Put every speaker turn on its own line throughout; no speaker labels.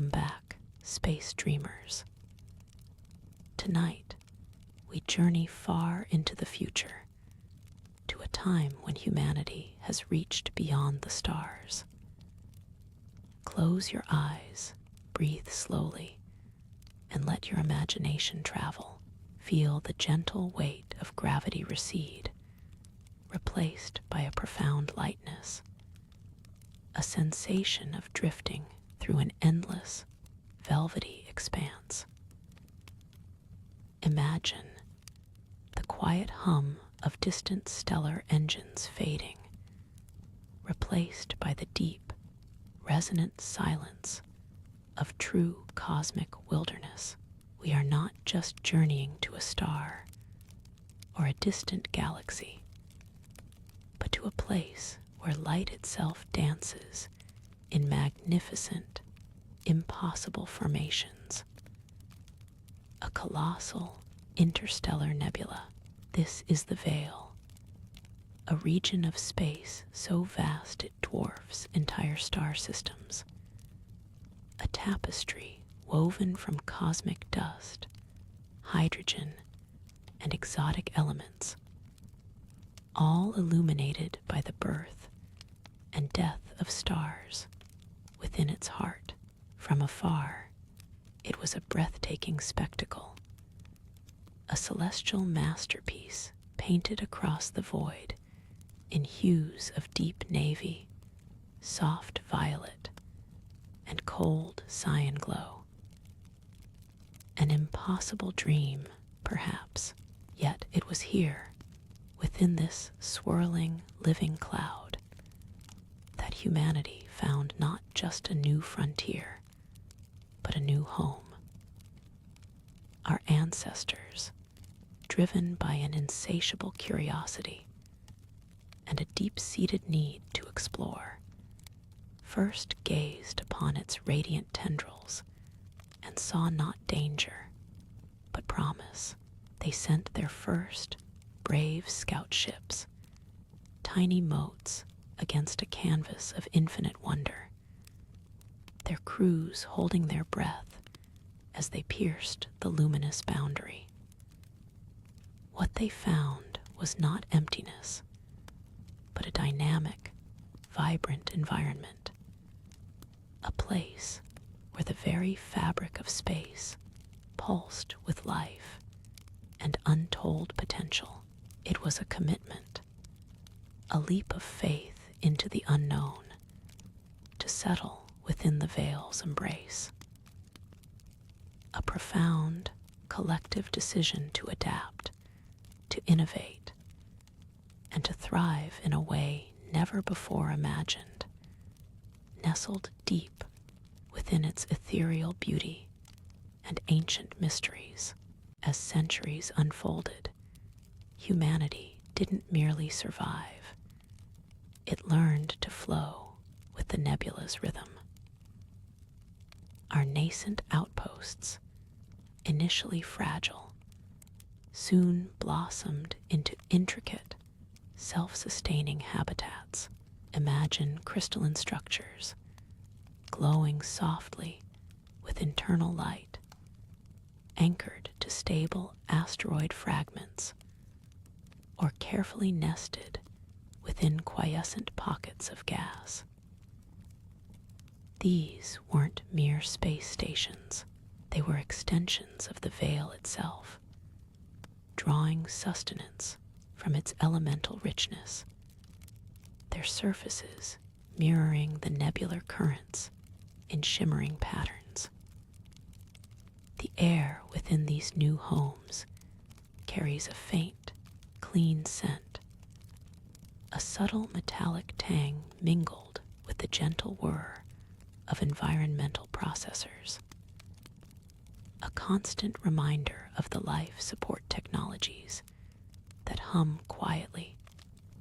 Welcome back, space dreamers. Tonight, we journey far into the future, to a time when humanity has reached beyond the stars. Close your eyes, breathe slowly, and let your imagination travel. Feel the gentle weight of gravity recede, replaced by a profound lightness, a sensation of drifting through an endless, velvety expanse. Imagine the quiet hum of distant stellar engines fading, replaced by the deep, resonant silence of true cosmic wilderness. We are not just journeying to a star or a distant galaxy, but to a place where light itself dances in magnificent, impossible formations. A colossal interstellar nebula. This is the Veil, a region of space so vast it dwarfs entire star systems. A tapestry woven from cosmic dust, hydrogen, and exotic elements, all illuminated by the birth and death of stars within its heart. From afar, it was a breathtaking spectacle, a celestial masterpiece painted across the void in hues of deep navy, soft violet, and cold cyan glow. An impossible dream, perhaps, yet it was here, within this swirling, living cloud, that humanity found not just a new frontier, but a new home. Our ancestors, driven by an insatiable curiosity and a deep-seated need to explore, first gazed upon its radiant tendrils and saw not danger, but promise. They sent their first brave scout ships, tiny motes against a canvas of infinite wonder, their crews holding their breath as they pierced the luminous boundary. What they found was not emptiness, but a dynamic, vibrant environment, a place where the very fabric of space pulsed with life and untold potential. It was a commitment, a leap of faith into the unknown, to settle within the veil's embrace. A profound, collective decision to adapt, to innovate, and to thrive in a way never before imagined. Nestled deep within its ethereal beauty and ancient mysteries, as centuries unfolded, humanity didn't merely survive. It learned to flow with the nebula's rhythm. Our nascent outposts, initially fragile, soon blossomed into intricate, self-sustaining habitats. Imagine crystalline structures, glowing softly with internal light, anchored to stable asteroid fragments, or carefully nested within quiescent pockets of gas. These weren't mere space stations. They were extensions of the veil itself, drawing sustenance from its elemental richness, their surfaces mirroring the nebular currents in shimmering patterns. The air within these new homes carries a faint, clean scent, a subtle metallic tang mingled with the gentle whir of environmental processors, a constant reminder of the life support technologies that hum quietly,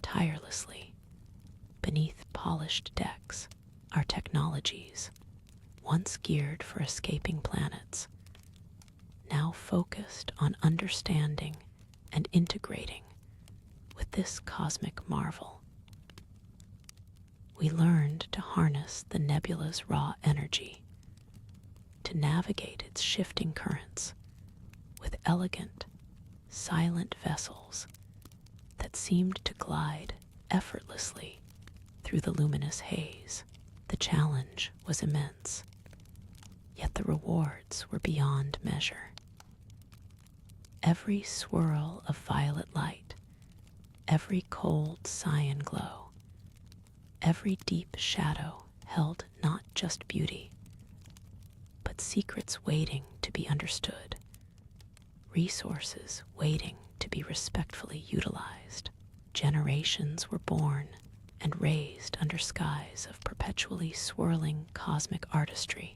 tirelessly, beneath polished decks. Our technologies, once geared for escaping planets, now focused on understanding and integrating with this cosmic marvel. We learned to harness the nebula's raw energy, to navigate its shifting currents with elegant, silent vessels that seemed to glide effortlessly through the luminous haze. The challenge was immense, yet the rewards were beyond measure. Every swirl of violet light, every cold cyan glow, every deep shadow held not just beauty, but secrets waiting to be understood, resources waiting to be respectfully utilized. Generations were born and raised under skies of perpetually swirling cosmic artistry,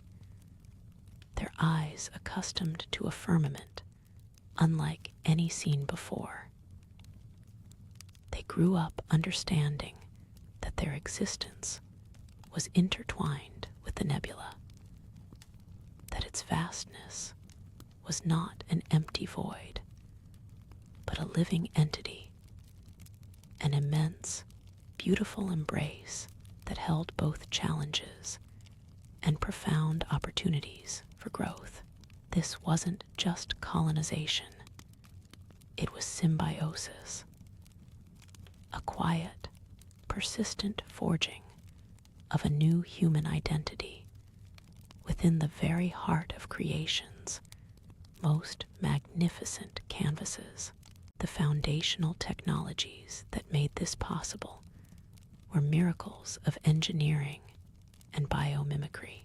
their eyes accustomed to a firmament unlike any seen before. They grew up understanding that their existence was intertwined with the nebula, that its vastness was not an empty void, but a living entity, an immense, beautiful embrace that held both challenges and profound opportunities for growth. This wasn't just colonization, it was symbiosis, a quiet, persistent forging of a new human identity within the very heart of creation's most magnificent canvases. The foundational technologies that made this possible were miracles of engineering and biomimicry.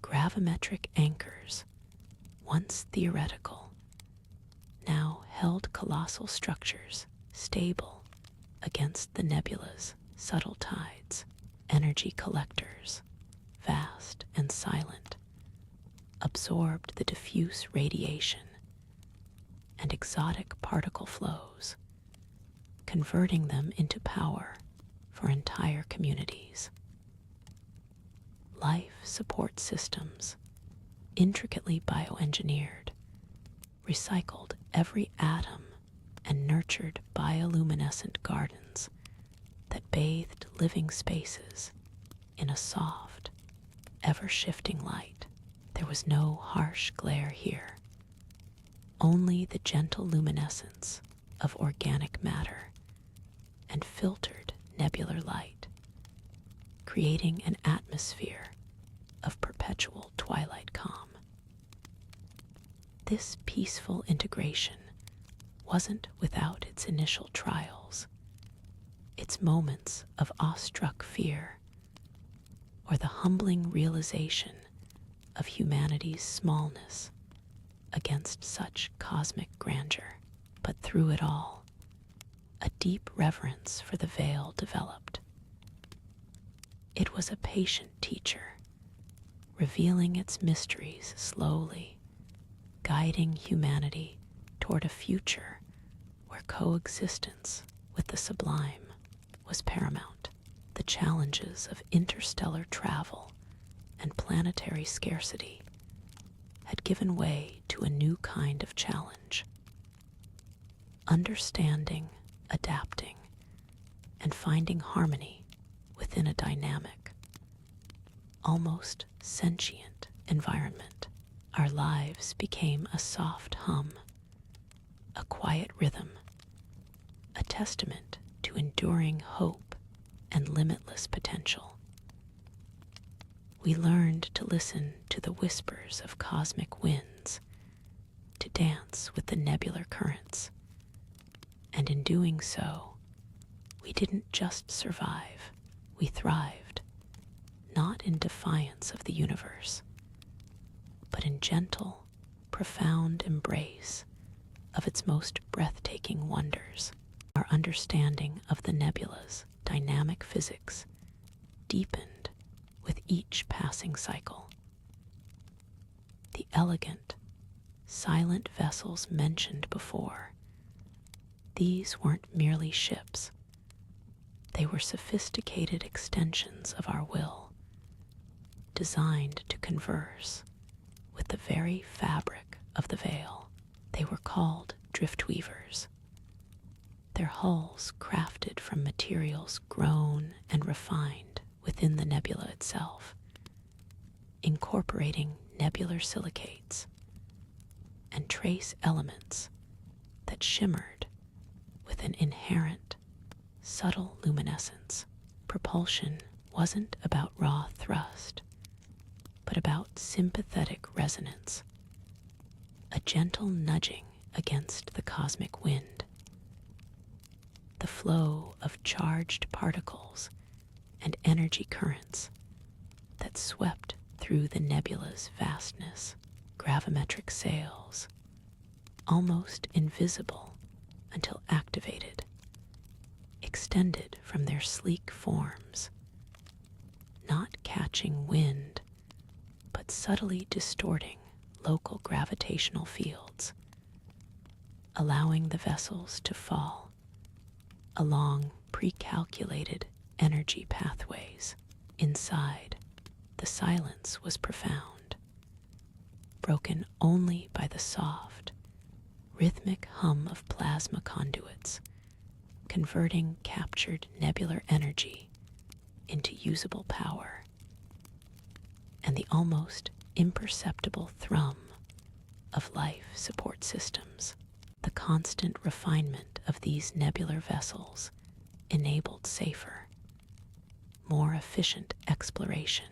Gravimetric anchors, once theoretical, now held colossal structures stable against the nebula's subtle tides. Energy collectors, vast and silent, absorbed the diffuse radiation and exotic particle flows, converting them into power for entire communities. Life support systems, intricately bioengineered, recycled every atom and nurtured bioluminescent gardens that bathed living spaces in a soft, ever-shifting light. There was no harsh glare here, only the gentle luminescence of organic matter and filtered nebular light, creating an atmosphere of perpetual twilight calm. This peaceful integration wasn't without its initial trials, its moments of awestruck fear, or the humbling realization of humanity's smallness against such cosmic grandeur. But through it all, a deep reverence for the veil developed. It was a patient teacher, revealing its mysteries slowly, guiding humanity toward a future where coexistence with the sublime was paramount. The challenges of interstellar travel and planetary scarcity had given way to a new kind of challenge. Understanding, adapting, and finding harmony within a dynamic, almost sentient environment. Our lives became a soft hum, a quiet rhythm, a testament to enduring hope and limitless potential. We learned to listen to the whispers of cosmic winds, to dance with the nebular currents, and in doing so, we didn't just survive, we thrived, not in defiance of the universe, but in gentle, profound embrace of its most breathtaking wonders. Our understanding of the nebula's dynamic physics deepened with each passing cycle. The elegant, silent vessels mentioned before, these weren't merely ships. They were sophisticated extensions of our will, designed to converse with the very fabric of the veil. They were called driftweavers, their hulls crafted from materials grown and refined within the nebula itself, incorporating nebular silicates and trace elements that shimmered with an inherent, subtle luminescence. Propulsion wasn't about raw thrust, but about sympathetic resonance, a gentle nudging against the cosmic wind. The flow of charged particles and energy currents that swept through the nebula's vastness, gravimetric sails, almost invisible until activated, extended from their sleek forms, not catching wind, but subtly distorting local gravitational fields, allowing the vessels to fall along pre-calculated energy pathways. Inside, the silence was profound, broken only by the soft, rhythmic hum of plasma conduits, converting captured nebular energy into usable power, and the almost imperceptible thrum of life support systems. The constant refinement of these nebular vessels enabled safer, more efficient exploration,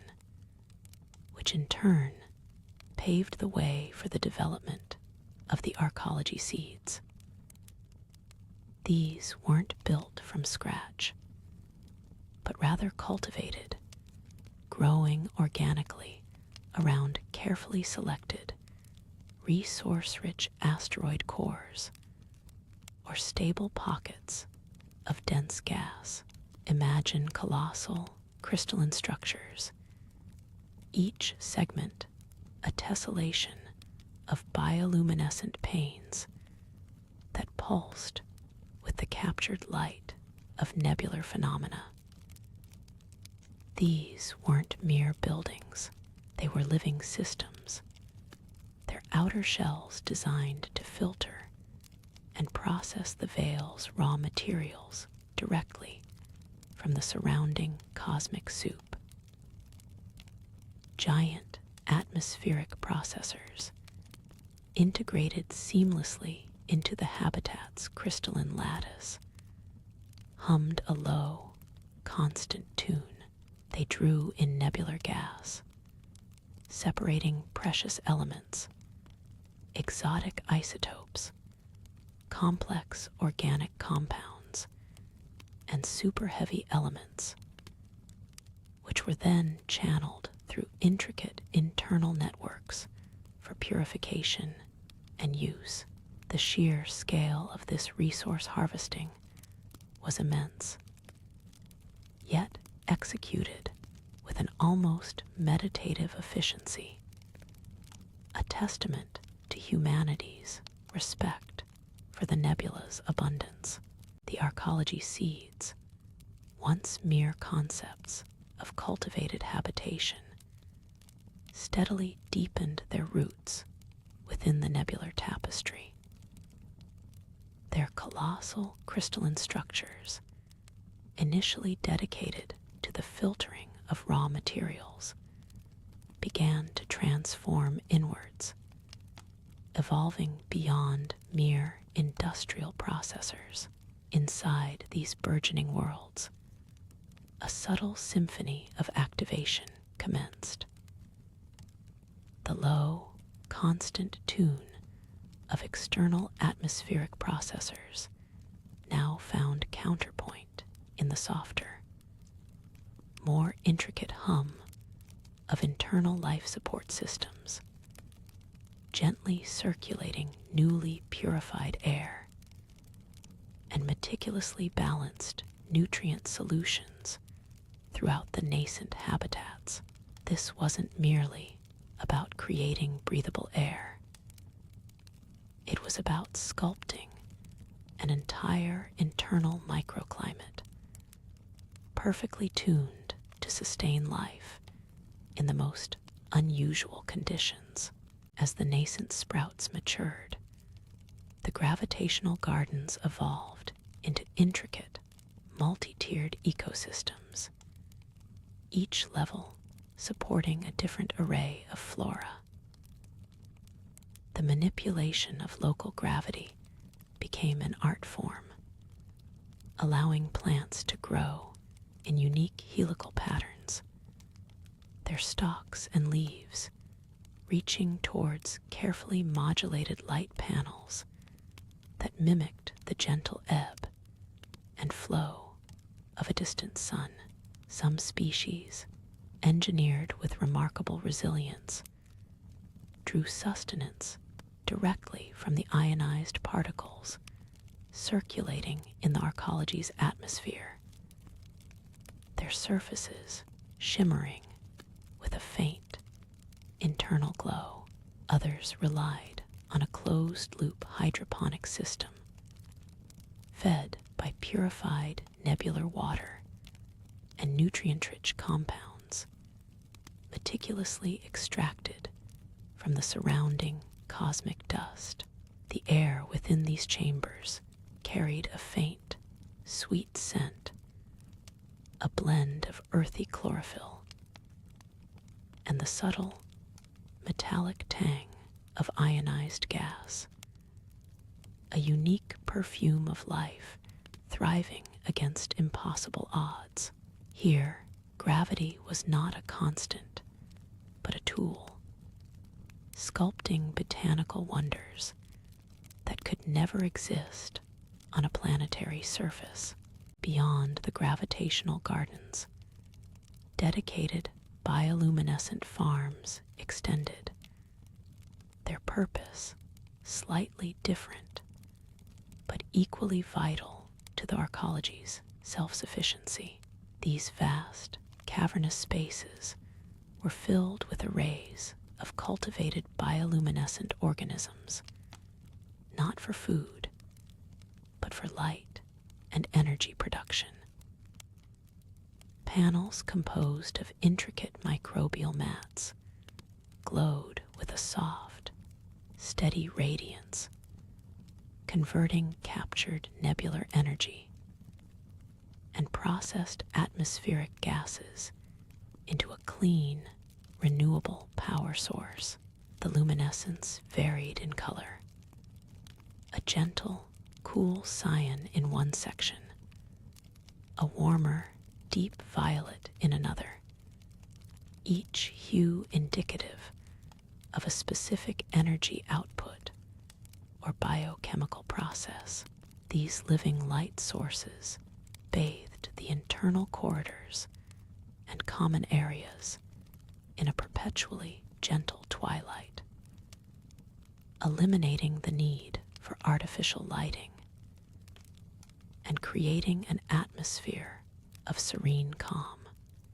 which in turn paved the way for the development of the arcology seeds. These weren't built from scratch, but rather cultivated, growing organically around carefully selected, resource-rich asteroid cores or stable pockets of dense gas. Imagine colossal crystalline structures, each segment a tessellation of bioluminescent panes that pulsed with the captured light of nebular phenomena. These weren't mere buildings, they were living systems, their outer shells designed to filter and process the veil's raw materials directly from the surrounding cosmic soup. Giant atmospheric processors, integrated seamlessly into the habitat's crystalline lattice, hummed a low, constant tune. They drew in nebular gas, separating precious elements, exotic isotopes, complex organic compounds, and super-heavy elements, which were then channeled through intricate internal networks for purification and use. The sheer scale of this resource harvesting was immense, yet executed with an almost meditative efficiency, a testament to humanity's respect for the nebula's abundance. The arcology seeds, once mere concepts of cultivated habitation, steadily deepened their roots within the nebular tapestry. Their colossal crystalline structures, initially dedicated to the filtering of raw materials, began to transform inwards, evolving beyond mere industrial processors. Inside these burgeoning worlds, a subtle symphony of activation commenced. The low, constant tune of external atmospheric processors now found counterpoint in the softer, more intricate hum of internal life support systems, gently circulating newly purified air and meticulously balanced nutrient solutions throughout the nascent habitats. This wasn't merely about creating breathable air. It was about sculpting an entire internal microclimate, perfectly tuned to sustain life in the most unusual conditions. As the nascent sprouts matured, the gravitational gardens evolved into intricate, multi-tiered ecosystems, each level supporting a different array of flora. The manipulation of local gravity became an art form, allowing plants to grow in unique helical patterns, their stalks and leaves reaching towards carefully modulated light panels that mimicked the gentle ebb and flow of a distant sun. Some species, engineered with remarkable resilience, drew sustenance directly from the ionized particles circulating in the arcology's atmosphere, their surfaces shimmering with a faint internal glow. Others relied on a closed-loop hydroponic system, fed by purified nebular water and nutrient-rich compounds, meticulously extracted from the surrounding cosmic dust. The air within these chambers carried a faint, sweet scent, a blend of earthy chlorophyll, and the subtle, metallic tang of ionized gas, a unique perfume of life thriving against impossible odds. Here, gravity was not a constant, but a tool, sculpting botanical wonders that could never exist on a planetary surface. Beyond the gravitational gardens, dedicated bioluminescent farms extended, their purpose slightly different, but equally vital to the arcology's self-sufficiency. These vast, cavernous spaces were filled with arrays of cultivated bioluminescent organisms, not for food, but for light and energy production. Panels composed of intricate microbial mats glowed with a soft, steady radiance, converting captured nebular energy and processed atmospheric gases into a clean, renewable power source. The luminescence varied in color. A gentle, cool cyan in one section, a warmer, deep violet in another, each hue indicative of a specific energy output or biochemical process. These living light sources bathed the internal corridors and common areas in a perpetually gentle twilight, eliminating the need for artificial lighting and creating an atmosphere of serene calm.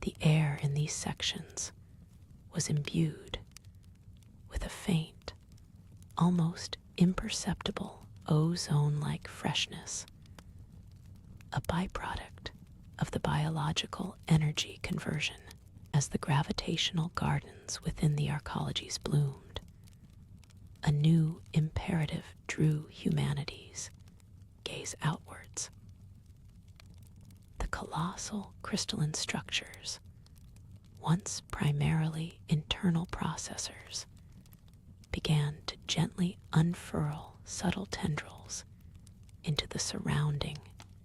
The air in these sections was imbued with a faint, almost imperceptible ozone-like freshness, a byproduct of the biological energy conversion. As the gravitational gardens within the arcologies bloomed, a new imperative drew humanity's gaze outwards. The colossal crystalline structures, once primarily internal processors, began to gently unfurl subtle tendrils into the surrounding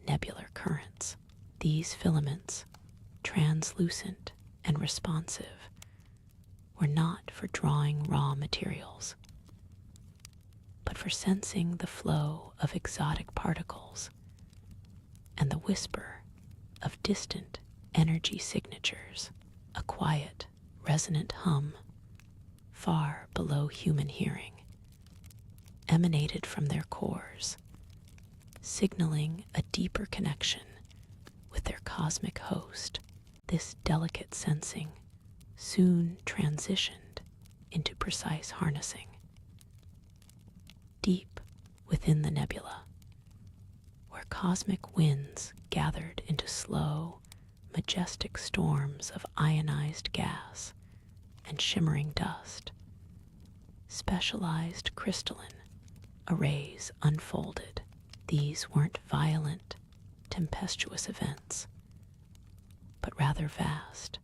nebular currents. These filaments, translucent and responsive, were not for drawing raw materials, but for sensing the flow of exotic particles and the whisper of distant energy signatures. A quiet, resonant hum, far below human hearing, emanated from their cores, signaling a deeper connection with their cosmic host. This delicate sensing soon transitioned into precise harnessing. Deep within the nebula, where cosmic winds gathered into slow, majestic storms of ionized gas and shimmering dust, specialized crystalline arrays unfolded. These weren't violent, tempestuous events, but rather vast,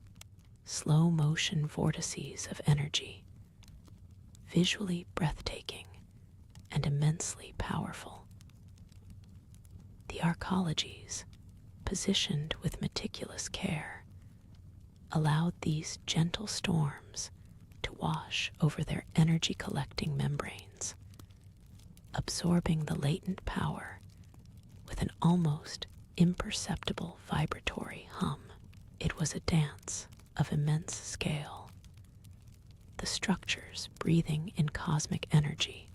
slow motion vortices of energy, visually breathtaking and immensely powerful. The arcologies, positioned with meticulous care, allowed these gentle storms to wash over their energy collecting membranes, absorbing the latent power with an almost imperceptible vibratory hum. It was a dance of immense scale, the structures breathing in cosmic energy,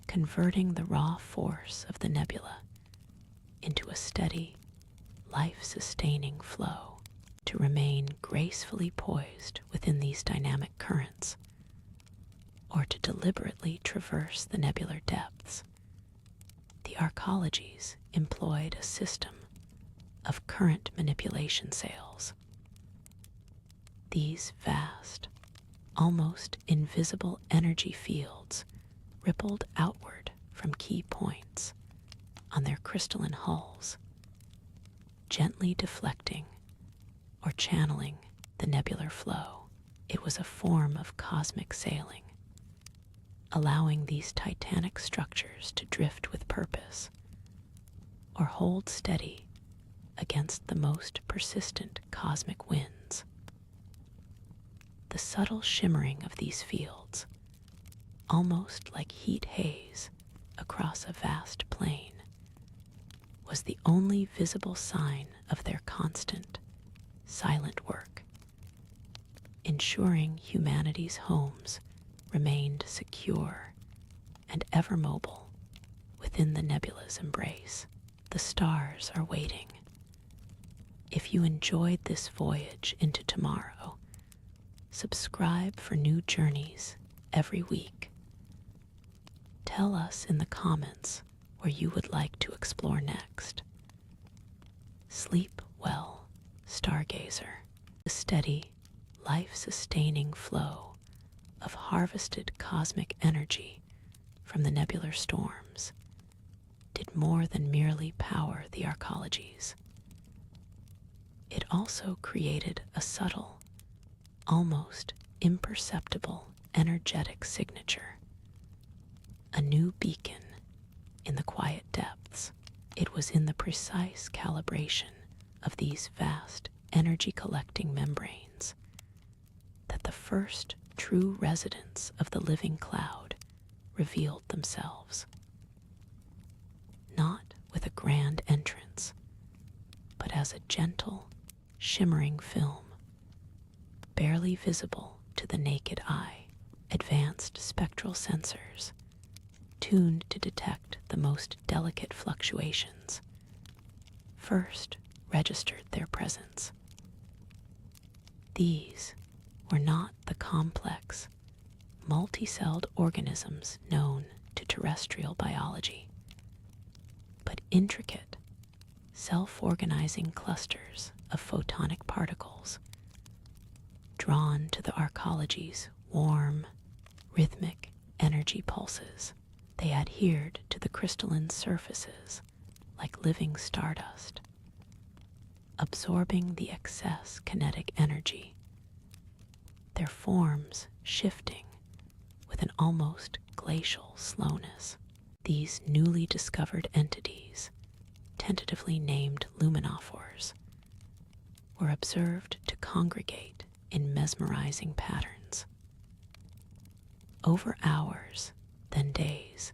converting the raw force of the nebula into a steady, life-sustaining flow. To remain gracefully poised within these dynamic currents, or to deliberately traverse the nebular depths, the arcologies employed a system of current manipulation sails. These vast, almost invisible energy fields rippled outward from key points on their crystalline hulls, gently deflecting or channeling the nebular flow. It was a form of cosmic sailing, allowing these titanic structures to drift with purpose or hold steady against the most persistent cosmic winds. The subtle shimmering of these fields, almost like heat haze across a vast plain, was the only visible sign of their constant, silent work, ensuring humanity's homes remained secure and ever mobile within the nebula's embrace. The stars are waiting. If you enjoyed this voyage into tomorrow, subscribe for new journeys every week. Tell us in the comments where you would like to explore next. Sleep well, stargazer. The steady, life-sustaining flow of harvested cosmic energy from the nebular storms did more than merely power the arcologies. It also created a subtle, almost imperceptible energetic signature, a new beacon in the quiet depths. It was in the precise calibration of these vast energy-collecting membranes that the first true residents of the living cloud revealed themselves. Not with a grand entrance, but as a gentle, shimmering film, barely visible to the naked eye. Advanced spectral sensors, tuned to detect the most delicate fluctuations, first registered their presence. These were not the complex, multi-celled organisms known to terrestrial biology, but intricate, self-organizing clusters of photonic particles, drawn to the arcology's warm, rhythmic energy pulses. They adhered to the crystalline surfaces like living stardust, absorbing the excess kinetic energy, their forms shifting with an almost glacial slowness. These newly discovered entities, tentatively named luminophores, were observed to congregate in mesmerizing patterns. Over hours, then days,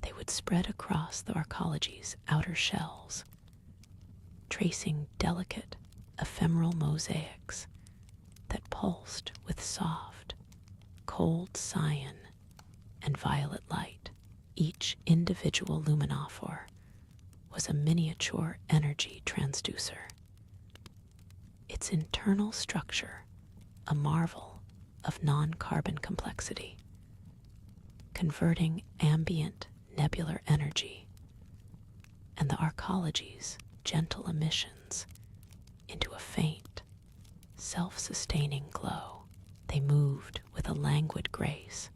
they would spread across the arcology's outer shells, tracing delicate, ephemeral mosaics that pulsed with soft, cold cyan and violet light. Each individual luminophore was a miniature energy transducer, its internal structure a marvel of non-carbon complexity, converting ambient nebular energy and the arcology's gentle emissions into a faint, self-sustaining glow. They moved with a languid grace,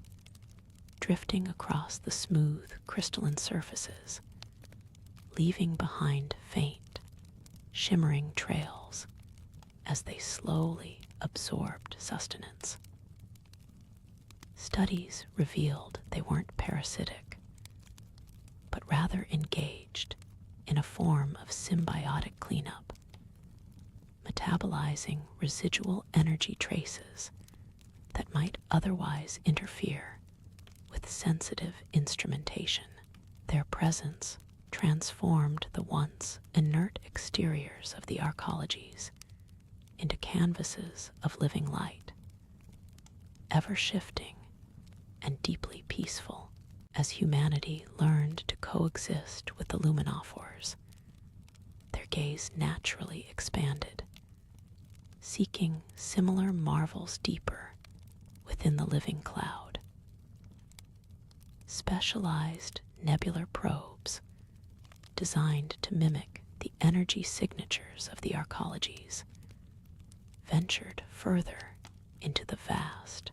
drifting across the smooth crystalline surfaces, leaving behind faint, shimmering trails as they slowly absorbed sustenance. Studies revealed they weren't parasitic, but rather engaged in a form of symbiotic cleanup, metabolizing residual energy traces that might otherwise interfere with sensitive instrumentation. Their presence transformed the once inert exteriors of the arcologies into canvases of living light, ever shifting and deeply peaceful. As humanity learned to coexist with the luminophores, their gaze naturally expanded, seeking similar marvels deeper within the living cloud. Specialized nebular probes, designed to mimic the energy signatures of the arcologies, ventured further into the vast,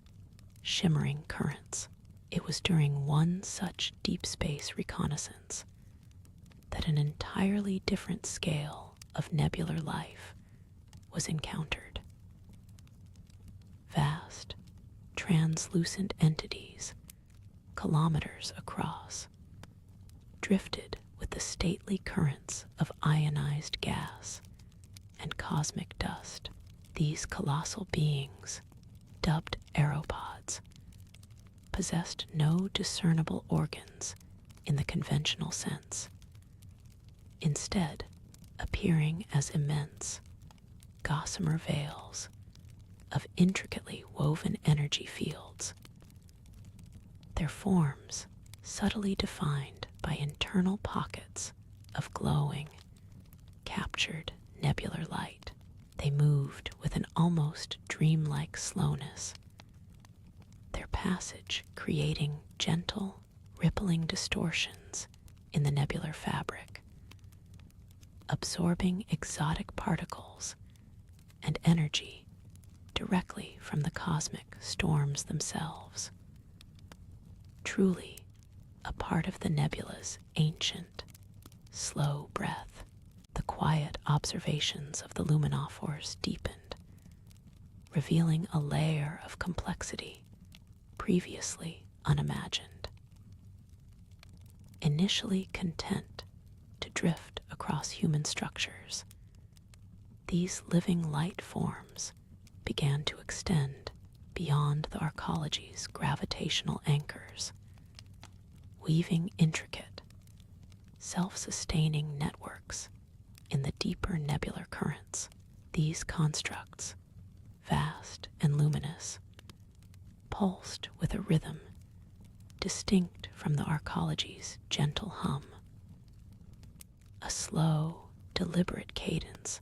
shimmering currents. It was during one such deep space reconnaissance that an entirely different scale of nebular life was encountered. Vast, translucent entities, kilometers across, drifted with the stately currents of ionized gas and cosmic dust. These colossal beings, dubbed aeropods, possessed no discernible organs in the conventional sense, instead appearing as immense, gossamer veils of intricately woven energy fields. Their forms subtly defined by internal pockets of glowing, captured nebular light. They moved with an almost dreamlike slowness, their passage creating gentle, rippling distortions in the nebular fabric, absorbing exotic particles and energy directly from the cosmic storms themselves. Truly a part of the nebula's ancient, slow breath. The quiet observations of the luminophores deepened, revealing a layer of complexity previously unimagined. Initially content to drift across human structures, these living light forms began to extend beyond the arcology's gravitational anchors, weaving intricate, self-sustaining networks in the deeper nebular currents. These constructs, vast and luminous, pulsed with a rhythm distinct from the arcology's gentle hum, a slow, deliberate cadence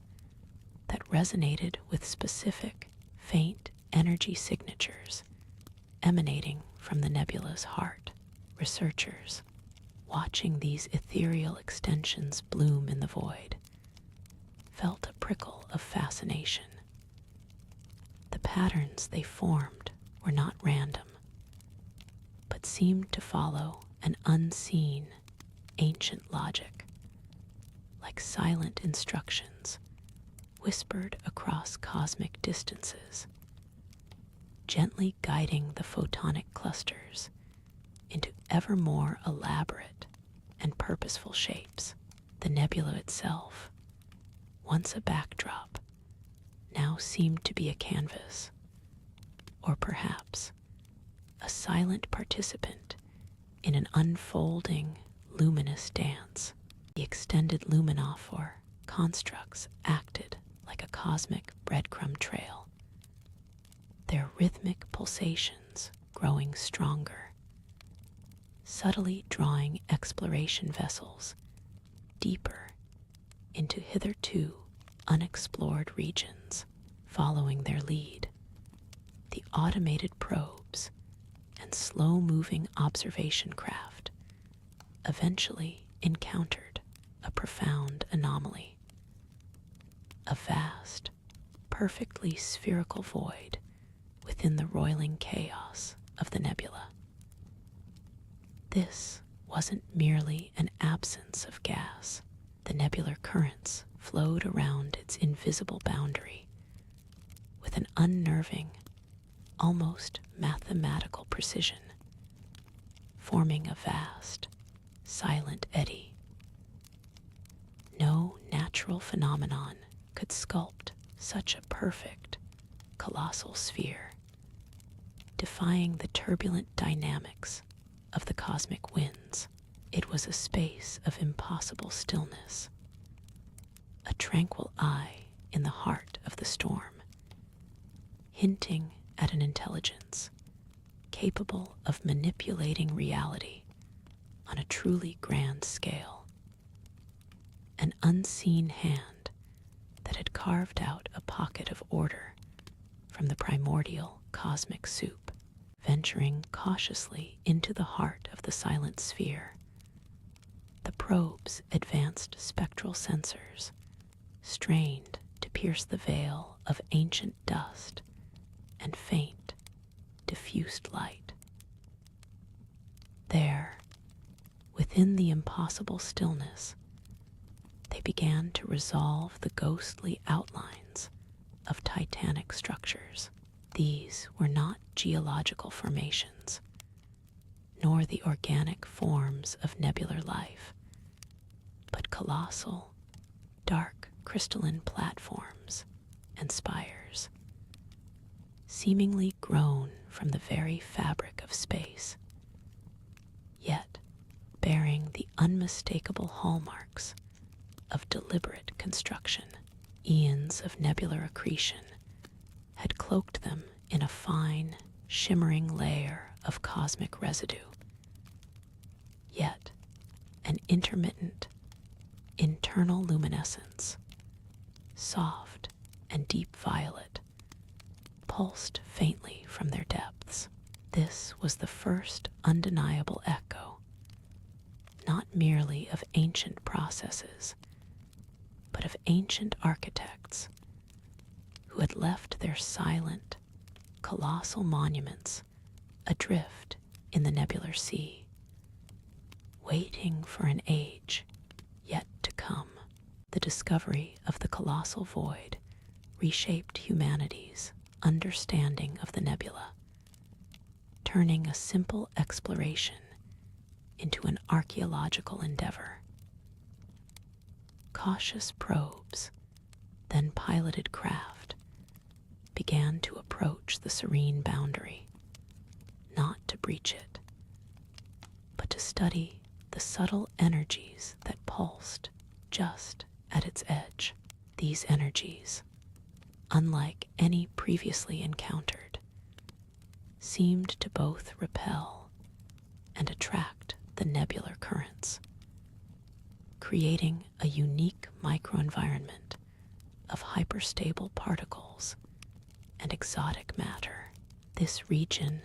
that resonated with specific, faint energy signatures emanating from the nebula's heart. Researchers, watching these ethereal extensions bloom in the void, felt a prickle of fascination. The patterns they formed were not random, but seemed to follow an unseen, ancient logic, like silent instructions whispered across cosmic distances, gently guiding the photonic clusters into ever more elaborate and purposeful shapes. The nebula itself, once a backdrop, now seemed to be a canvas, or perhaps a silent participant in an unfolding, luminous dance. The extended luminophore constructs acted like a cosmic breadcrumb trail, their rhythmic pulsations growing stronger, subtly drawing exploration vessels deeper into hitherto unexplored regions. Following their lead, the automated probes and slow-moving observation craft eventually encountered a profound anomaly, a vast, perfectly spherical void within the roiling chaos of the nebula. This wasn't merely an absence of gas. The nebular currents flowed around its invisible boundary, with an unnerving, almost mathematical precision, forming a vast, silent eddy. No natural phenomenon could sculpt such a perfect, colossal sphere, defying the turbulent dynamics of the cosmic winds. It was a space of impossible stillness, a tranquil eye in the heart of the storm, hinting at an intelligence capable of manipulating reality on a truly grand scale. An unseen hand that had carved out a pocket of order from the primordial cosmic soup, venturing cautiously into the heart of the silent sphere. The probe's advanced spectral sensors strained to pierce the veil of ancient dust and faint, diffused light. There, within the impossible stillness, they began to resolve the ghostly outlines of titanic structures. These were not geological formations, nor the organic forms of nebular life, but colossal, dark crystalline platforms and spires, seemingly grown from the very fabric of space, yet bearing the unmistakable hallmarks of deliberate construction. Eons of nebular accretion had cloaked them in a fine, shimmering layer of cosmic residue. Yet an intermittent, internal luminescence, soft and deep violet, pulsed faintly from their depths. This was the first undeniable echo, not merely of ancient processes, but of ancient architects who had left their silent, colossal monuments adrift in the nebular sea, waiting for an age yet to come. The discovery of the colossal void reshaped humanity's understanding of the nebula, turning a simple exploration into an archaeological endeavor. Cautious probes, then piloted craft, began to approach the serene boundary, not to breach it, but to study the subtle energies that pulsed just at its edge. These energies, unlike any previously encountered, seemed to both repel and attract the nebular currents, creating a unique microenvironment of hyperstable particles and exotic matter. This region,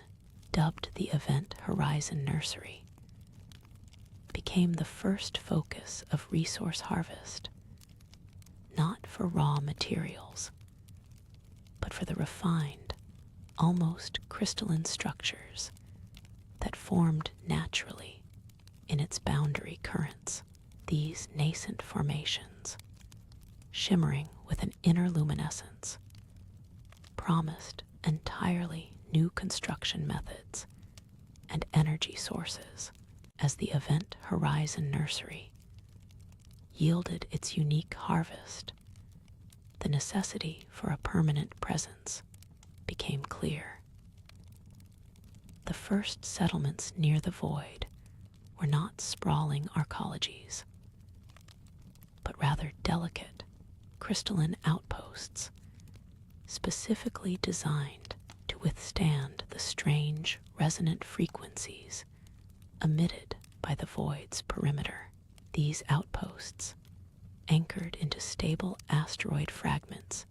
dubbed the Event Horizon Nursery, became the first focus of resource harvest, not for raw materials, but for the refined, almost crystalline structures that formed naturally in its boundary currents. These nascent formations, shimmering with an inner luminescence, promised entirely new construction methods and energy sources. As the Event Horizon Nursery yielded its unique harvest, the necessity for a permanent presence became clear. The first settlements near the void were not sprawling arcologies, but rather delicate, crystalline outposts, specifically designed to withstand the strange, resonant frequencies emitted by the void's perimeter. These outposts, anchored into stable asteroid fragments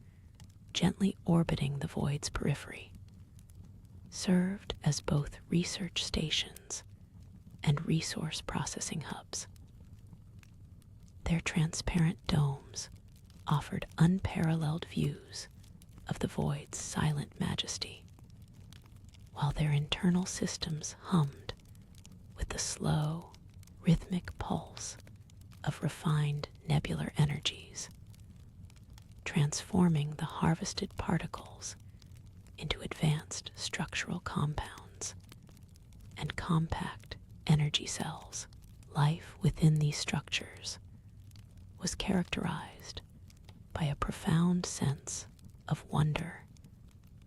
gently orbiting the void's periphery, served as both research stations and resource processing hubs. Their transparent domes offered unparalleled views of the void's silent majesty, while their internal systems hummed with the slow, rhythmic pulse of refined nebular energies, transforming the harvested particles into advanced structural compounds and compact energy cells. Life within these structures was characterized by a profound sense of wonder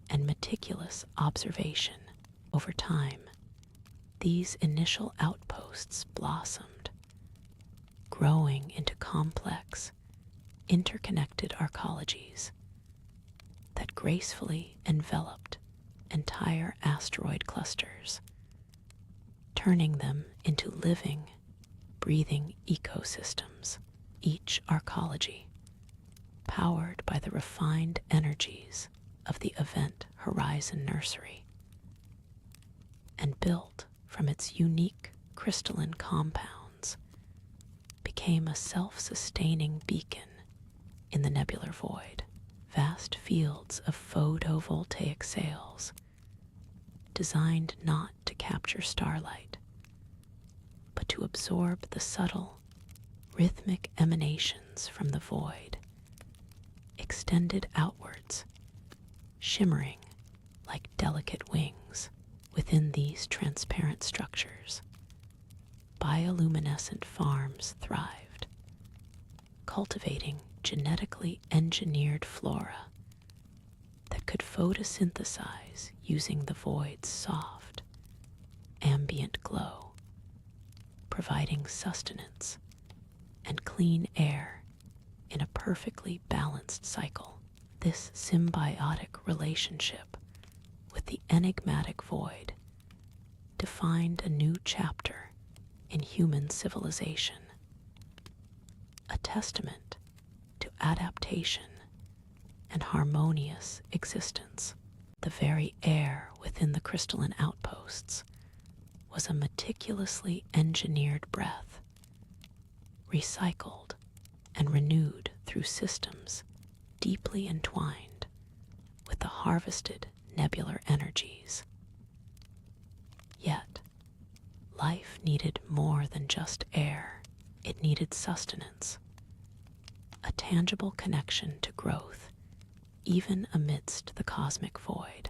and meticulous observation. Over time, these initial outposts blossomed, growing into complex, interconnected arcologies that gracefully enveloped entire asteroid clusters, turning them into living, breathing ecosystems. Each arcology, powered by the refined energies of the Event Horizon Nursery, and built from its unique crystalline compounds, became a self-sustaining beacon in the nebular void. Vast fields of photovoltaic sails, designed not to capture starlight, but to absorb the subtle, rhythmic emanations from the void, extended outwards, shimmering like delicate wings. Within these transparent structures, bioluminescent farms thrived, cultivating genetically engineered flora that could photosynthesize using the void's soft, ambient glow, providing sustenance and clean air in a perfectly balanced cycle. This symbiotic relationship with the enigmatic void defined a new chapter in human civilization, a testament to adaptation and harmonious existence. The very air within the crystalline outposts was a meticulously engineered breath, recycled and renewed through systems deeply entwined with the harvested nebular energies. Yet, life needed more than just air. It needed sustenance, a tangible connection to growth, even amidst the cosmic void.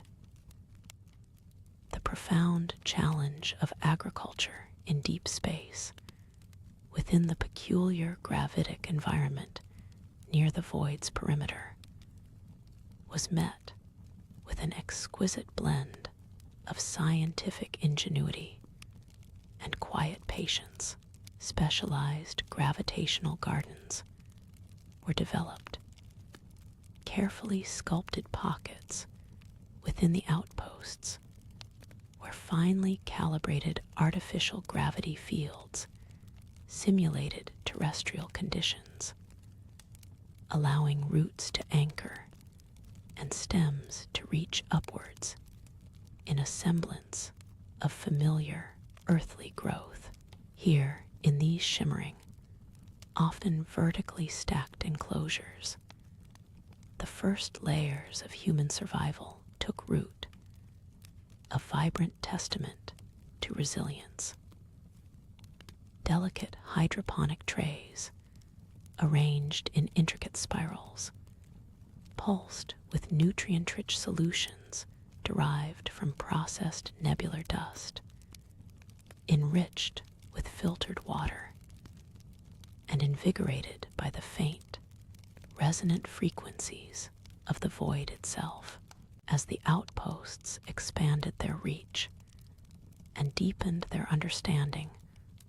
The profound challenge of agriculture in deep space, within the peculiar gravitic environment near the void's perimeter, was met with an exquisite blend of scientific ingenuity and quiet patience. Specialized gravitational gardens were developed, carefully sculpted pockets within the outposts where finely calibrated artificial gravity fields simulated terrestrial conditions, allowing roots to anchor and stems to reach upwards in a semblance of familiar earthly growth. Here, in these shimmering, often vertically stacked enclosures, the first layers of human survival took root, a vibrant testament to resilience. Delicate hydroponic trays, arranged in intricate spirals, pulsed with nutrient-rich solutions derived from processed nebular dust, enriched with filtered water, and invigorated by the faint, resonant frequencies of the void itself. As the outposts expanded their reach and deepened their understanding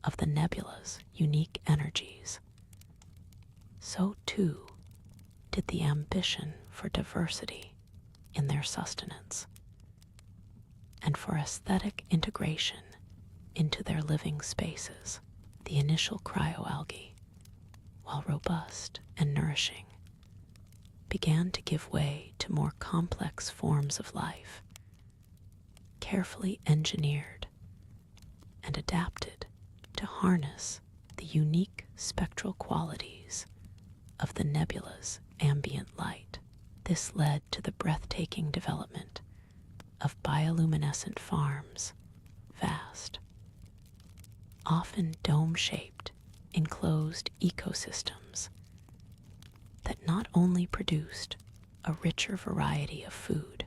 of the nebula's unique energies, so too did the ambition for diversity in their sustenance and for aesthetic integration into their living spaces. The initial cryoalgae, while robust and nourishing, began to give way to more complex forms of life, carefully engineered and adapted to harness the unique spectral qualities of the nebula's ambient light. This led to the breathtaking development of bioluminescent farms, vast, often dome-shaped, enclosed ecosystems that not only produced a richer variety of food,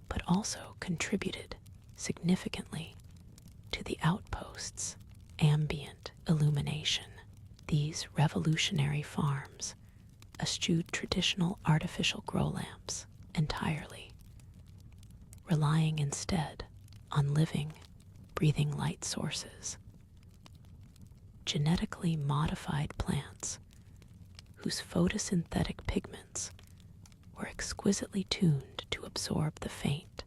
but also contributed significantly to the outpost's ambient illumination. These revolutionary farms eschewed traditional artificial grow lamps entirely, relying instead on living, breathing light sources. Genetically modified plants whose photosynthetic pigments were exquisitely tuned to absorb the faint,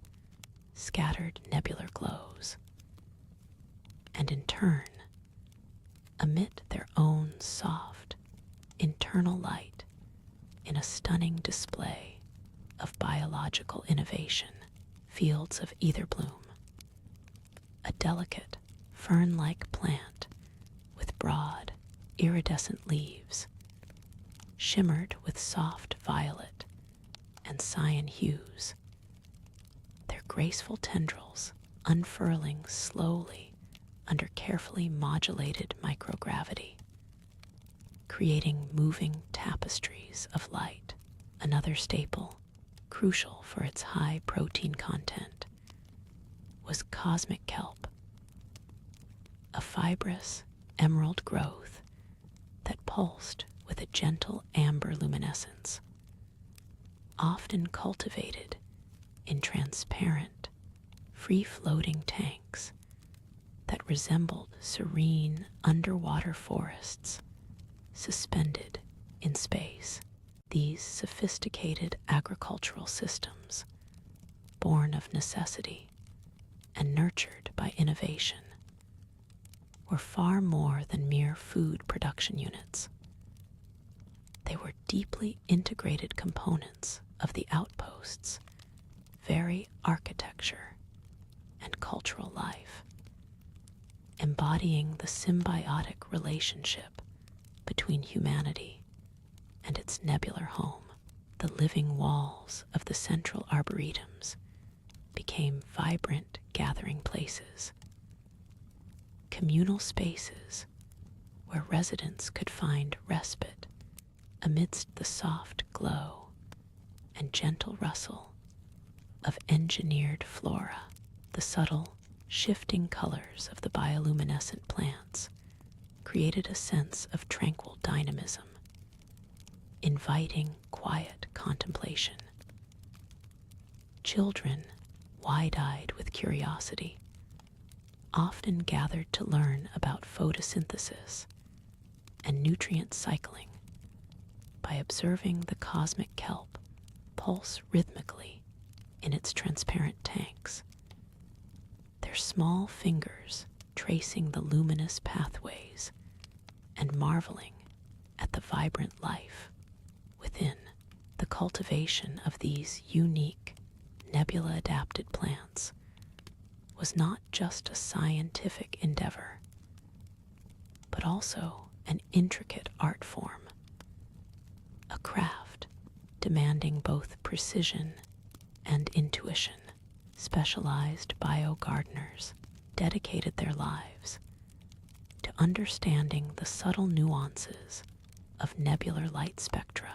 scattered nebular glows, and in turn emit their own soft, internal light in a stunning display of biological innovation. Fields of either bloom, a delicate, fern-like plant with broad, iridescent leaves, shimmered with soft violet and cyan hues, their graceful tendrils unfurling slowly under carefully modulated microgravity, creating moving tapestries of light. Another staple, crucial for its high protein content, was cosmic kelp, a fibrous emerald growth that pulsed with a gentle amber luminescence, often cultivated in transparent, free-floating tanks that resembled serene underwater forests suspended in space. These sophisticated agricultural systems, born of necessity and nurtured by innovation, were far more than mere food production units. They were deeply integrated components of the outpost's very architecture and cultural life, embodying the symbiotic relationship between humanity and its nebular home. The living walls of the central arboretums became vibrant gathering places, communal spaces where residents could find respite amidst the soft glow and gentle rustle of engineered flora. The subtle, shifting colors of the bioluminescent plants created a sense of tranquil dynamism, inviting quiet contemplation. Children, wide-eyed with curiosity, often gathered to learn about photosynthesis and nutrient cycling by observing the cosmic kelp pulse rhythmically in its transparent tanks, their small fingers tracing the luminous pathways and marveling at the vibrant life within. The cultivation of these unique, nebula-adapted plants was not just a scientific endeavor, but also an intricate art form, a craft demanding both precision and intuition. Specialized bio-gardeners dedicated their lives to understanding the subtle nuances of nebular light spectra,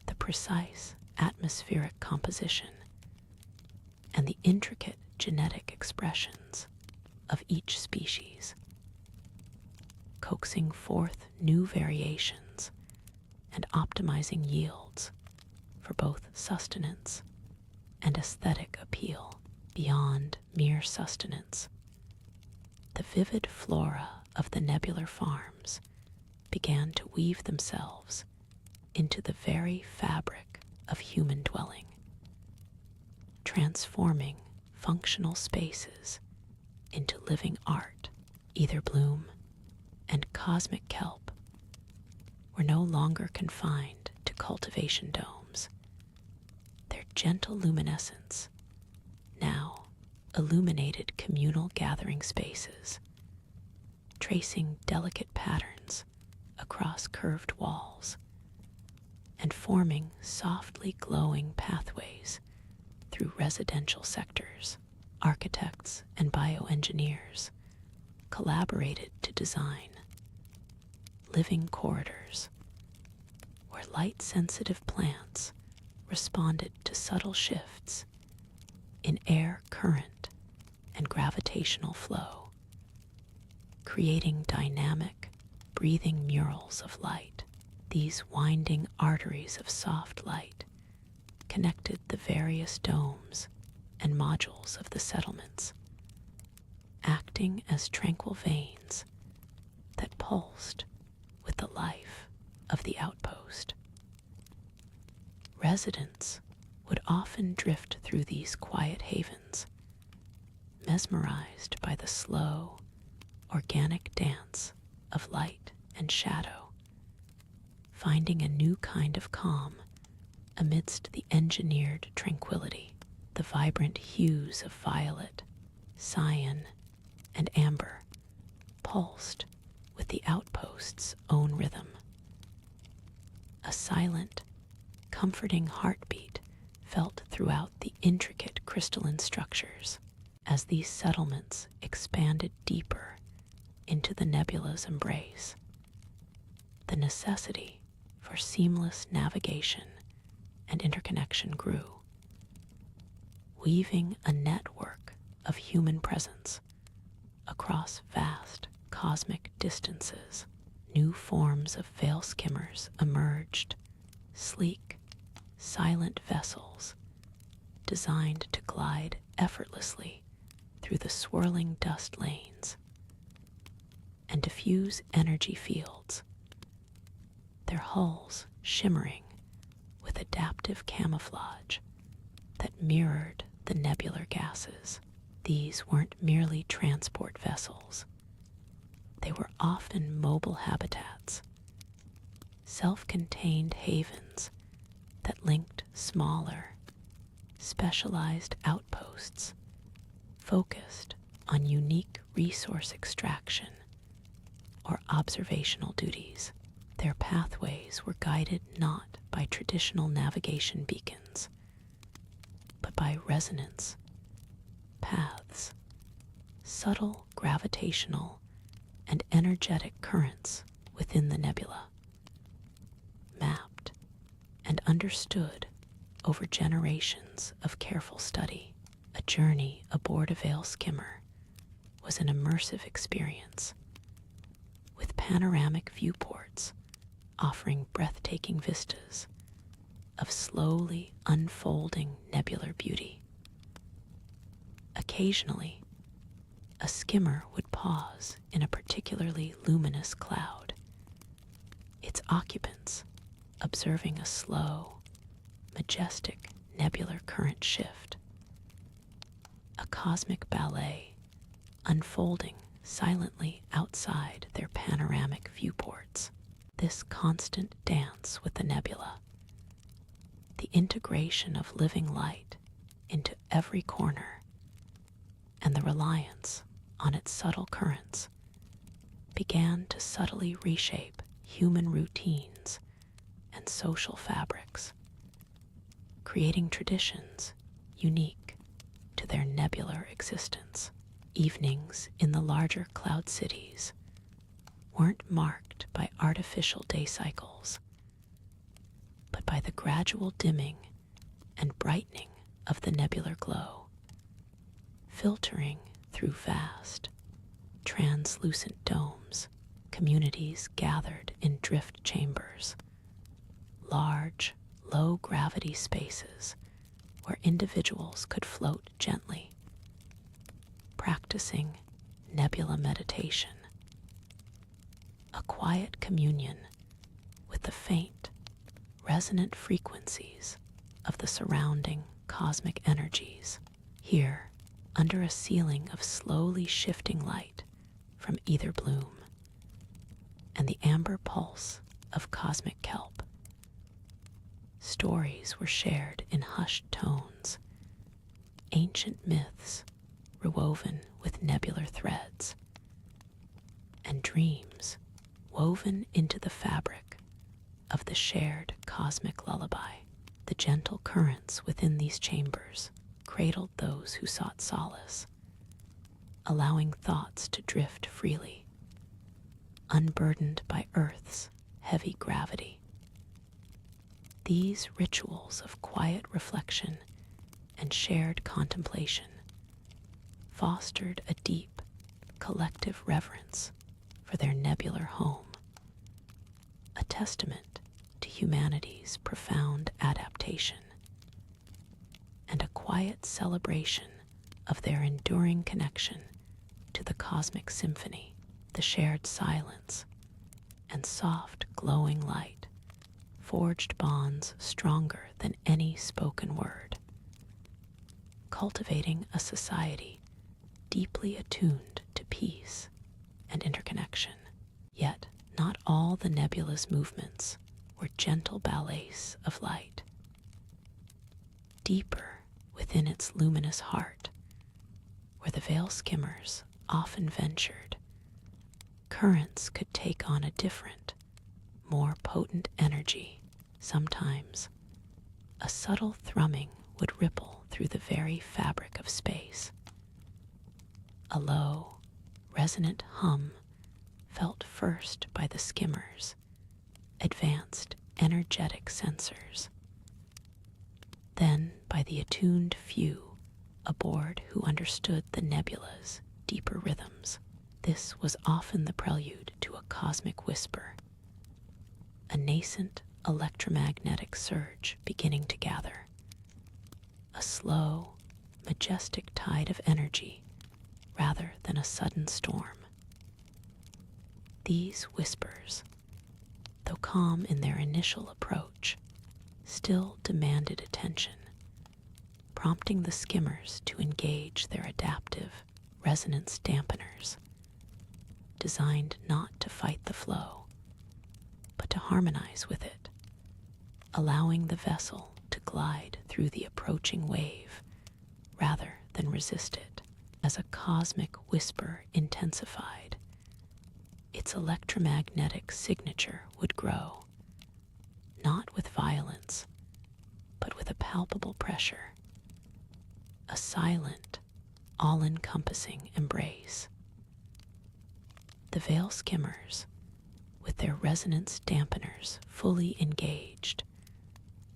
the precise atmospheric composition, and the intricate genetic expressions of each species, coaxing forth new variations and optimizing yields for both sustenance and aesthetic appeal. Beyond mere sustenance, the vivid flora of the nebular farms began to weave themselves into the very fabric of human dwelling, transforming functional spaces into living art. Either bloom and cosmic kelp were no longer confined to cultivation domes. Their gentle luminescence now illuminated communal gathering spaces, tracing delicate patterns across curved walls and forming softly glowing pathways through residential sectors. Architects and bioengineers collaborated to design living corridors where light-sensitive plants responded to subtle shifts in air current and gravitational flow, creating dynamic, breathing murals of light. These winding arteries of soft light connected the various domes and modules of the settlements, acting as tranquil veins that pulsed with the life of the outpost. Residents would often drift through these quiet havens, mesmerized by the slow, organic dance of light and shadow, finding a new kind of calm amidst the engineered tranquility. The vibrant hues of violet, cyan, and amber pulsed with the outpost's own rhythm. A silent, comforting heartbeat felt throughout the intricate crystalline structures as these settlements expanded deeper into the nebula's embrace. The necessity for seamless navigation and interconnection grew, weaving a network of human presence across vast cosmic distances. New forms of veil skimmers emerged, sleek, silent vessels designed to glide effortlessly through the swirling dust lanes and diffuse energy fields, their hulls shimmering with adaptive camouflage that mirrored the nebular gases. These weren't merely transport vessels. They were often mobile habitats, self-contained havens that linked smaller, specialized outposts focused on unique resource extraction or observational duties. Their pathways were guided not by traditional navigation beacons, but by resonance paths, subtle gravitational and energetic currents within the nebula, mapped and understood over generations of careful study. A journey aboard a veil skimmer was an immersive experience, with panoramic viewports offering breathtaking vistas of slowly unfolding nebular beauty. Occasionally, a skimmer would pause in a particularly luminous cloud, its occupants observing a slow, majestic nebular current shift, a cosmic ballet unfolding silently outside their panoramic viewports. This constant dance with the nebula, the integration of living light into every corner, and the reliance on its subtle currents, began to subtly reshape human routines and social fabrics, creating traditions unique to their nebular existence. Evenings in the larger cloud cities weren't marked by artificial day cycles, but by the gradual dimming and brightening of the nebular glow, filtering through vast, translucent domes. Communities gathered in drift chambers, large, low-gravity spaces where individuals could float gently, practicing nebula meditation, a quiet communion with the faint, resonant frequencies of the surrounding cosmic energies. Here, under a ceiling of slowly shifting light from either bloom and the amber pulse of cosmic kelp, stories were shared in hushed tones, ancient myths rewoven with nebular threads, and dreams woven into the fabric of the shared cosmic lullaby. The gentle currents within these chambers cradled those who sought solace, allowing thoughts to drift freely, unburdened by Earth's heavy gravity. These rituals of quiet reflection and shared contemplation fostered a deep, collective reverence for their nebular home, a testament to humanity's profound adaptation, and a quiet celebration of their enduring connection to the cosmic symphony. The shared silence and soft, glowing light forged bonds stronger than any spoken word, cultivating a society deeply attuned to peace and interconnection. Yet, not all the nebula's movements were gentle ballets of light. Deeper within its luminous heart, where the veil skimmers often ventured, currents could take on a different, more potent energy. Sometimes, a subtle thrumming would ripple through the very fabric of space. A low, resonant hum felt first by the skimmer's advanced energetic sensors, then by the attuned few aboard who understood the nebula's deeper rhythms. This was often the prelude to a cosmic whisper, a nascent electromagnetic surge beginning to gather, a slow, majestic tide of energy rather than a sudden storm. These whispers, though calm in their initial approach, still demanded attention, prompting the skimmers to engage their adaptive resonance dampeners, designed not to fight the flow, but to harmonize with it, allowing the vessel to glide through the approaching wave rather than resist it. As a cosmic whisper intensified, its electromagnetic signature would grow, not with violence, but with a palpable pressure, a silent, all-encompassing embrace. The veil skimmers, with their resonance dampeners fully engaged,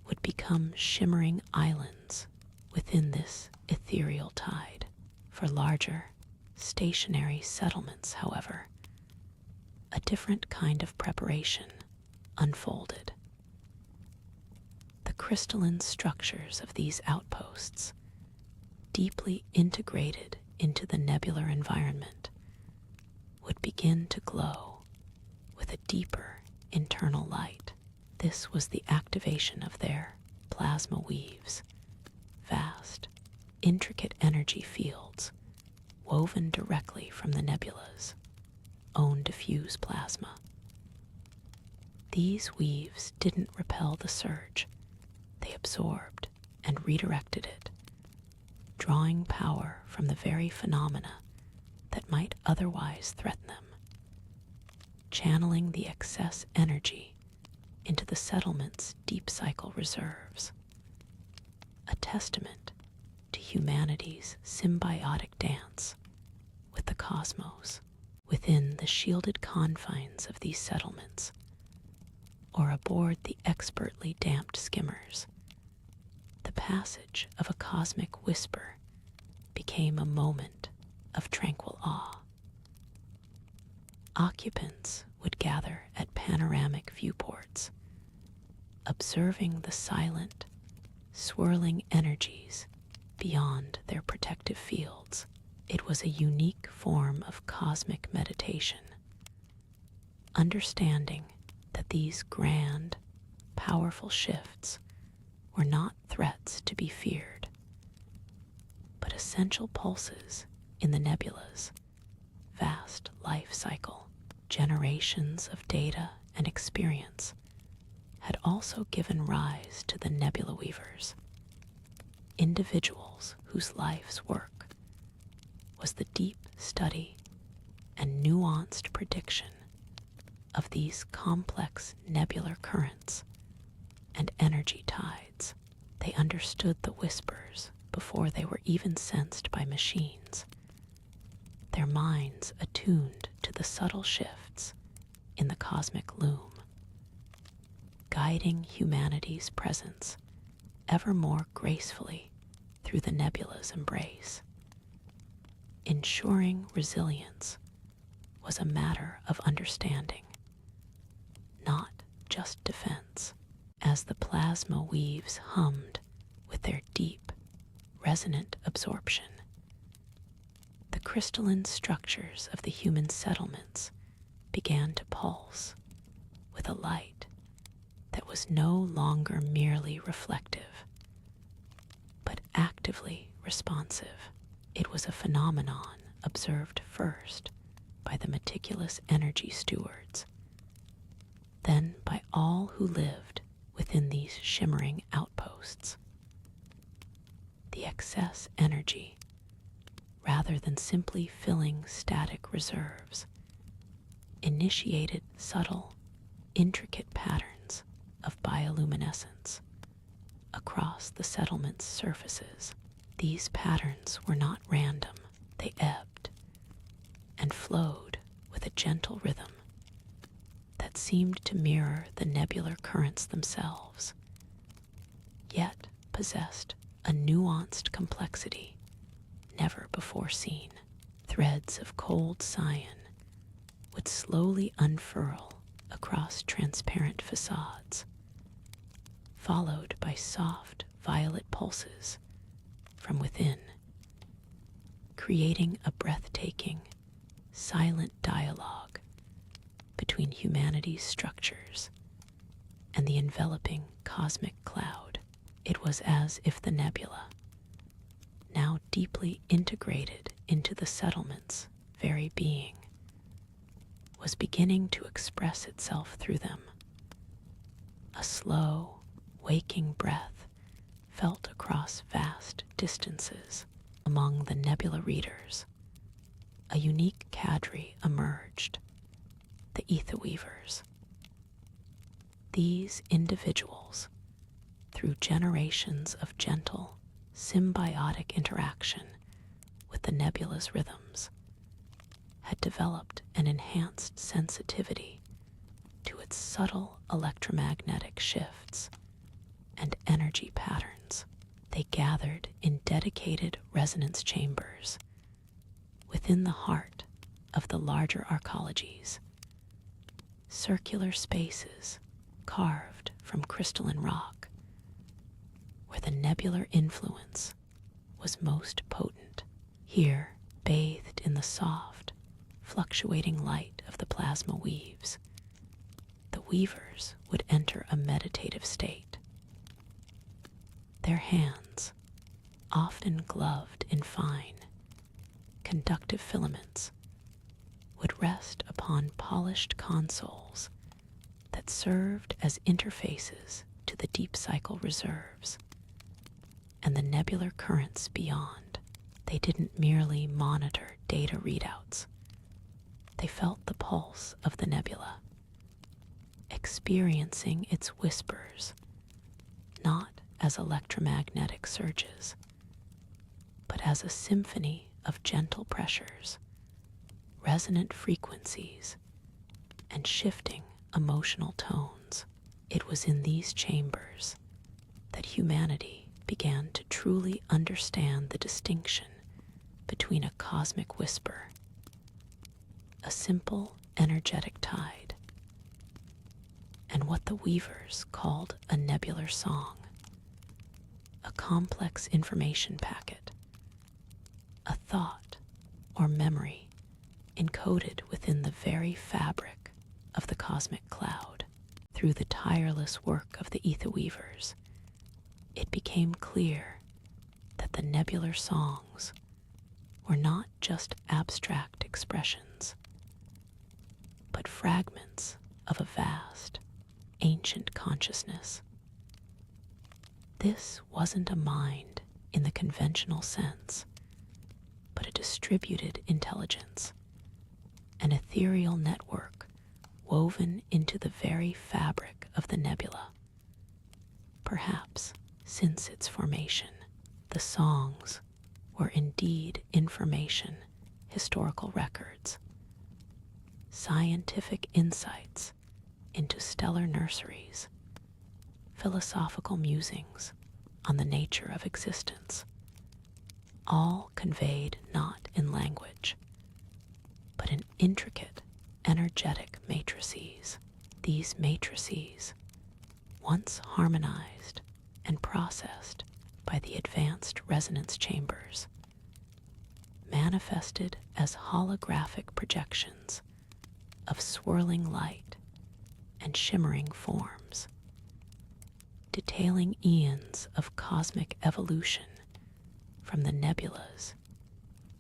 would become shimmering islands within this ethereal tide. For larger, stationary settlements, however, a different kind of preparation unfolded. The crystalline structures of these outposts, deeply integrated into the nebular environment, would begin to glow with a deeper internal light. This was the activation of their plasma weaves, vast, intricate energy fields woven directly from the nebula's own diffuse plasma. These weaves didn't repel the surge, they absorbed and redirected it, drawing power from the very phenomena that might otherwise threaten them, channeling the excess energy into the settlement's deep cycle reserves, a testament to humanity's symbiotic dance with the cosmos. Within the shielded confines of these settlements, or aboard the expertly damped skimmers, the passage of a cosmic whisper became a moment of tranquil awe. Occupants would gather at panoramic viewports, observing the silent, swirling energies beyond their protective fields. It was a unique form of cosmic meditation, understanding that these grand, powerful shifts were not threats to be feared, but essential pulses in the nebula's vast life cycle. Generations of data and experience had also given rise to the nebula weavers, individuals whose life's work was the deep study and nuanced prediction of these complex nebular currents and energy tides. They understood the whispers before they were even sensed by machines, their minds attuned to the subtle shifts in the cosmic loom, guiding humanity's presence ever more gracefully through the nebula's embrace. Ensuring resilience was a matter of understanding, not just defense. As the plasma weaves hummed with their deep, resonant absorption, the crystalline structures of the human settlements began to pulse with a light that was no longer merely reflective, but actively responsive. It was a phenomenon observed first by the meticulous energy stewards, then by all who lived within these shimmering outposts. The excess energy, rather than simply filling static reserves, initiated subtle, intricate patterns of bioluminescence across the settlement's surfaces. These patterns were not random. They ebbed and flowed with a gentle rhythm that seemed to mirror the nebular currents themselves, yet possessed a nuanced complexity never before seen. Threads of cold cyan would slowly unfurl across transparent facades, followed by soft violet pulses from within, creating a breathtaking, silent dialogue between humanity's structures and the enveloping cosmic cloud. It was as if the nebula, now deeply integrated into the settlement's very being, was beginning to express itself through them. A slow, waking breath felt across vast distances. Among the nebula readers, a unique cadre emerged, the ether weavers. These individuals, through generations of gentle, symbiotic interaction with the nebula's rhythms, had developed an enhanced sensitivity to its subtle electromagnetic shifts and energy patterns. They gathered in dedicated resonance chambers within the heart of the larger arcologies, circular spaces carved from crystalline rock, where the nebular influence was most potent. Here, bathed in the soft, fluctuating light of the plasma weaves, the weavers would enter a meditative state. Their hands, often gloved in fine, conductive filaments, would rest upon polished consoles that served as interfaces to the deep cycle reserves and the nebular currents beyond. They didn't merely monitor data readouts. They felt the pulse of the nebula, experiencing its whispers, not as electromagnetic surges, but as a symphony of gentle pressures, resonant frequencies, and shifting emotional tones. It was in these chambers that humanity began to truly understand the distinction between a cosmic whisper, a simple energetic tide, and what the weavers called a nebular song, a complex information packet, a thought or memory encoded within the very fabric of the cosmic cloud. Through the tireless work of the ether weavers, it became clear that the nebular songs were not just abstract expressions, but fragments of a vast, ancient consciousness. This wasn't a mind in the conventional sense, but a distributed intelligence, an ethereal network woven into the very fabric of the nebula. Perhaps, since its formation, the songs were indeed information, historical records, scientific insights into stellar nurseries, philosophical musings on the nature of existence, all conveyed not in language, but in intricate, energetic matrices. These matrices, once harmonized and processed by the advanced resonance chambers, manifested as holographic projections of swirling light and shimmering forms, detailing eons of cosmic evolution from the nebula's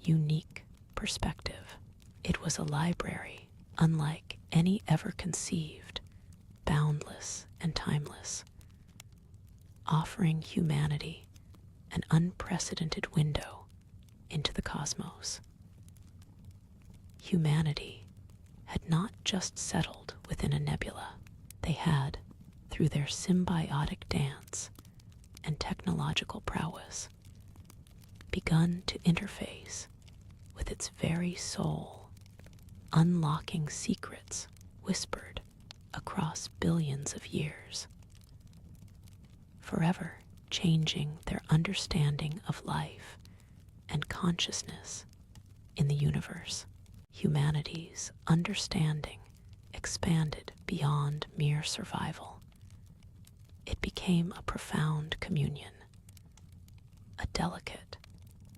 unique perspective. It was a library unlike any ever conceived, boundless and timeless, offering humanity an unprecedented window into the cosmos. Humanity had not just settled within a nebula, they had, through their symbiotic dance and technological prowess, begun to interface with its very soul, unlocking secrets whispered across billions of years, forever changing their understanding of life and consciousness in the universe. Humanity's understanding expanded beyond mere survival. It became a profound communion, a delicate,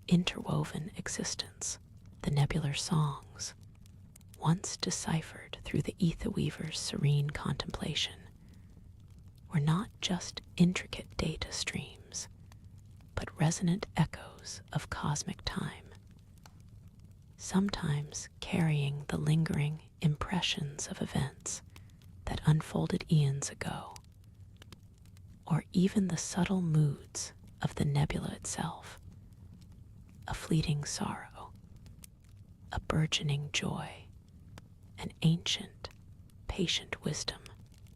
interwoven existence. The nebular songs, once deciphered through the ether weaver's serene contemplation, were not just intricate data streams, but resonant echoes of cosmic time, sometimes carrying the lingering impressions of events that unfolded eons ago, or even the subtle moods of the nebula itself, a fleeting sorrow, a burgeoning joy, an ancient, patient wisdom.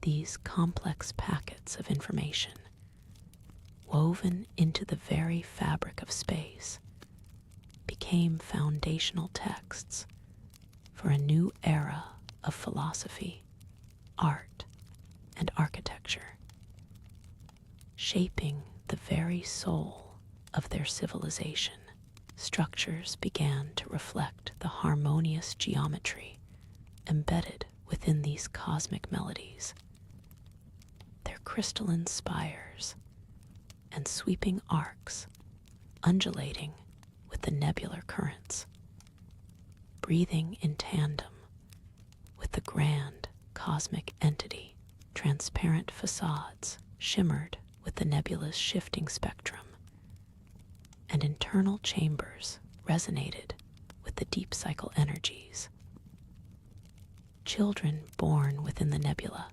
These complex packets of information, woven into the very fabric of space, became foundational texts for a new era of philosophy, art, and architecture, shaping the very soul of their civilization. Structures began to reflect the harmonious geometry embedded within these cosmic melodies. Their crystalline spires and sweeping arcs undulating with the nebular currents, breathing in tandem with the grand cosmic entity. Transparent facades shimmered with the nebula's shifting spectrum, and internal chambers resonated with the deep cycle energies. Children born within the nebula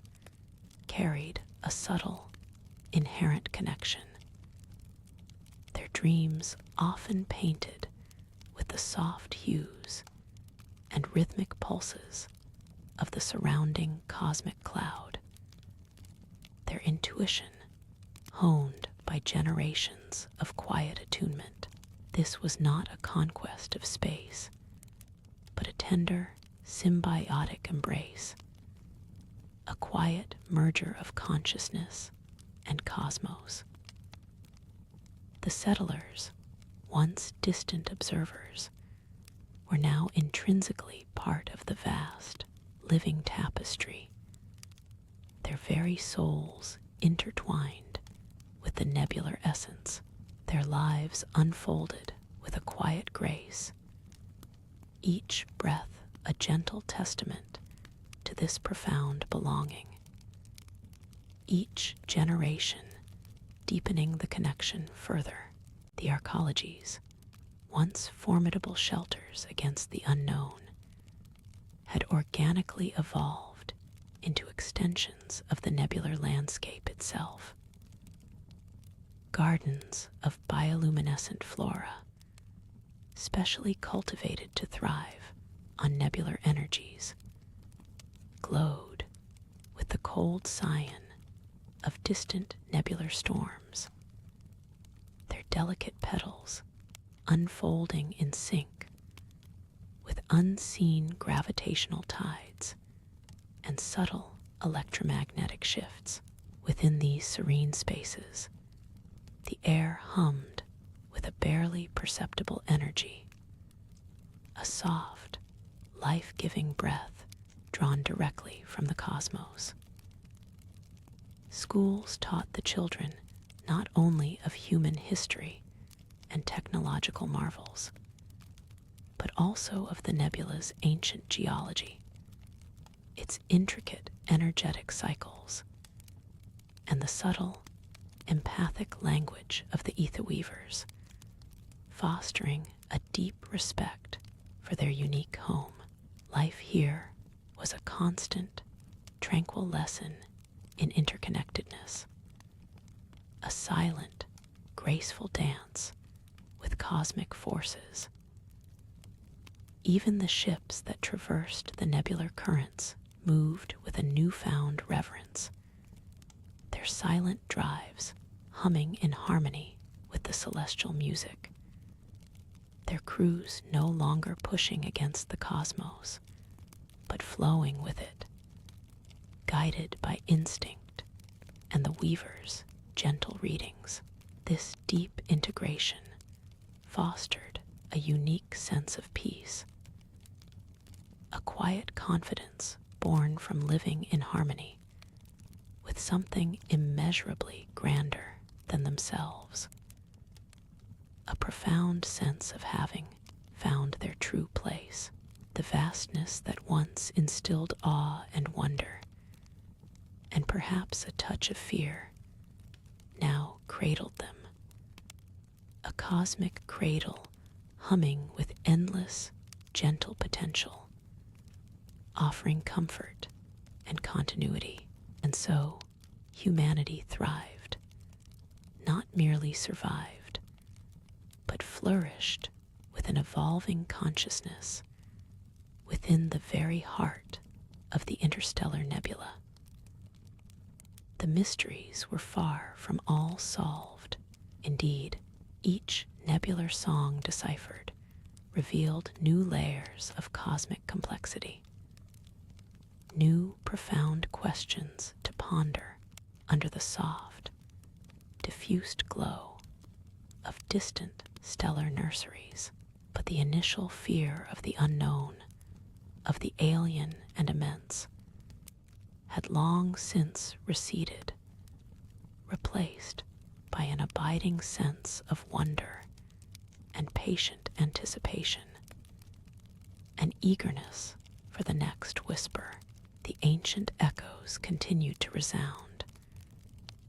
carried a subtle, inherent connection, their dreams often painted with the soft hues and rhythmic pulses of the surrounding cosmic cloud, their intuition honed by generations of quiet attunement. This was not a conquest of space, but a tender, symbiotic embrace, a quiet merger of consciousness and cosmos. The settlers, once distant observers, were now intrinsically part of the vast, living tapestry, their very souls intertwined with the nebular essence. Their lives unfolded with a quiet grace, each breath a gentle testament to this profound belonging, each generation deepening the connection further. The arcologies, once formidable shelters against the unknown, had organically evolved into extensions of the nebular landscape itself. Gardens of bioluminescent flora, specially cultivated to thrive on nebular energies, glowed with the cold cyan of distant nebular storms, their delicate petals unfolding in sync with unseen gravitational tides and subtle electromagnetic shifts. Within these serene spaces, the air hummed with a barely perceptible energy, a soft, life-giving breath drawn directly from the cosmos. Schools taught the children not only of human history and technological marvels, but also of the nebula's ancient geology, its intricate energetic cycles, and the subtle, empathic language of the ether weavers, fostering a deep respect for their unique home. Life here was a constant, tranquil lesson in interconnectedness, a silent, graceful dance with cosmic forces. Even the ships that traversed the nebular currents moved with a newfound reverence, their silent drives humming in harmony with the celestial music, their crews no longer pushing against the cosmos, but flowing with it, guided by instinct and the weaver's gentle readings. This deep integration fostered a unique sense of peace, a quiet confidence born from living in harmony with something immeasurably grander than themselves, a profound sense of having found their true place. The vastness that once instilled awe and wonder, and perhaps a touch of fear, now cradled them, a cosmic cradle humming with endless, gentle potential, offering comfort and continuity. And so, humanity thrived, not merely survived, but flourished with an evolving consciousness within the very heart of the interstellar nebula. The mysteries were far from all solved. Indeed, each nebular song deciphered revealed new layers of cosmic complexity, new profound questions to ponder under the soft, diffused glow of distant stellar nurseries. But the initial fear of the unknown, of the alien and immense, had long since receded, replaced by an abiding sense of wonder and patient anticipation, an eagerness for the next whisper. The ancient echoes continued to resound.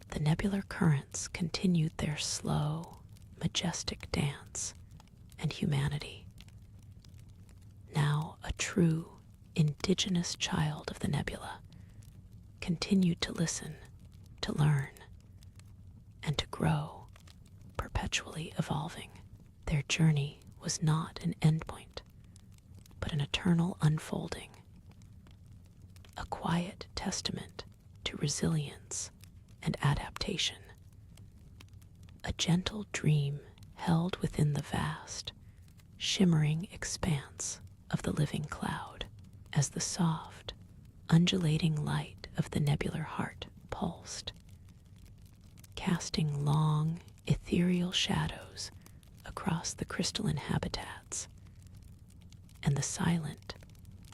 The nebular currents continued their slow, majestic dance, and humanity, now a true, indigenous child of the nebula, continued to listen, to learn, and to grow, perpetually evolving. Their journey was not an endpoint, but an eternal unfolding, a quiet testament to resilience and adaptation, a gentle dream held within the vast, shimmering expanse of the living cloud, as the soft, undulating light of the nebular heart pulsed, casting long, ethereal shadows across the crystalline habitats and the silent,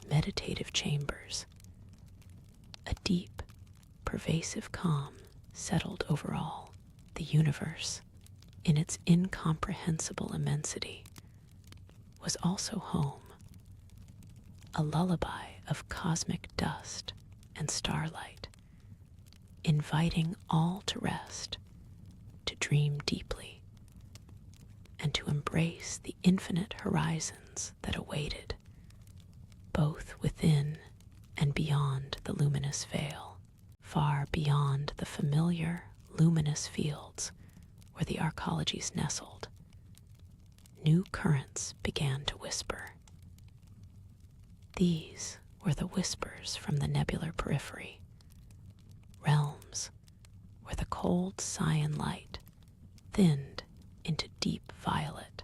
meditative chambers. A deep, pervasive calm settled over all. The universe, in its incomprehensible immensity, was also home, a lullaby of cosmic dust and starlight, inviting all to rest, to dream deeply, and to embrace the infinite horizons that awaited, both within and beyond the luminous veil, far beyond the familiar, luminous fields where the arcologies nestled. New currents began to whisper. These were the whispers from the nebular periphery, realms where the cold cyan light thinned into deep violet,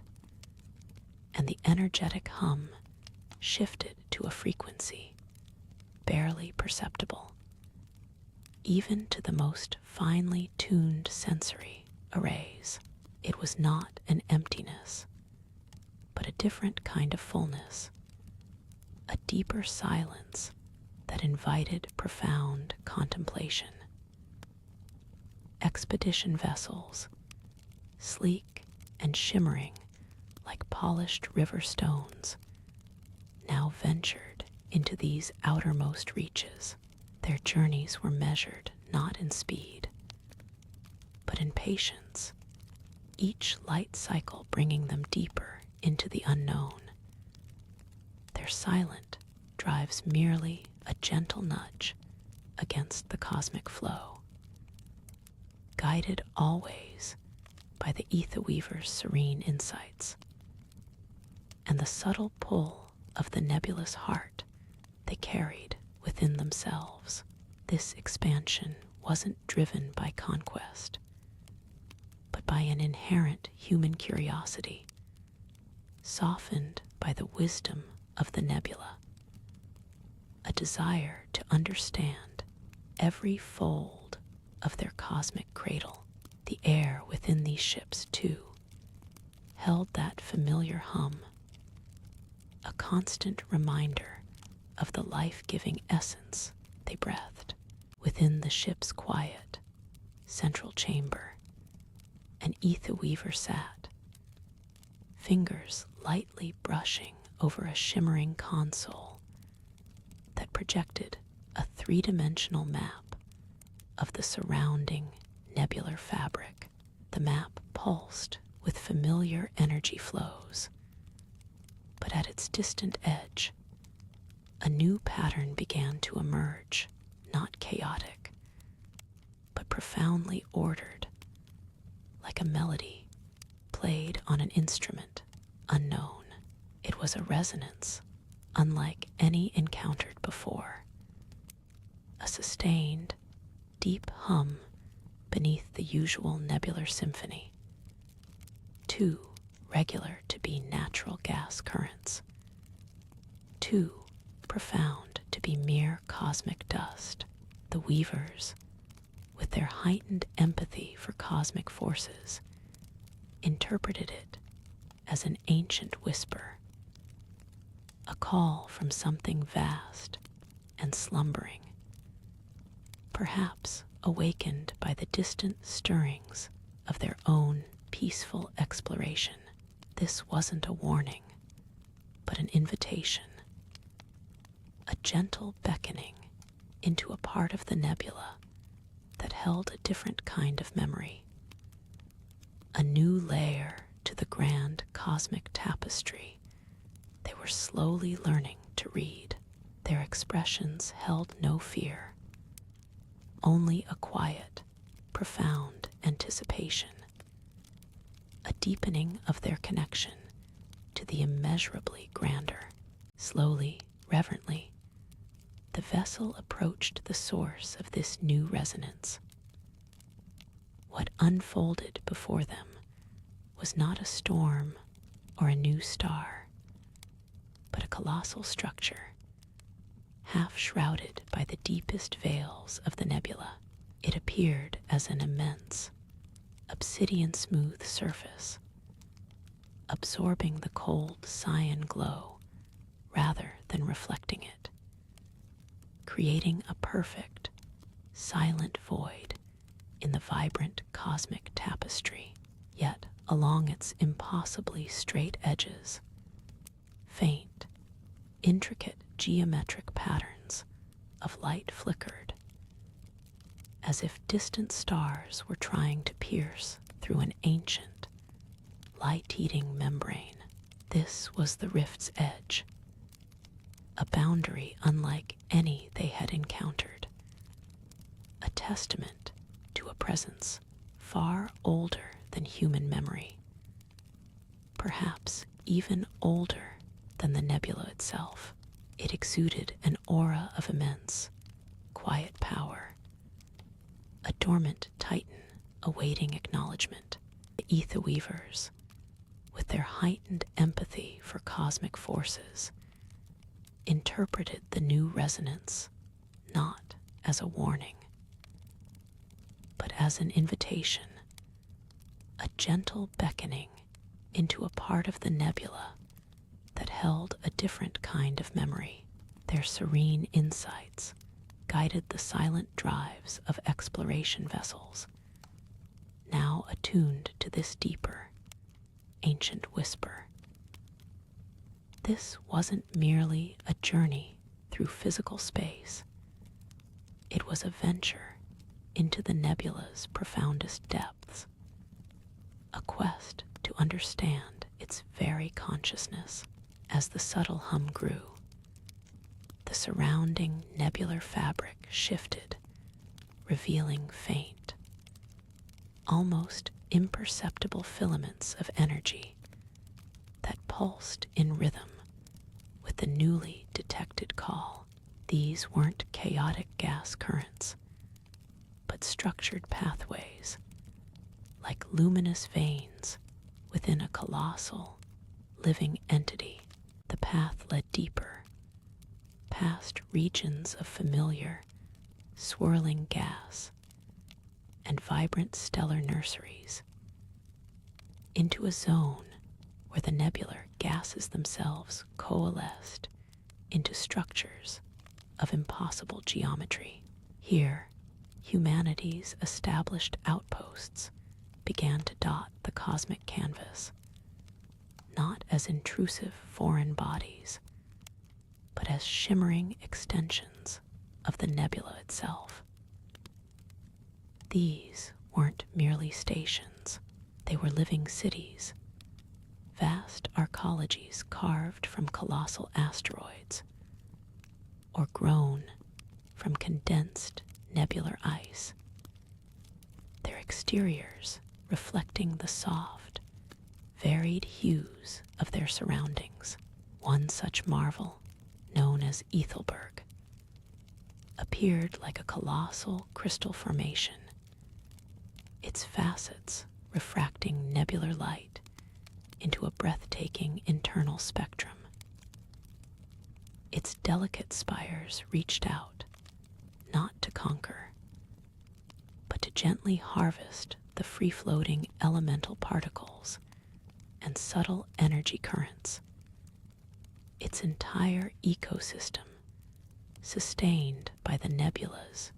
and the energetic hum shifted to a frequency barely perceptible, even to the most finely tuned sensory arrays. It was not an emptiness, but a different kind of fullness, a deeper silence that invited profound contemplation. Expedition vessels, sleek and shimmering like polished river stones, now ventured into these outermost reaches. Their journeys were measured not in speed, but in patience, each light cycle bringing them deeper into the unknown. Their silent drives merely a gentle nudge against the cosmic flow, guided always by the ether weaver's serene insights and the subtle pull of the nebulous heart they carried within themselves. This expansion wasn't driven by conquest, but by an inherent human curiosity, softened by the wisdom of the nebula, a desire to understand every fold of their cosmic cradle. The air within these ships, too, held that familiar hum, a constant reminder of the life-giving essence they breathed. Within the ship's quiet, central chamber, an ether weaver sat, fingers lightly brushing over a shimmering console that projected a three-dimensional map of the surrounding nebular fabric. The map pulsed with familiar energy flows, but at its distant edge, a new pattern began to emerge, not chaotic, but profoundly ordered, like a melody played on an instrument unknown. It was a resonance unlike any encountered before, a sustained, deep hum beneath the usual nebular symphony, too regular to be natural gas currents, too profound to be mere cosmic dust. The weavers, with their heightened empathy for cosmic forces, interpreted it as an ancient whisper, a call from something vast and slumbering, perhaps awakened by the distant stirrings of their own peaceful exploration. This wasn't a warning, but an invitation, a gentle beckoning into a part of the nebula that held a different kind of memory, a new layer to the grand cosmic tapestry they were slowly learning to read. Their expressions held no fear, only a quiet, profound anticipation, a deepening of their connection to the immeasurably grander. Slowly, reverently, the vessel approached the source of this new resonance. What unfolded before them was not a storm or a new star, but a colossal structure, half shrouded by the deepest veils of the nebula. It appeared as an immense, obsidian-smooth surface, absorbing the cold cyan glow rather than reflecting it, creating a perfect, silent void in the vibrant cosmic tapestry. Yet, along its impossibly straight edges, faint, intricate geometric patterns of light flickered, as if distant stars were trying to pierce through an ancient, light-eating membrane. This was the rift's edge, a boundary unlike any they had encountered, a testament to a presence far older than human memory, perhaps even older than the nebula itself. It exuded an aura of immense, quiet power, a dormant titan awaiting acknowledgement. The ether weavers, with their heightened empathy for cosmic forces, interpreted the new resonance not as a warning, but as an invitation, a gentle beckoning into a part of the nebula that held a different kind of memory. Their serene insights guided the silent drives of exploration vessels, now attuned to this deeper, ancient whisper. This wasn't merely a journey through physical space. It was a venture into the nebula's profoundest depths, a quest to understand its very consciousness. As the subtle hum grew, the surrounding nebular fabric shifted, revealing faint, almost imperceptible filaments of energy that pulsed in rhythm with the newly detected call. These weren't chaotic gas currents, but structured pathways, like luminous veins within a colossal, living entity. The path led deeper, past regions of familiar, swirling gas and vibrant stellar nurseries, into a zone where the nebular gases themselves coalesced into structures of impossible geometry. Here, humanity's established outposts began to dot the cosmic canvas, not as intrusive foreign bodies, but as shimmering extensions of the nebula itself. These weren't merely stations, they were living cities, vast arcologies carved from colossal asteroids, or grown from condensed nebular ice, their exteriors reflecting the soft, varied hues of their surroundings. One such marvel, known as Ethelberg, appeared like a colossal crystal formation, its facets refracting nebular light into a breathtaking internal spectrum. Its delicate spires reached out, not to conquer, but to gently harvest the free-floating elemental particles and subtle energy currents. Its entire ecosystem sustained by the nebula's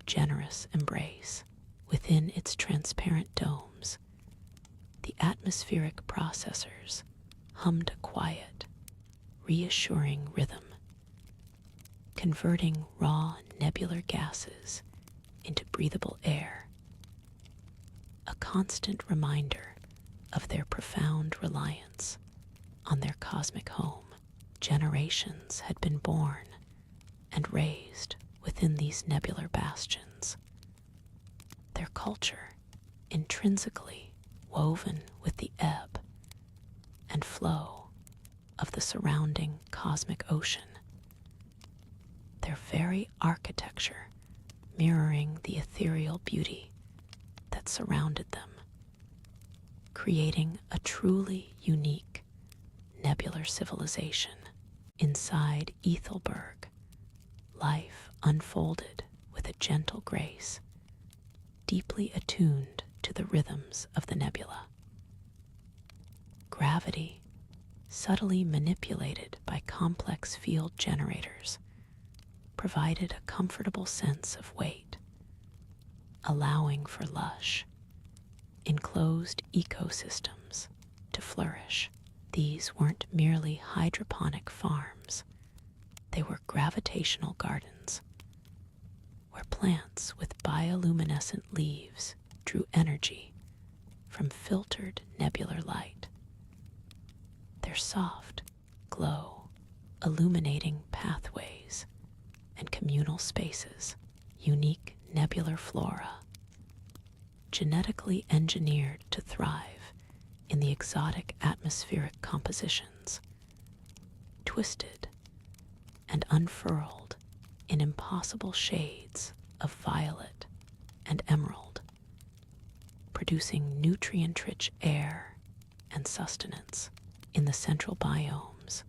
generous embrace. Within its transparent domes, the atmospheric processors hummed a quiet, reassuring rhythm, converting raw nebular gases into breathable air, a constant reminder of their profound reliance on their cosmic home. Generations had been born and raised within these nebular bastions, their culture intrinsically woven with the ebb and flow of the surrounding cosmic ocean, their very architecture mirroring the ethereal beauty that surrounded them, creating a truly unique nebular civilization. Inside Ethelberg, life unfolded with a gentle grace, deeply attuned to the rhythms of the nebula. Gravity, subtly manipulated by complex field generators, provided a comfortable sense of weight, allowing for lush, enclosed ecosystems to flourish. These weren't merely hydroponic farms, they were gravitational gardens, where plants with bioluminescent leaves drew energy from filtered nebular light. Their soft glow illuminating pathways and communal spaces, unique nebular flora, genetically engineered to thrive in the exotic atmospheric compositions, twisted and unfurled in impossible shades of violet and emerald, producing nutrient-rich air and sustenance. In the central biomes,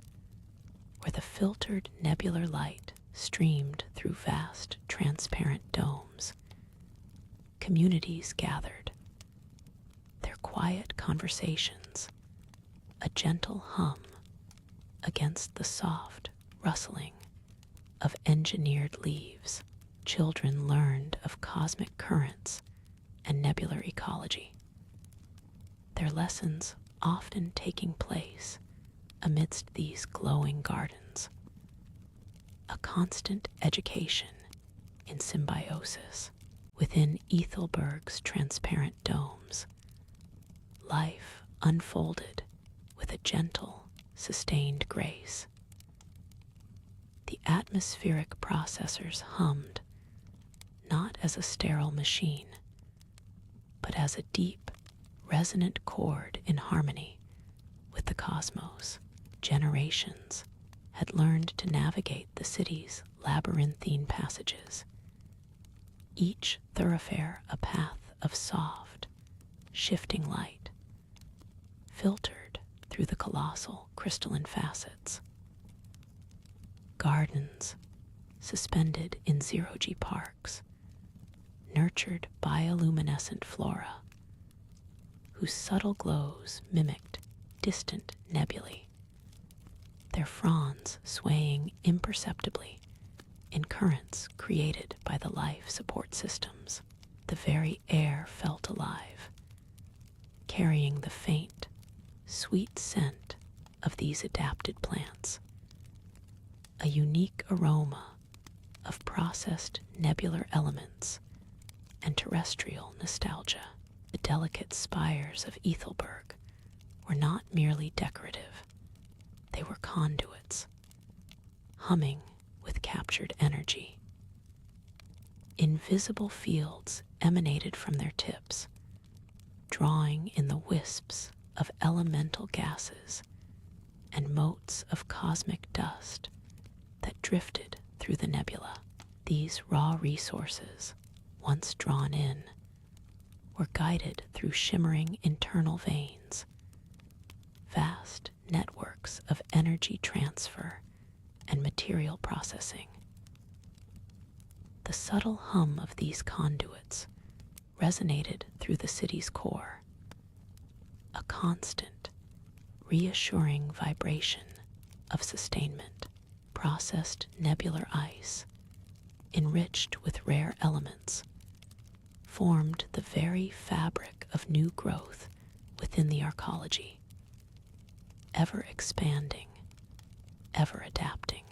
where the filtered nebular light streamed through vast transparent domes, communities gathered, their quiet conversations, a gentle hum against the soft rustling of engineered leaves. Children learned of cosmic currents and nebular ecology, their lessons often taking place amidst these glowing gardens, a constant education in symbiosis. Within Ethelberg's transparent domes, life unfolded with a gentle, sustained grace. The atmospheric processors hummed, not as a sterile machine, but as a deep, resonant chord in harmony with the cosmos. Generations had learned to navigate the city's labyrinthine passages, each thoroughfare a path of soft, shifting light, filtered through the colossal crystalline facets. Gardens suspended in zero-G parks, nurtured bioluminescent flora, whose subtle glows mimicked distant nebulae, their fronds swaying imperceptibly in currents created by the life support systems. The very air felt alive, carrying the faint, sweet scent of these adapted plants, a unique aroma of processed nebular elements and terrestrial nostalgia. The delicate spires of Ethelberg were not merely decorative, they were conduits, humming with captured energy. Invisible fields emanated from their tips, drawing in the wisps of elemental gases and motes of cosmic dust that drifted through the nebula. These raw resources, once drawn in, were guided through shimmering internal veins, vast networks of energy transfer and material processing. The subtle hum of these conduits resonated through the city's core, a constant, reassuring vibration of sustainment. Processed nebular ice, enriched with rare elements, formed the very fabric of new growth within the arcology, ever expanding, ever adapting.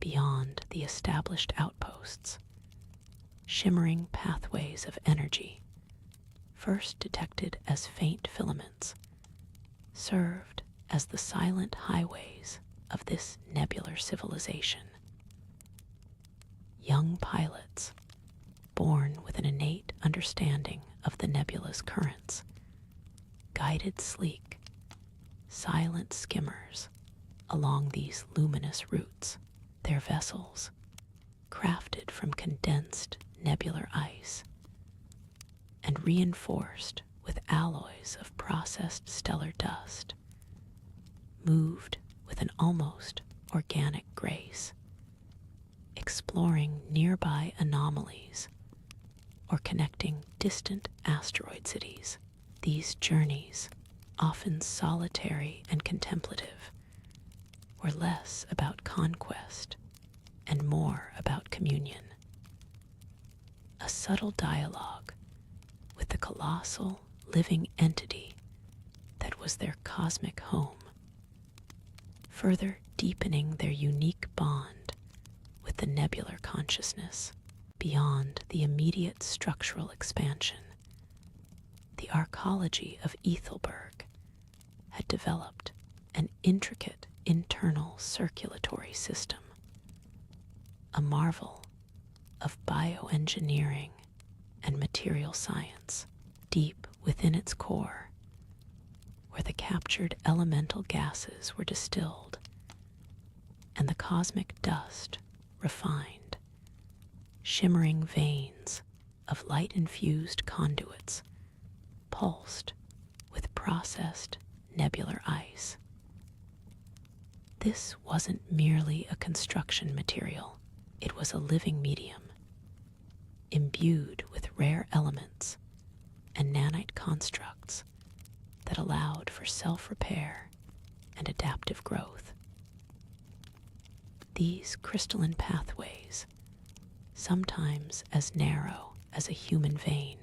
Beyond the established outposts, shimmering pathways of energy, first detected as faint filaments, served as the silent highways of this nebular civilization. Young pilots, born with an innate understanding of the nebula's currents, guided sleek, silent skimmers along these luminous routes, their vessels, crafted from condensed nebular ice and reinforced with alloys of processed stellar dust, moved with an almost organic grace, exploring nearby anomalies or connecting distant asteroid cities. These journeys, often solitary and contemplative, were less about conquest and more about communion. A subtle dialogue with the colossal living entity that was their cosmic home, further deepening their unique bond with the nebular consciousness. Beyond the immediate structural expansion, the arcology of Ethelberg had developed an intricate internal circulatory system, a marvel of bioengineering and material science. Deep within its core, where the captured elemental gases were distilled and the cosmic dust refined, shimmering veins of light-infused conduits pulsed with processed nebular ice. This wasn't merely a construction material, it was a living medium, imbued with rare elements and nanite constructs that allowed for self-repair and adaptive growth. These crystalline pathways, sometimes as narrow as a human vein,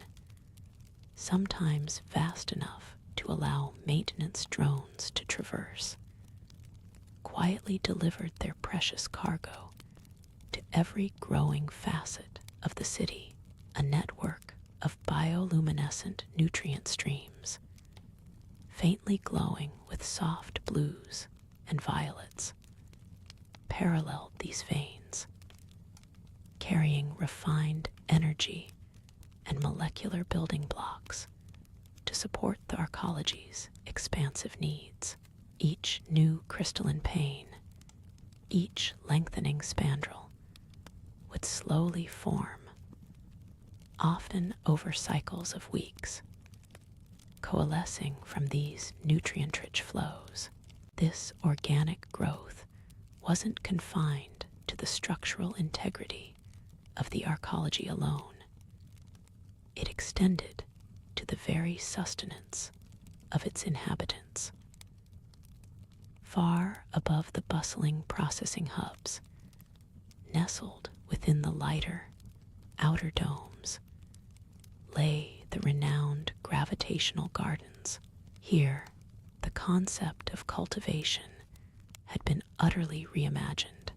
sometimes vast enough to allow maintenance drones to traverse, quietly delivered their precious cargo to every growing facet of the city, a network of bioluminescent nutrient streams, faintly glowing with soft blues and violets, paralleled these veins, carrying refined energy and molecular building blocks to support the arcology's expansive needs. Each new crystalline pane, each lengthening spandrel, would slowly form, often over cycles of weeks, coalescing from these nutrient-rich flows. This organic growth wasn't confined to the structural integrity of the arcology alone. It extended to the very sustenance of its inhabitants. Far above the bustling processing hubs, nestled within the lighter outer domes, lay the renowned gravitational gardens. Here, the concept of cultivation had been utterly reimagined.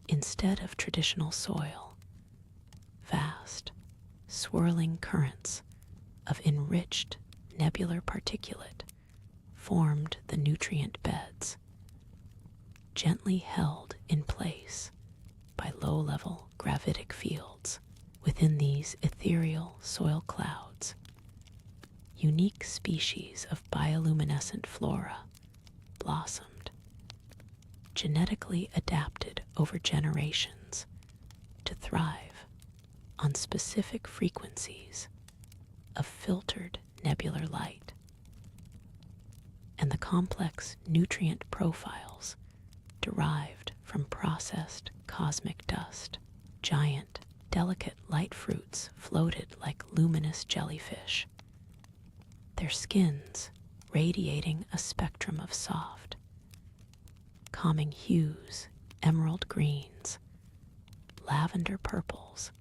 Instead of traditional soil, vast, swirling currents of enriched nebular particulate formed the nutrient beds, gently held in place by low-level gravitic fields. Within these ethereal soil clouds, unique species of bioluminescent flora blossomed, genetically adapted over generations to thrive on specific frequencies of filtered nebular light. And the complex nutrient profiles derived from processed cosmic dust, giant, delicate light fruits floated like luminous jellyfish, their skins radiating a spectrum of soft, calming hues, emerald greens, lavender purples,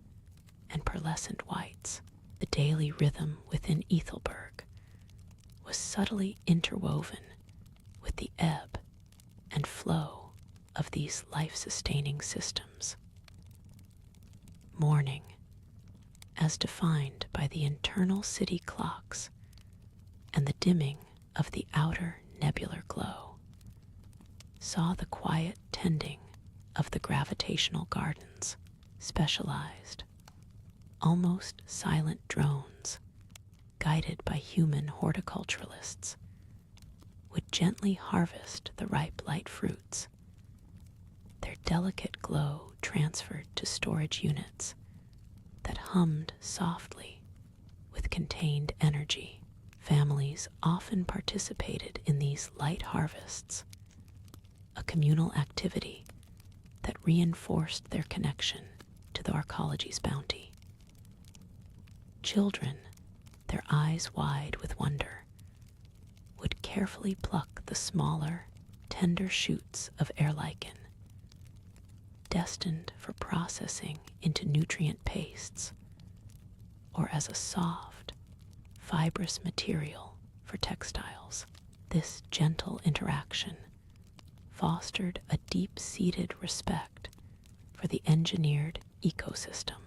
and pearlescent whites. The daily rhythm within Ethelberg was subtly interwoven with the ebb and flow of these life-sustaining systems. Morning, as defined by the internal city clocks and the dimming of the outer nebular glow, saw the quiet tending of the gravitational gardens. Specialized, almost silent drones, guided by human horticulturalists, would gently harvest the ripe light fruits, their delicate glow transferred to storage units that hummed softly with contained energy. Families often participated in these light harvests, a communal activity that reinforced their connection to the arcology's bounty. Children, their eyes wide with wonder, would carefully pluck the smaller, tender shoots of air lichen, destined for processing into nutrient pastes, or as a soft, fibrous material for textiles. This gentle interaction fostered a deep-seated respect for the engineered ecosystem,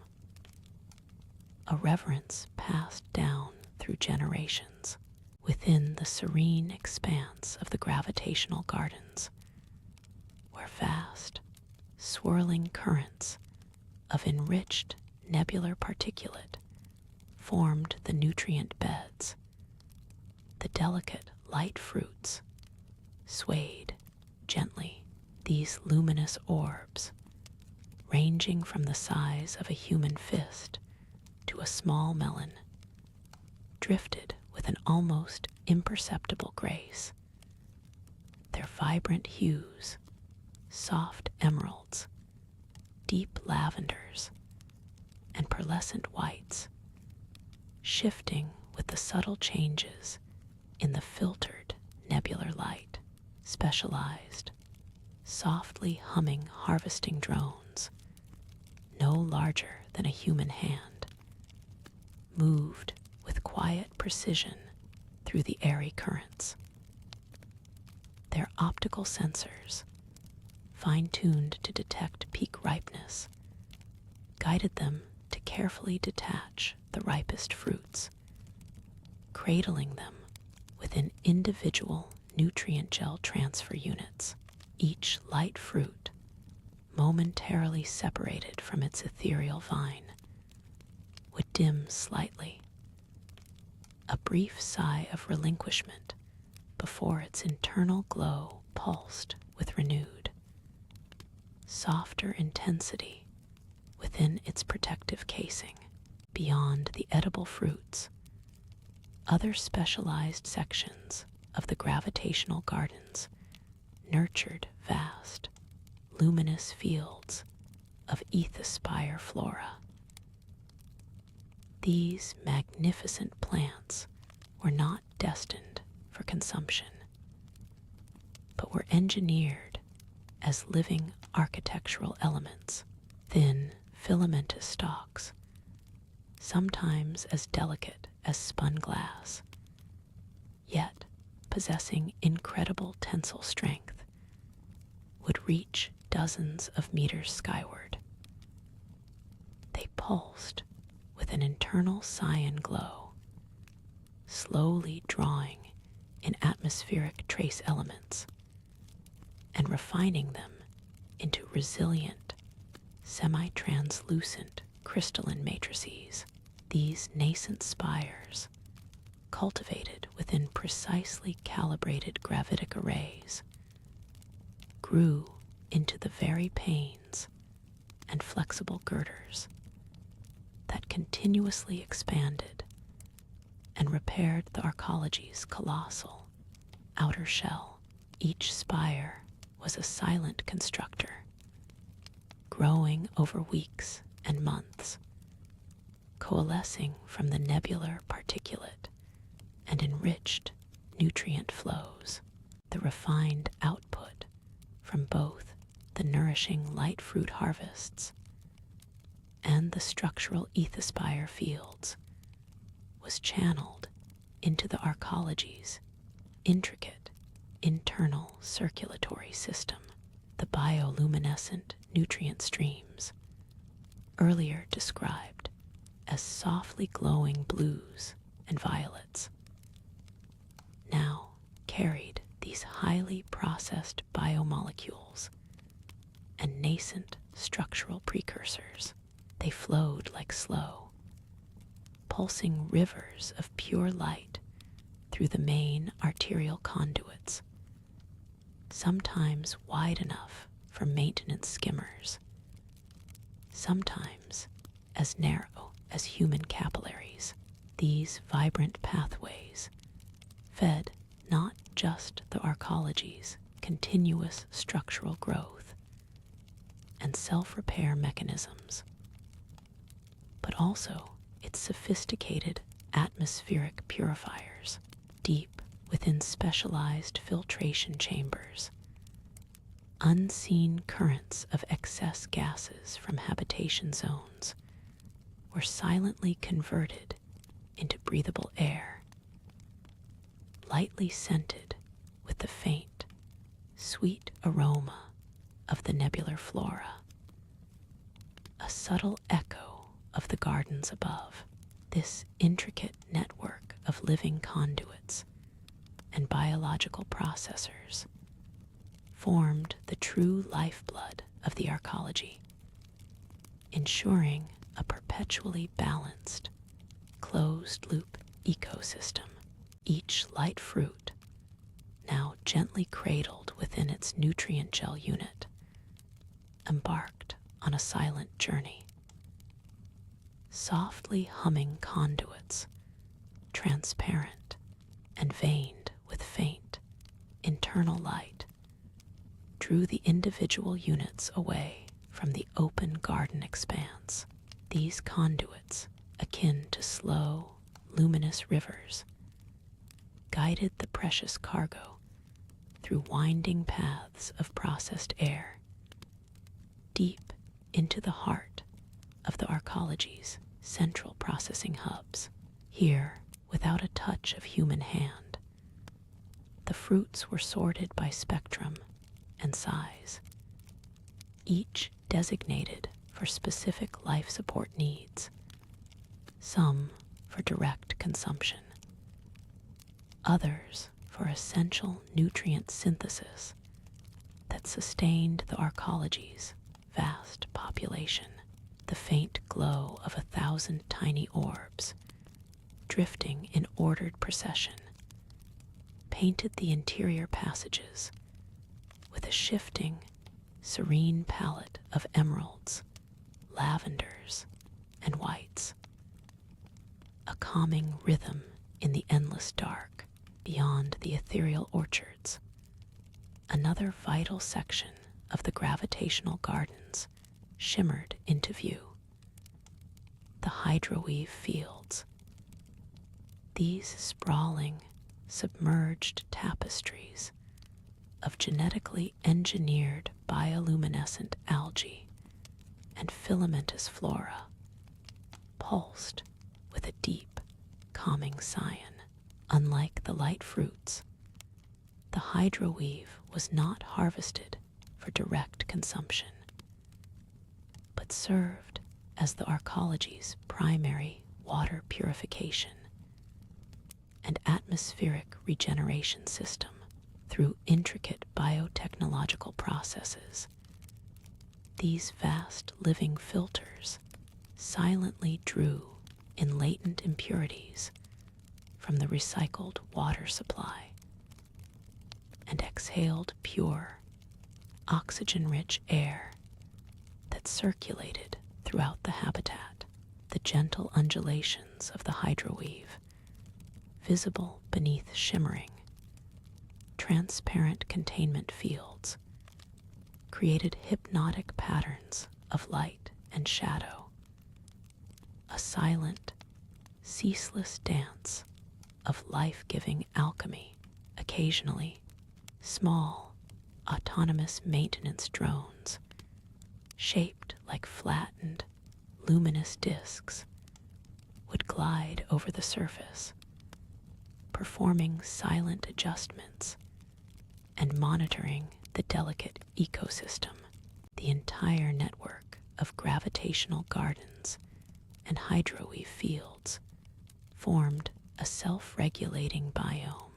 a reverence passed down through generations. Within the serene expanse of the gravitational gardens, where vast, swirling currents of enriched nebular particulate formed the nutrient beds, the delicate light fruits swayed gently. These luminous orbs, ranging from the size of a human fist to a small melon, drifted with an almost imperceptible grace. Their vibrant hues, soft emeralds, deep lavenders, and pearlescent whites, shifting with the subtle changes in the filtered nebular light. Specialized, softly humming harvesting drones, no larger than a human hand, moved with quiet precision through the airy currents. Their optical sensors, fine-tuned to detect peak ripeness, guided them to carefully detach the ripest fruits, cradling them within individual nutrient gel transfer units. Each light fruit, momentarily separated from its ethereal vine, would dim slightly, a brief sigh of relinquishment before its internal glow pulsed with renewed, softer intensity within its protective casing. Beyond the edible fruits, other specialized sections of the gravitational gardens nurtured vast, luminous fields of ethospire flora. These magnificent plants were not destined for consumption, but were engineered as living architectural elements, thin, filamentous stalks, sometimes as delicate as spun glass, yet possessing incredible tensile strength, would reach dozens of meters skyward. They pulsed with an internal cyan glow, slowly drawing in atmospheric trace elements and refining them into resilient, semi-translucent crystalline matrices. These nascent spires, cultivated within precisely calibrated gravitic arrays, grew into the very panes and flexible girders that continuously expanded and repaired the arcology's colossal outer shell. Each spire was a silent constructor, growing over weeks and months, coalescing from the nebular particulate and enriched nutrient flows. The refined output from both the nourishing light fruit harvests and the structural ethospire fields was channeled into the arcology's intricate internal circulatory system. The bioluminescent nutrient streams, earlier described as softly glowing blues and violets, now carried these highly processed biomolecules and nascent structural precursors. They flowed like slow, pulsing rivers of pure light through the main arterial conduits, sometimes wide enough for maintenance skimmers, sometimes as narrow as human capillaries. These vibrant pathways fed not just the arcology's continuous structural growth and self-repair mechanisms, but also its sophisticated atmospheric purifiers. Deep within specialized filtration chambers, unseen currents of excess gases from habitation zones were silently converted into breathable air, lightly scented with the faint, sweet aroma of the nebular flora, a subtle echo of the gardens above. This intricate network of living conduits and biological processors formed the true lifeblood of the arcology, ensuring a perpetually balanced, closed-loop ecosystem. Each light fruit, now gently cradled within its nutrient gel unit, embarked on a silent journey. Softly humming conduits, transparent and veined with faint internal light, drew the individual units away from the open garden expanse. These conduits, akin to slow, luminous rivers, guided the precious cargo through winding paths of processed air, deep into the heart of the arcology's central processing hubs. Here, without a touch of human hand, the fruits were sorted by spectrum and size, each designated for specific life support needs, some for direct consumption, others for essential nutrient synthesis that sustained the arcology's vast population. The faint glow of 1,000 tiny orbs, drifting in ordered procession, painted the interior passages with a shifting, serene palette of emeralds, lavenders, and whites, a calming rhythm in the endless dark beyond the ethereal orchards. Another vital section of the gravitational gardens shimmered into view. The hydroweave fields. These sprawling, submerged tapestries of genetically engineered bioluminescent algae and filamentous flora pulsed with a deep, calming cyan. Unlike the light fruits, the hydroweave was not harvested for direct consumption, but served as the arcology's primary water purification and atmospheric regeneration system. Through intricate biotechnological processes, these vast living filters silently drew in latent impurities from the recycled water supply and exhaled pure, oxygen-rich air that circulated throughout the habitat. The gentle undulations of the hydroweave, visible beneath shimmering, transparent containment fields, created hypnotic patterns of light and shadow, a silent, ceaseless dance of life-giving alchemy. Occasionally, small, autonomous maintenance drones, shaped like flattened, luminous discs, would glide over the surface, performing silent adjustments and monitoring the delicate ecosystem. The entire network of gravitational gardens and hydroweave fields formed a self-regulating biome,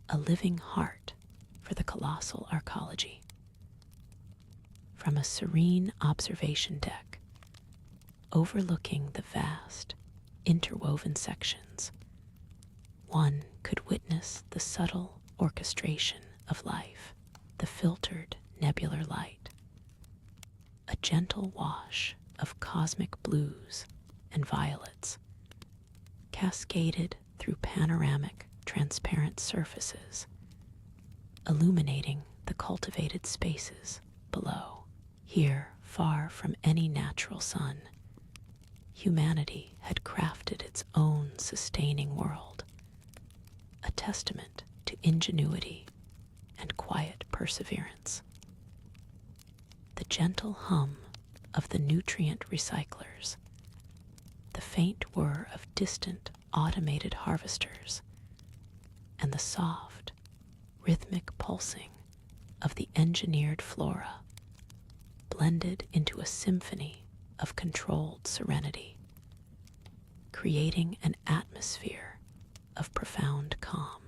a living heart for the colossal arcology. From a serene observation deck overlooking the vast, interwoven sections, one could witness the subtle orchestration of life, the filtered nebular light, a gentle wash of cosmic blues and violets, cascaded through panoramic, transparent surfaces, illuminating the cultivated spaces below. Here, far from any natural sun, humanity had crafted its own sustaining world, a testament to ingenuity and quiet perseverance. The gentle hum of the nutrient recyclers, the faint whir of distant automated harvesters, and the soft, rhythmic pulsing of the engineered flora blended into a symphony of controlled serenity, creating an atmosphere of profound calm.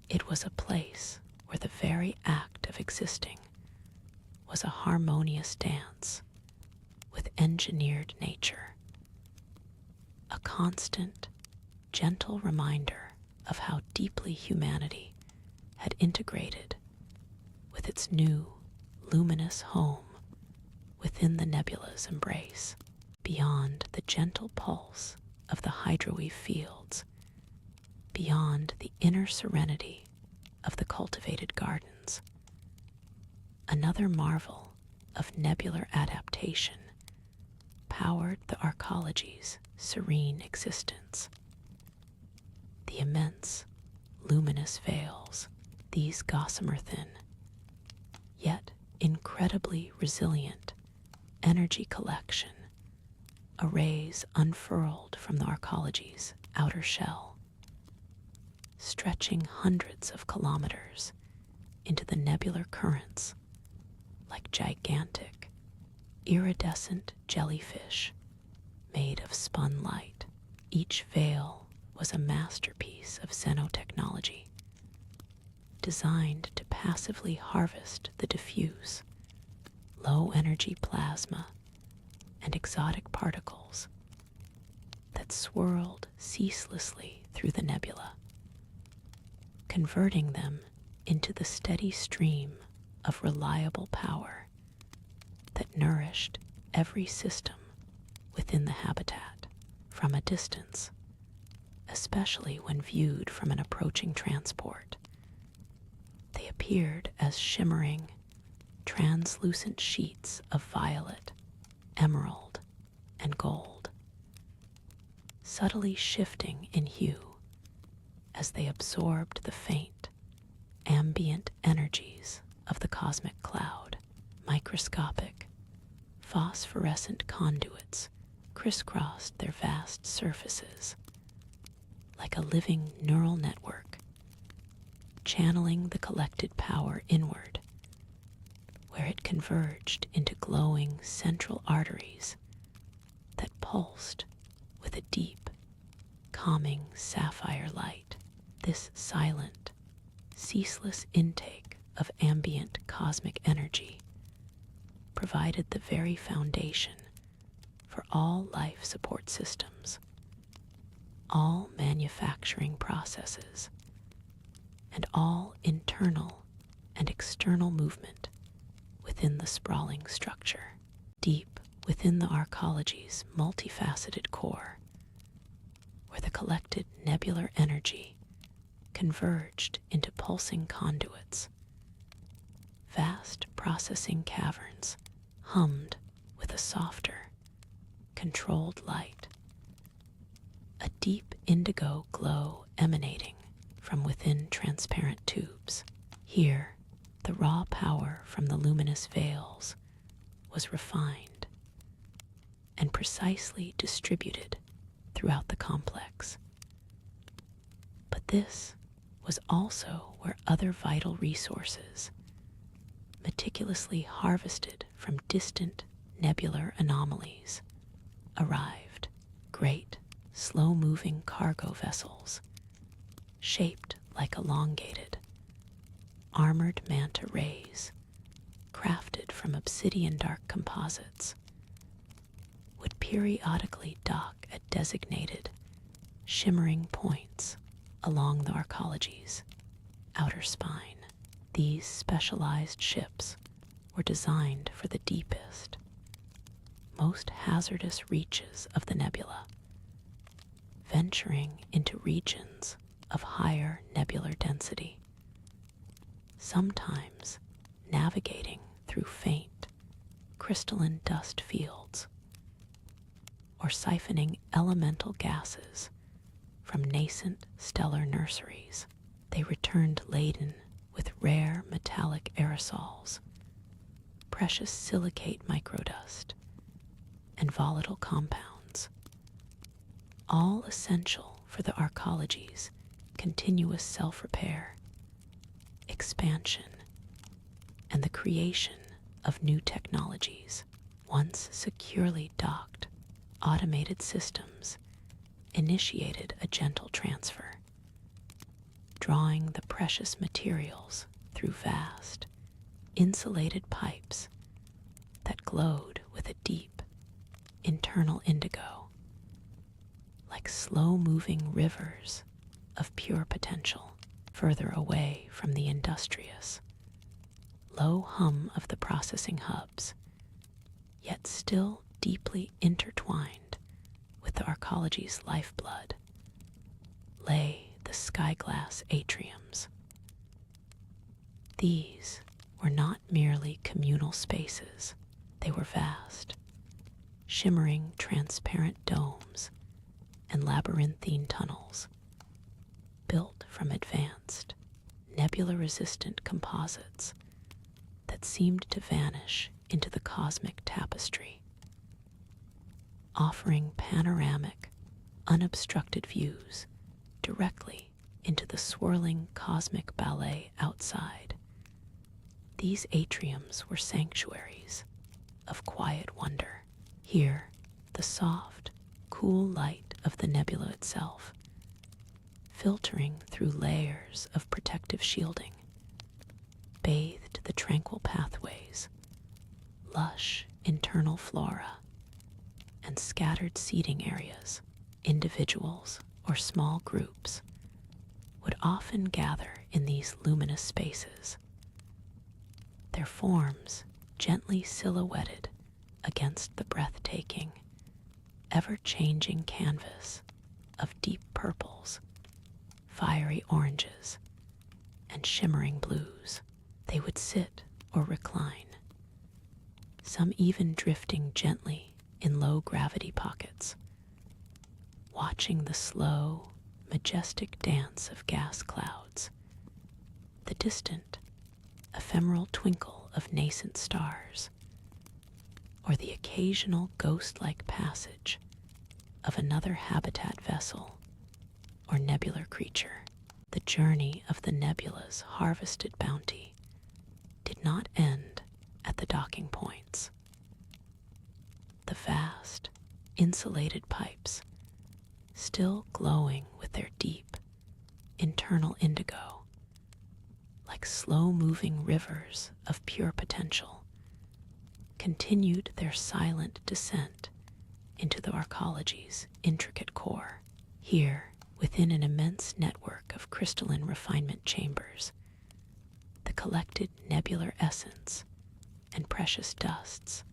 It was a place where the very act of existing was a harmonious dance with engineered nature, a constant, gentle reminder of how deeply humanity had integrated with its new, luminous home within the nebula's embrace. Beyond the gentle pulse of the hydroweave fields, beyond the inner serenity of the cultivated gardens, another marvel of nebular adaptation powered the arcology's serene existence. The immense, luminous veils, these gossamer thin, yet incredibly resilient energy collection, arrays unfurled from the arcology's outer shell, stretching hundreds of kilometers into the nebular currents like gigantic, iridescent jellyfish made of spun light. Each veil was a masterpiece of xenotechnology, designed to passively harvest the diffuse, low-energy plasma and exotic particles that swirled ceaselessly through the nebula, converting them into the steady stream of reliable power that nourished every system within the habitat. From a distance, especially when viewed from an approaching transport, they appeared as shimmering, translucent sheets of violet, emerald, and gold, subtly shifting in hue as they absorbed the faint, ambient energies of the cosmic cloud. Microscopic, phosphorescent conduits crisscrossed their vast surfaces like a living neural network, channeling the collected power inward, where it converged into glowing central arteries that pulsed with a deep, calming sapphire light. This silent, ceaseless intake of ambient cosmic energy provided the very foundation for all life support systems, all manufacturing processes, and all internal and external movement within the sprawling structure. Deep within the arcology's multifaceted core, where the collected nebular energy converged into pulsing conduits, vast processing caverns hummed with a softer, controlled light, a deep indigo glow emanating from within transparent tubes. Here, the raw power from the luminous veils was refined and precisely distributed throughout the complex. But this was also where other vital resources, meticulously harvested from distant nebular anomalies, arrived. Great, slow-moving cargo vessels, shaped like elongated, armored manta rays, crafted from obsidian-dark composites, would periodically dock at designated, shimmering points along the arcology's outer spine. These specialized ships were designed for the deepest, most hazardous reaches of the nebula, venturing into regions of higher nebular density, sometimes navigating through faint, crystalline dust fields, or siphoning elemental gases from nascent stellar nurseries. They returned laden with rare metallic aerosols, precious silicate microdust, and volatile compounds, all essential for the arcology's continuous self-repair, expansion, and the creation of new technologies. Once securely docked, automated systems initiated a gentle transfer, drawing the precious materials through vast, insulated pipes that glowed with a deep, internal indigo, like slow-moving rivers of pure potential. Further away from the industrious, low hum of the processing hubs, yet still deeply intertwined with the arcology's lifeblood, lay the skyglass atriums. These were not merely communal spaces. They were vast, shimmering transparent domes and labyrinthine tunnels built from advanced, nebula-resistant composites that seemed to vanish into the cosmic tapestry, offering panoramic, unobstructed views directly into the swirling cosmic ballet outside. These atriums were sanctuaries of quiet wonder. Here, the soft, cool light of the nebula itself, filtering through layers of protective shielding, bathed the tranquil pathways, lush internal flora, and scattered seating areas. Individuals or small groups would often gather in these luminous spaces, their forms gently silhouetted against the breathtaking, ever-changing canvas of deep purples, fiery oranges, and shimmering blues. They would sit or recline, some even drifting gently in low-gravity pockets, watching the slow, majestic dance of gas clouds, the distant, ephemeral twinkle of nascent stars, or the occasional ghost-like passage of another habitat vessel or nebular creature. The journey of the nebula's harvested bounty did not end at the docking points. The vast, insulated pipes, still glowing with their deep, internal indigo, like slow-moving rivers of pure potential, continued their silent descent into the arcology's intricate core. Here, within an immense network of crystalline refinement chambers, the collected nebular essence and precious dusts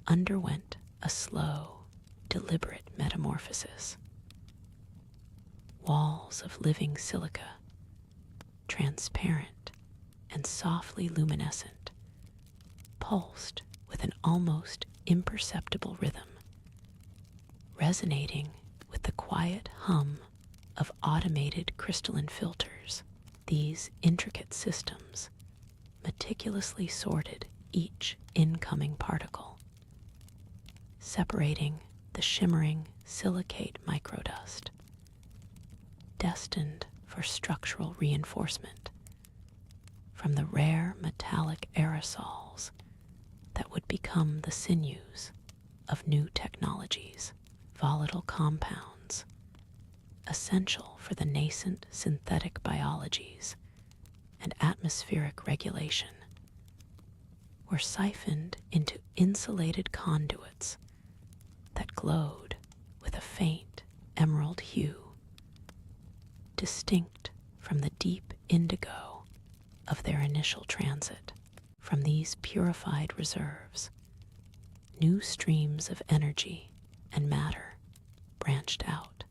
underwent a slow, deliberate metamorphosis. Walls of living silica, transparent and softly luminescent, pulsed with an almost imperceptible rhythm, resonating with the quiet hum of automated crystalline filters. These intricate systems meticulously sorted each incoming particle, separating the shimmering silicate microdust, destined for structural reinforcement, from the rare metallic aerosols that would become the sinews of new technologies. Volatile compounds, essential for the nascent synthetic biologies and atmospheric regulation, were siphoned into insulated conduits that glowed with a faint emerald hue, distinct from the deep indigo of their initial transit. From these purified reserves, new streams of energy and matter branched out,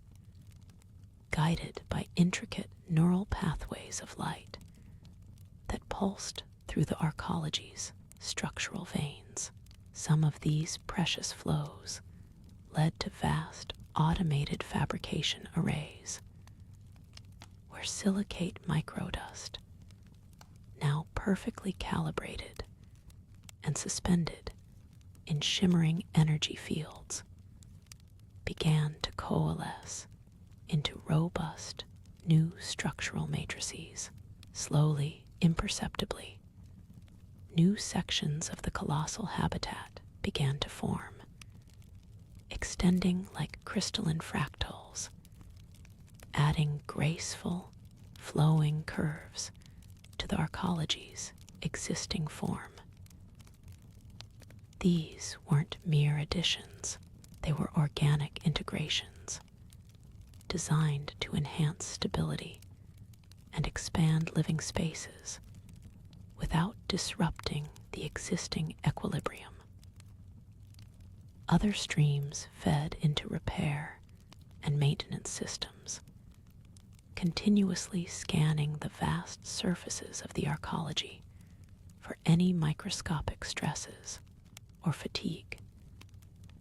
guided by intricate neural pathways of light that pulsed through the arcology's structural veins. Some of these precious flows led to vast automated fabrication arrays, where silicate microdust, now perfectly calibrated and suspended in shimmering energy fields, began to coalesce into robust new structural matrices. Slowly, imperceptibly, new sections of the colossal habitat began to form, extending like crystalline fractals, adding graceful, flowing curves to the arcology's existing form. These weren't mere additions, they were organic integrations, designed to enhance stability and expand living spaces without disrupting the existing equilibrium. Other streams fed into repair and maintenance systems, continuously scanning the vast surfaces of the arcology for any microscopic stresses or fatigue.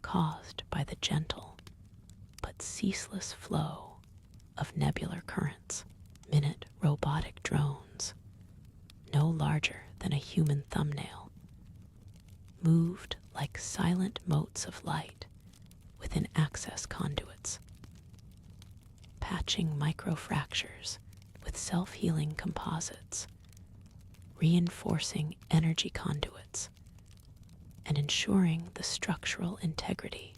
caused by the gentle but ceaseless flow of nebular currents. Minute robotic drones, no larger than a human thumbnail, moved like silent motes of light within access conduits, patching microfractures with self-healing composites, reinforcing energy conduits, and ensuring the structural integrity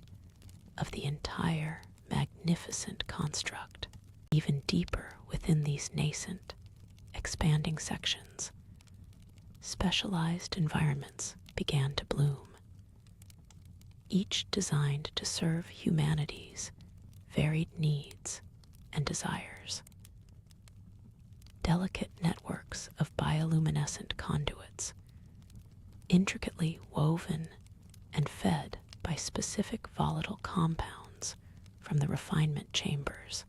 of the entire magnificent construct. Even deeper within these nascent, expanding sections, specialized environments began to bloom, each designed to serve humanity's varied needs and desires. Delicate networks of bioluminescent conduits, intricately woven and fed by specific volatile compounds from the refinement chambers,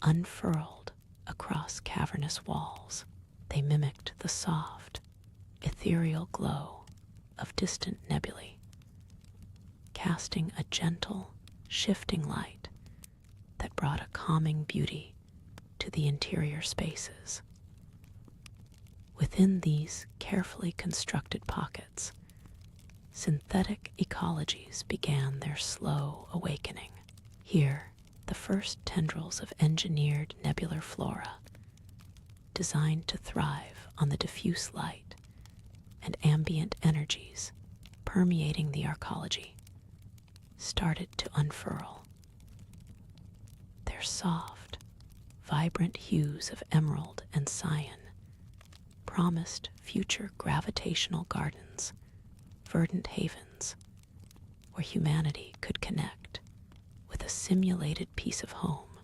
unfurled across cavernous walls. They mimicked the soft, ethereal glow of distant nebulae, casting a gentle, shifting light that brought a calming beauty to the interior spaces. Within these carefully constructed pockets, synthetic ecologies began their slow awakening. Here, the first tendrils of engineered nebular flora, designed to thrive on the diffuse light and ambient energies permeating the arcology, started to unfurl. Their soft, vibrant hues of emerald and cyan promised future gravitational gardens, verdant havens, where humanity could connect with a simulated piece of home,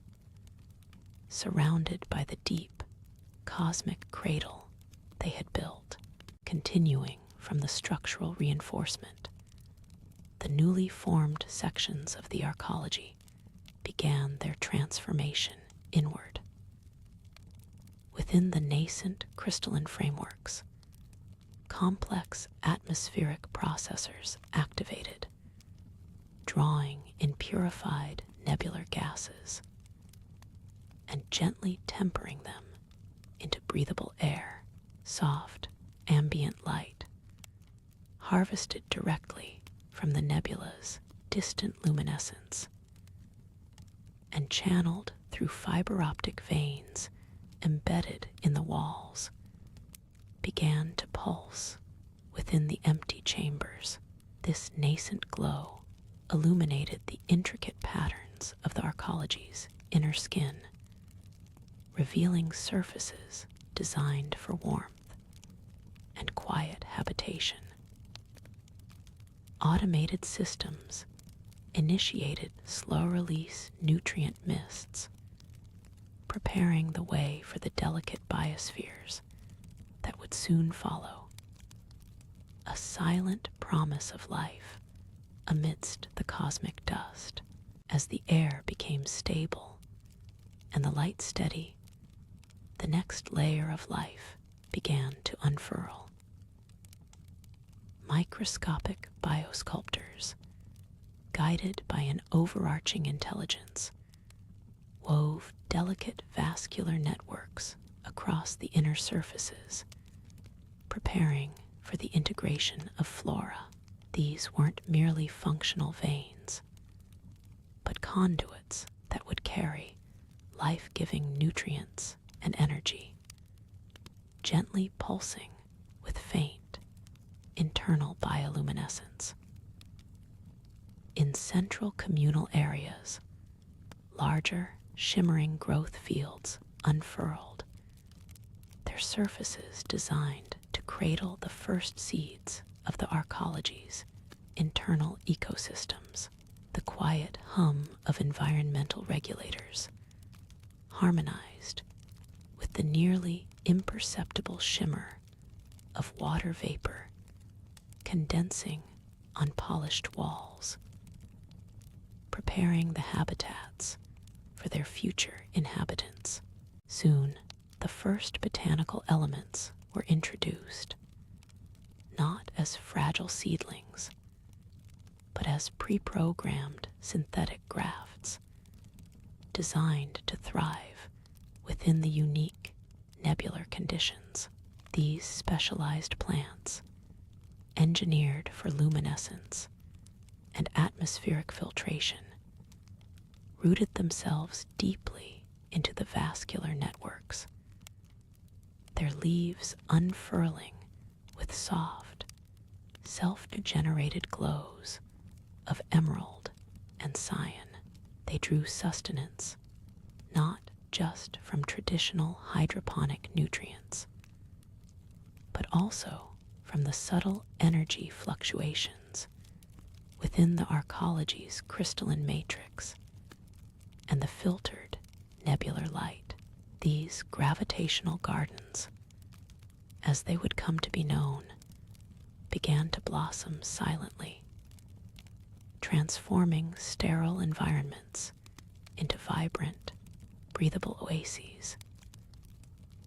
surrounded by the deep, cosmic cradle they had built. Continuing from the structural reinforcement, the newly formed sections of the arcology began their transformation inward. Within the nascent crystalline frameworks, complex atmospheric processors activated, drawing in purified nebular gases and gently tempering them into breathable air, soft, ambient light, harvested directly from the nebula's distant luminescence and channeled through fiber optic veins embedded in the walls, began to pulse within the empty chambers. This nascent glow illuminated the intricate patterns of the arcology's inner skin, revealing surfaces designed for warmth and quiet habitation. Automated systems initiated slow-release nutrient mists, preparing the way for the delicate biospheres that would soon follow, a silent promise of life amidst the cosmic dust. As the air became stable and the light steady, the next layer of life began to unfurl. Microscopic biosculptors, guided by an overarching intelligence, wove delicate vascular networks across the inner surfaces, preparing for the integration of flora. These weren't merely functional veins, but conduits that would carry life-giving nutrients and energy, gently pulsing with faint, internal bioluminescence. In central communal areas, larger, shimmering growth fields unfurled, their surfaces designed to cradle the first seeds of the arcology's internal ecosystems. The quiet hum of environmental regulators harmonized with the nearly imperceptible shimmer of water vapor condensing on polished walls, preparing the habitats for their future inhabitants. Soon, the first botanical elements were introduced, not as fragile seedlings, but as pre-programmed synthetic grafts designed to thrive within the unique nebular conditions. These specialized plants, engineered for luminescence and atmospheric filtration, rooted themselves deeply into the vascular networks, their leaves unfurling with soft, self-generated glows of emerald and cyan. They drew sustenance not just from traditional hydroponic nutrients, but also from the subtle energy fluctuations within the arcology's crystalline matrix and the filtered nebular light. These gravitational gardens, as they would come to be known, began to blossom silently, transforming sterile environments into vibrant, breathable oases,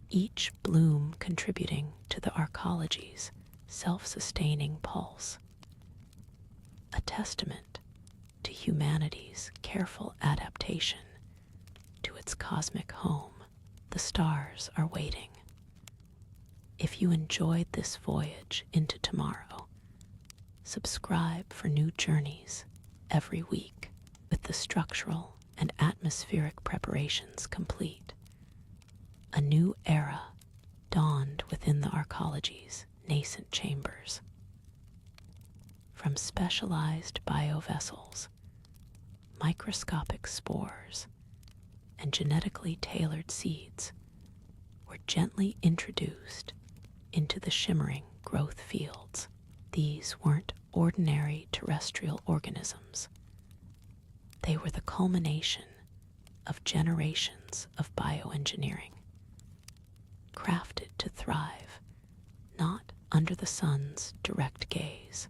each bloom contributing to the arcology's self-sustaining pulse, a testament to humanity's careful adaptation to its cosmic home. The stars are waiting. If you enjoyed this voyage into tomorrow, subscribe for new journeys every week. With the structural and atmospheric preparations complete, a new era dawned within the arcology's nascent chambers. From specialized biovessels, microscopic spores, and genetically tailored seeds were gently introduced into the shimmering growth fields. These weren't ordinary terrestrial organisms. They were the culmination of generations of bioengineering, crafted to thrive not under the sun's direct gaze,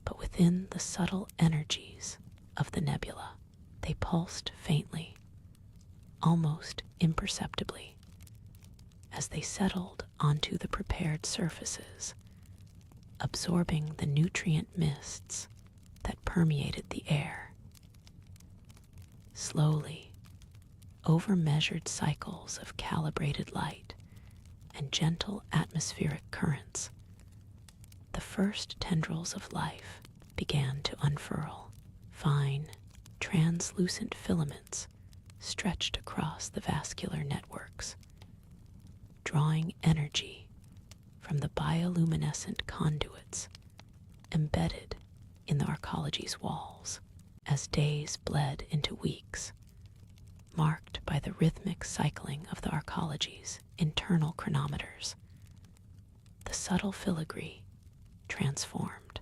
but within the subtle energies of the nebula. They pulsed faintly, almost imperceptibly, as they settled onto the prepared surfaces, absorbing the nutrient mists that permeated the air. Slowly, over measured cycles of calibrated light and gentle atmospheric currents, the first tendrils of life began to unfurl. Fine, translucent filaments stretched across the vascular networks, drawing energy from the bioluminescent conduits embedded in the arcology's walls. As days bled into weeks, marked by the rhythmic cycling of the arcology's internal chronometers, the subtle filigree transformed.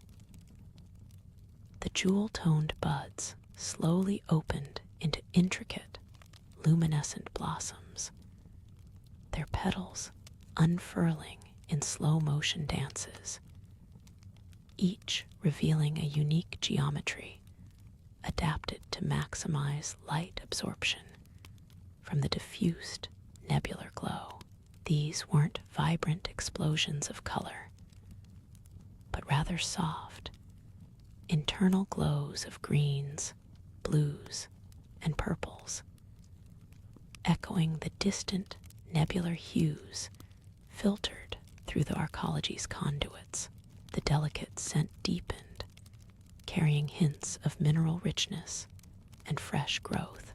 The jewel-toned buds slowly opened into intricate, luminescent blossoms, their petals unfurling in slow-motion dances, each revealing a unique geometry adapted to maximize light absorption from the diffused nebular glow. These weren't vibrant explosions of color, but rather soft, internal glows of greens, blues, and purples, echoing the distant nebular hues filtered through the arcology's conduits. The delicate scent deepened, carrying hints of mineral richness and fresh growth.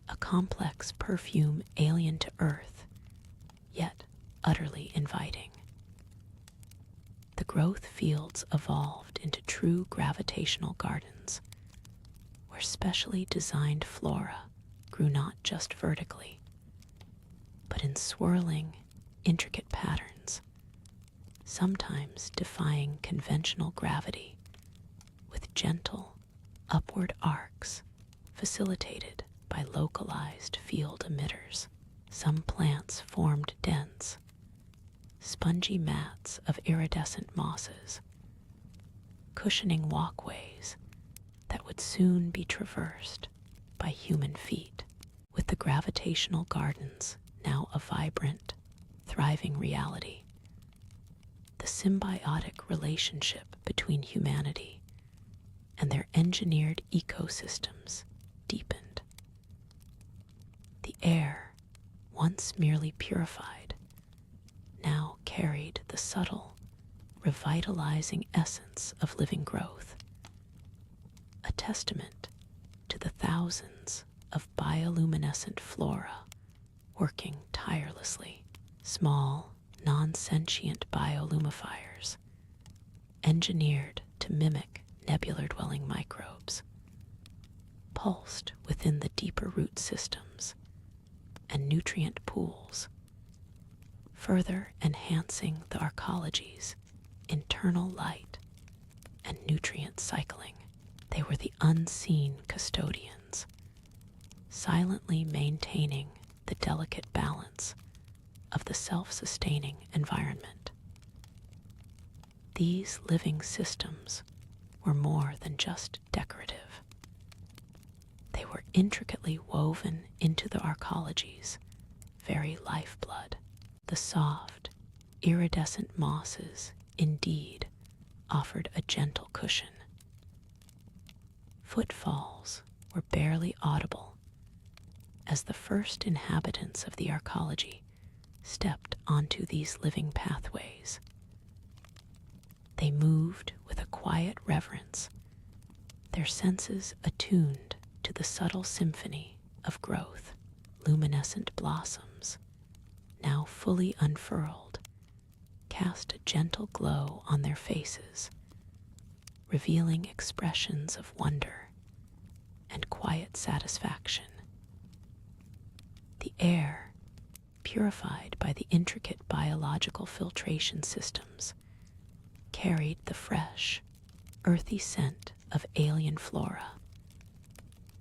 A complex perfume alien to Earth, yet utterly inviting. The growth fields evolved into true gravitational gardens, where specially designed flora grew not just vertically, but in swirling, intricate patterns, sometimes defying conventional gravity with gentle, upward arcs facilitated by localized field emitters. Some plants formed dense, spongy mats of iridescent mosses, cushioning walkways that would soon be traversed by human feet. With the gravitational gardens now a vibrant, thriving reality, the symbiotic relationship between humanity and their engineered ecosystems deepened. The air, once merely purified, now carried the subtle, revitalizing essence of living growth, a testament to the thousands of bioluminescent flora working tirelessly, small, non-sentient biolumifiers, engineered to mimic nebular-dwelling microbes, pulsed within the deeper root systems and nutrient pools, further enhancing the arcology's internal light and nutrient cycling. They were the unseen custodians, silently maintaining the delicate balance of the self-sustaining environment. These living systems were more than just decorative. They were intricately woven into the arcology's very lifeblood. The soft, iridescent mosses indeed offered a gentle cushion. Footfalls were barely audible as the first inhabitants of the arcology stepped onto these living pathways. They moved with a quiet reverence, their senses attuned to the subtle symphony of growth. Luminescent blossoms, now fully unfurled, cast a gentle glow on their faces, revealing expressions of wonder and quiet satisfaction. The air, purified by the intricate biological filtration systems, carried the fresh, earthy scent of alien flora,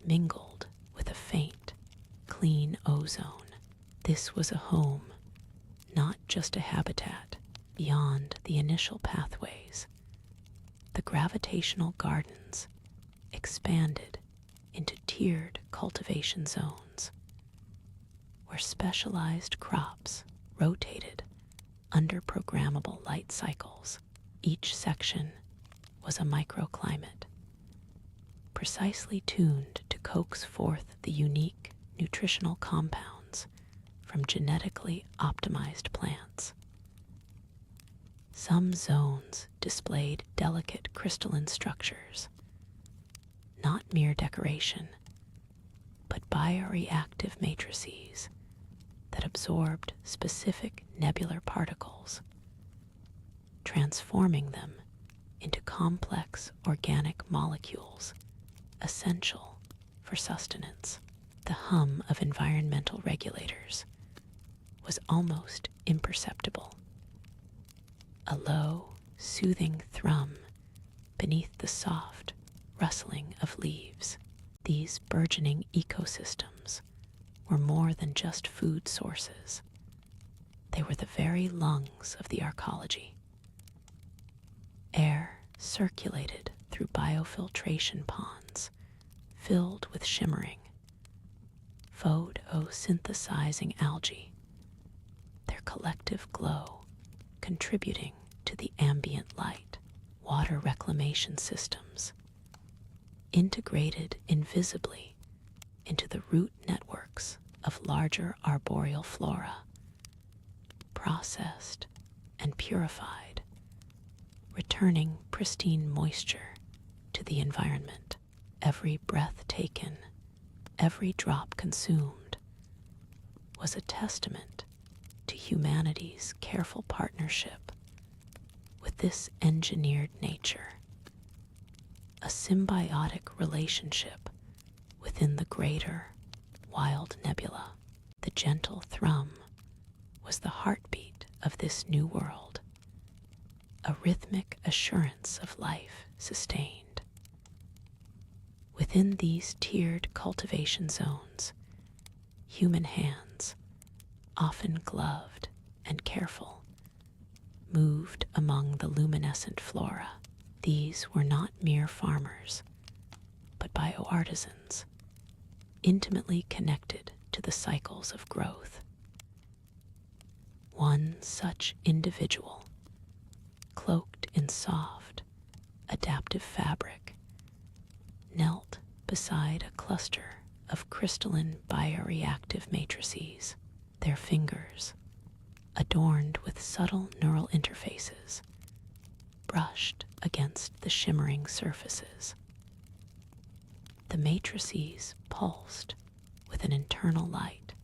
mingled with a faint, clean ozone. This was a home, not just a habitat. Beyond the initial pathways, the gravitational gardens expanded into tiered cultivation zones, where specialized crops rotated under programmable light cycles. Each section was a microclimate, precisely tuned to coax forth the unique nutritional compounds from genetically optimized plants. Some zones displayed delicate crystalline structures, not mere decoration, but bioreactive matrices that absorbed specific nebular particles, transforming them into complex organic molecules essential for sustenance. The hum of environmental regulators was almost imperceptible, a low, soothing thrum beneath the soft rustling of leaves. These burgeoning ecosystems were more than just food sources. They were the very lungs of the arcology. Air circulated through biofiltration ponds filled with shimmering, photosynthesizing algae, their collective glow contributing to the ambient light. Water reclamation systems, integrated invisibly into the root networks of larger arboreal flora, processed and purified, returning pristine moisture to the environment. Every breath taken, every drop consumed, was a testament to humanity's careful partnership with this engineered nature, a symbiotic relationship within the greater, wild nebula. The gentle thrum was the heartbeat of this new world, a rhythmic assurance of life sustained. Within these tiered cultivation zones, human hands, often gloved and careful, moved among the luminescent flora. These were not mere farmers, but bioartisans, intimately connected to the cycles of growth. One such individual, cloaked in soft, adaptive fabric, knelt beside a cluster of crystalline bioreactive matrices, their fingers, adorned with subtle neural interfaces, brushed against the shimmering surfaces. The matrices pulsed with an internal light,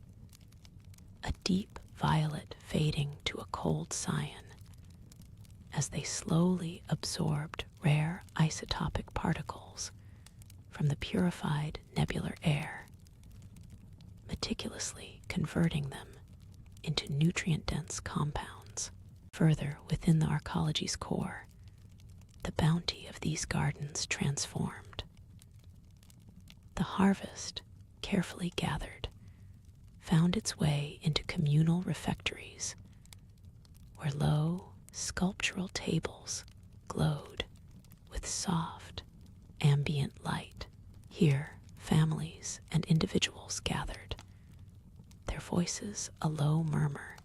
a deep violet fading to a cold cyan, as they slowly absorbed rare isotopic particles from the purified nebular air, meticulously converting them into nutrient-dense compounds. Further within the arcology's core, the bounty of these gardens transformed. The harvest, carefully gathered, found its way into communal refectories, where low, sculptural tables glowed with soft, ambient light. Here, families and individuals gathered, their voices a low murmur,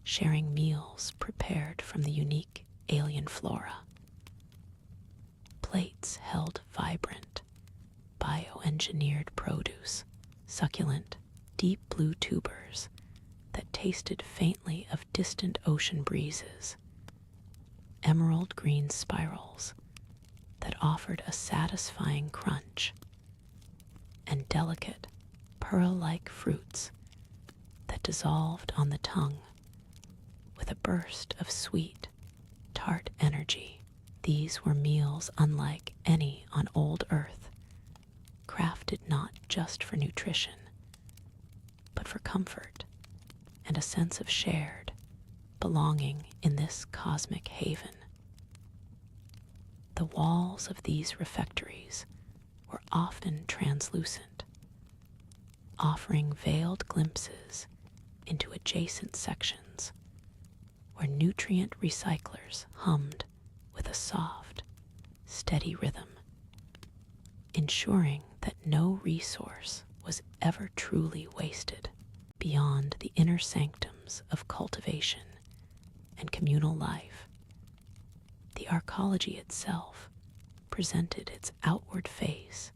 sharing meals prepared from the unique alien flora. Plates held vibrant, bioengineered produce, succulent, deep blue tubers that tasted faintly of distant ocean breezes, emerald green spirals that offered a satisfying crunch, and delicate, pearl-like fruits that dissolved on the tongue with a burst of sweet, tart energy. These were meals unlike any on old Earth, crafted not just for nutrition, but for comfort and a sense of shared belonging in this cosmic haven. The walls of these refectories were often translucent, offering veiled glimpses into adjacent sections where nutrient recyclers hummed with a soft, steady rhythm, ensuring that no resource was ever truly wasted. Beyond the inner sanctums of cultivation and communal life, the arcology itself presented its outward face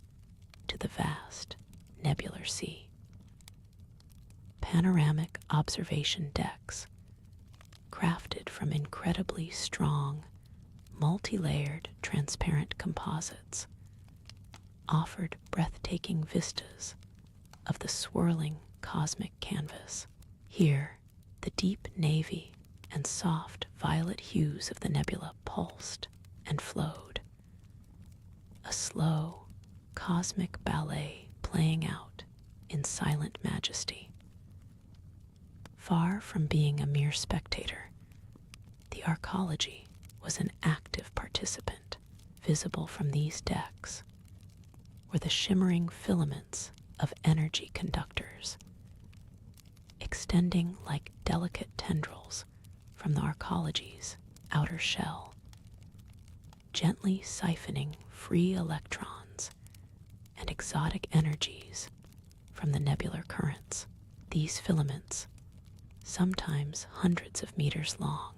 to the vast nebular sea. Panoramic observation decks, crafted from incredibly strong, multi-layered transparent composites, offered breathtaking vistas of the swirling cosmic canvas. Here, the deep navy and soft violet hues of the nebula pulsed and flowed, a slow, cosmic ballet playing out in silent majesty. Far from being a mere spectator, the arcology was an active participant. Visible from these decks were the shimmering filaments of energy conductors, extending like delicate tendrils from the arcology's outer shell, gently siphoning free electrons and exotic energies from the nebular currents. These filaments, sometimes hundreds of meters long,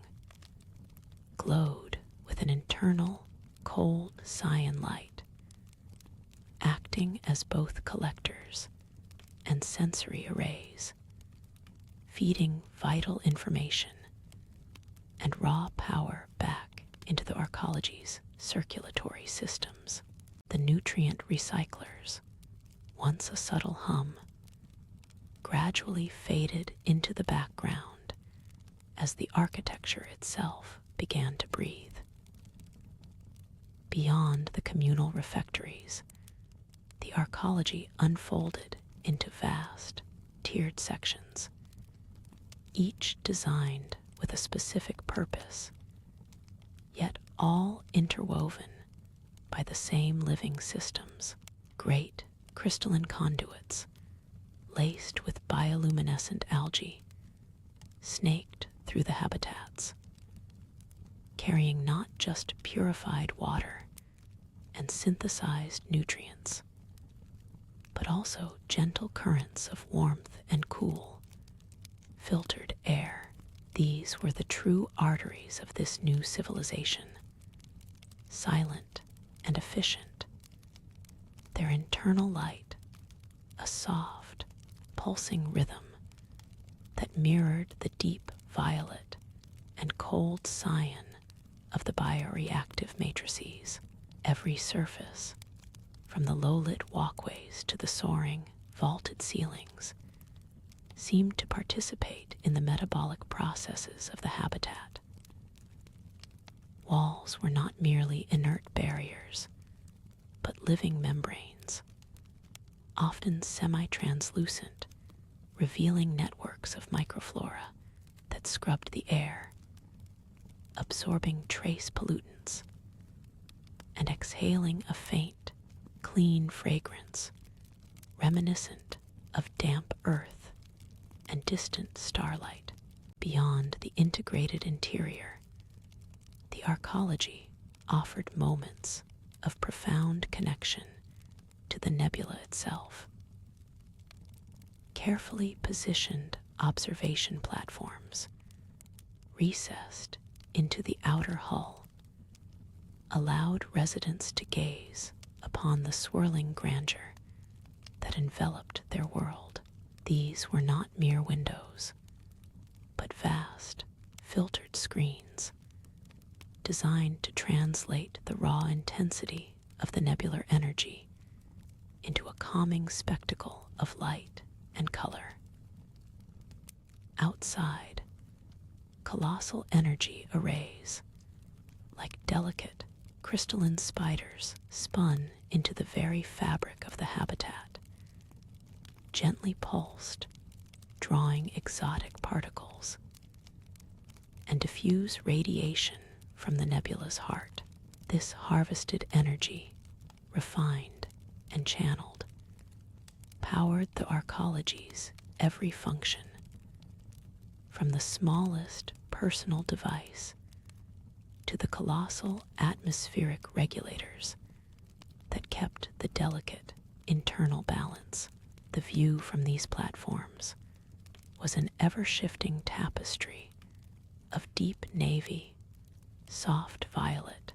glowed with an internal, cold cyan light, acting as both collectors and sensory arrays, feeding vital information and raw power back into the arcology's circulatory systems. The nutrient recyclers, once a subtle hum, gradually faded into the background as the architecture itself began to breathe. Beyond the communal refectories, the arcology unfolded into vast, tiered sections, each designed with a specific purpose, yet all interwoven by the same living systems. Great crystalline conduits, laced with bioluminescent algae, snaked through the habitats, carrying not just purified water and synthesized nutrients, but also gentle currents of warmth and cool, filtered air. These were the true arteries of this new civilization, silent and efficient, their internal light a soft, pulsing rhythm that mirrored the deep violet and cold cyan of the bioreactive matrices. Every surface, from the low-lit walkways to the soaring, vaulted ceilings, seemed to participate in the metabolic processes of the habitat. Walls were not merely inert barriers, but living membranes, often semi-translucent, revealing networks of microflora that scrubbed the air, absorbing trace pollutants and exhaling a faint, clean fragrance reminiscent of damp earth and distant starlight. Beyond the integrated interior, the arcology offered moments of profound connection to the nebula itself. Carefully positioned observation platforms, recessed into the outer hull, allowed residents to gaze upon the swirling grandeur that enveloped their world. These were not mere windows, but vast, filtered screens designed to translate the raw intensity of the nebular energy into a calming spectacle of light and color. Outside, colossal energy arrays, like delicate, crystalline spiders, spun into the very fabric of the habitat, gently pulsed, drawing exotic particles, and diffuse radiation from the nebula's heart. This harvested energy, refined and channeled, powered the arcology's every function, from the smallest personal device to the colossal atmospheric regulators that kept the delicate internal balance. The view from these platforms was an ever-shifting tapestry of deep navy, soft violet,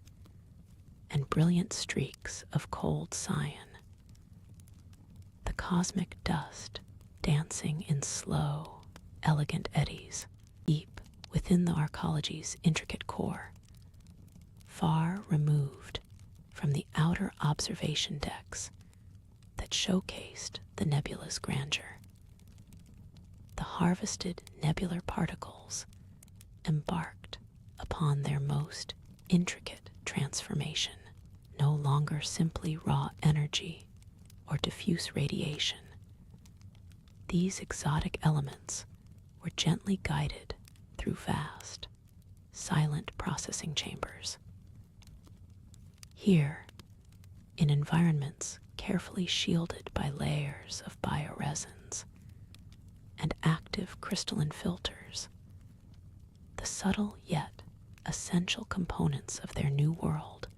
and brilliant streaks of cold cyan. The cosmic dust dancing in slow, elegant eddies deep within the arcology's intricate core, far removed from the outer observation decks that showcased the nebula's grandeur. The harvested nebular particles embarked upon their most intricate transformation, no longer simply raw energy or diffuse radiation. These exotic elements were gently guided through vast, silent processing chambers. Here, in environments carefully shielded by layers of bioresins and active crystalline filters, the subtle yet essential components of their new world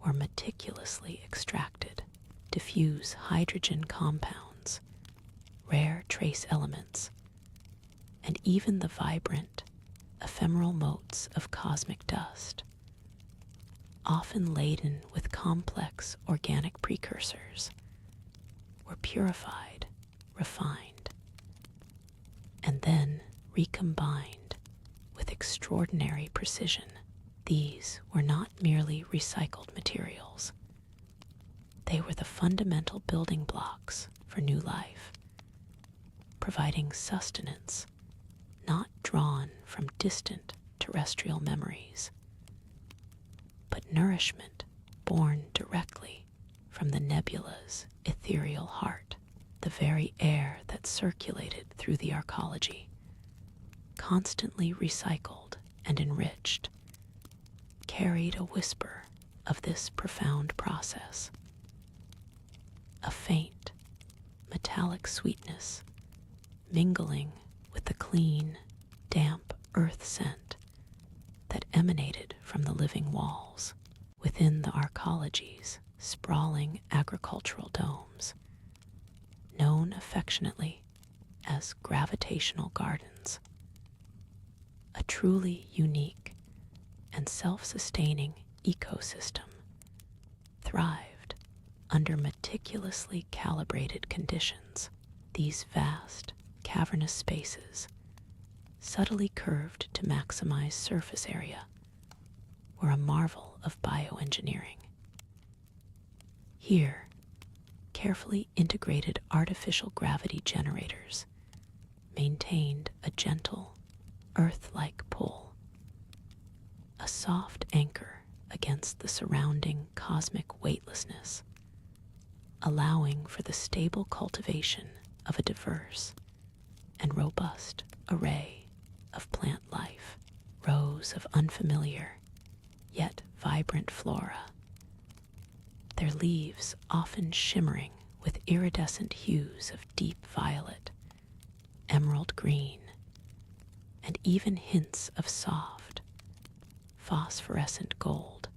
were meticulously extracted. Diffuse hydrogen compounds, rare trace elements, and even the vibrant, ephemeral motes of cosmic dust, often laden with complex organic precursors, were purified, refined, and then recombined with extraordinary precision. These were not merely recycled materials. They were the fundamental building blocks for new life, providing sustenance not drawn from distant terrestrial memories, but nourishment born directly from the nebula's ethereal heart. The very air that circulated through the arcology, constantly recycled and enriched, carried a whisper of this profound process. A faint, metallic sweetness mingling with the clean, damp earth scent that emanated from the living walls. Within the arcology's sprawling agricultural domes, known affectionately as gravitational gardens, a truly unique and self-sustaining ecosystem thrived under meticulously calibrated conditions. These vast, cavernous spaces, subtly curved to maximize surface area, were a marvel of bioengineering. Here, carefully integrated artificial gravity generators maintained a gentle, Earth-like pull, a soft anchor against the surrounding cosmic weightlessness, allowing for the stable cultivation of a diverse and robust array of plant life. Rows of unfamiliar yet vibrant flora, their leaves often shimmering with iridescent hues of deep violet, emerald green, and even hints of soft, phosphorescent gold,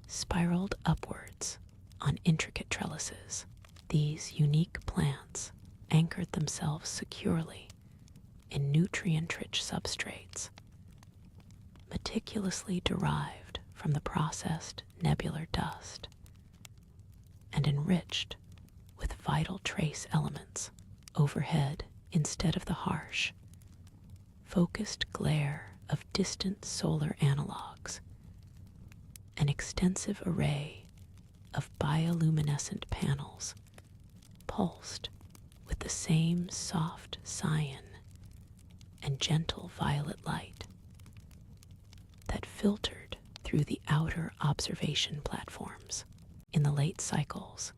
spiraled upwards on intricate trellises. These unique plants anchored themselves securely in nutrient-rich substrates, meticulously derived from the processed nebular dust and enriched with vital trace elements. Overhead, instead of the harsh, focused glare of distant solar analogs, an extensive array of bioluminescent panels pulsed with the same soft cyan and gentle violet light that filtered through the outer observation platforms. In the late cycles,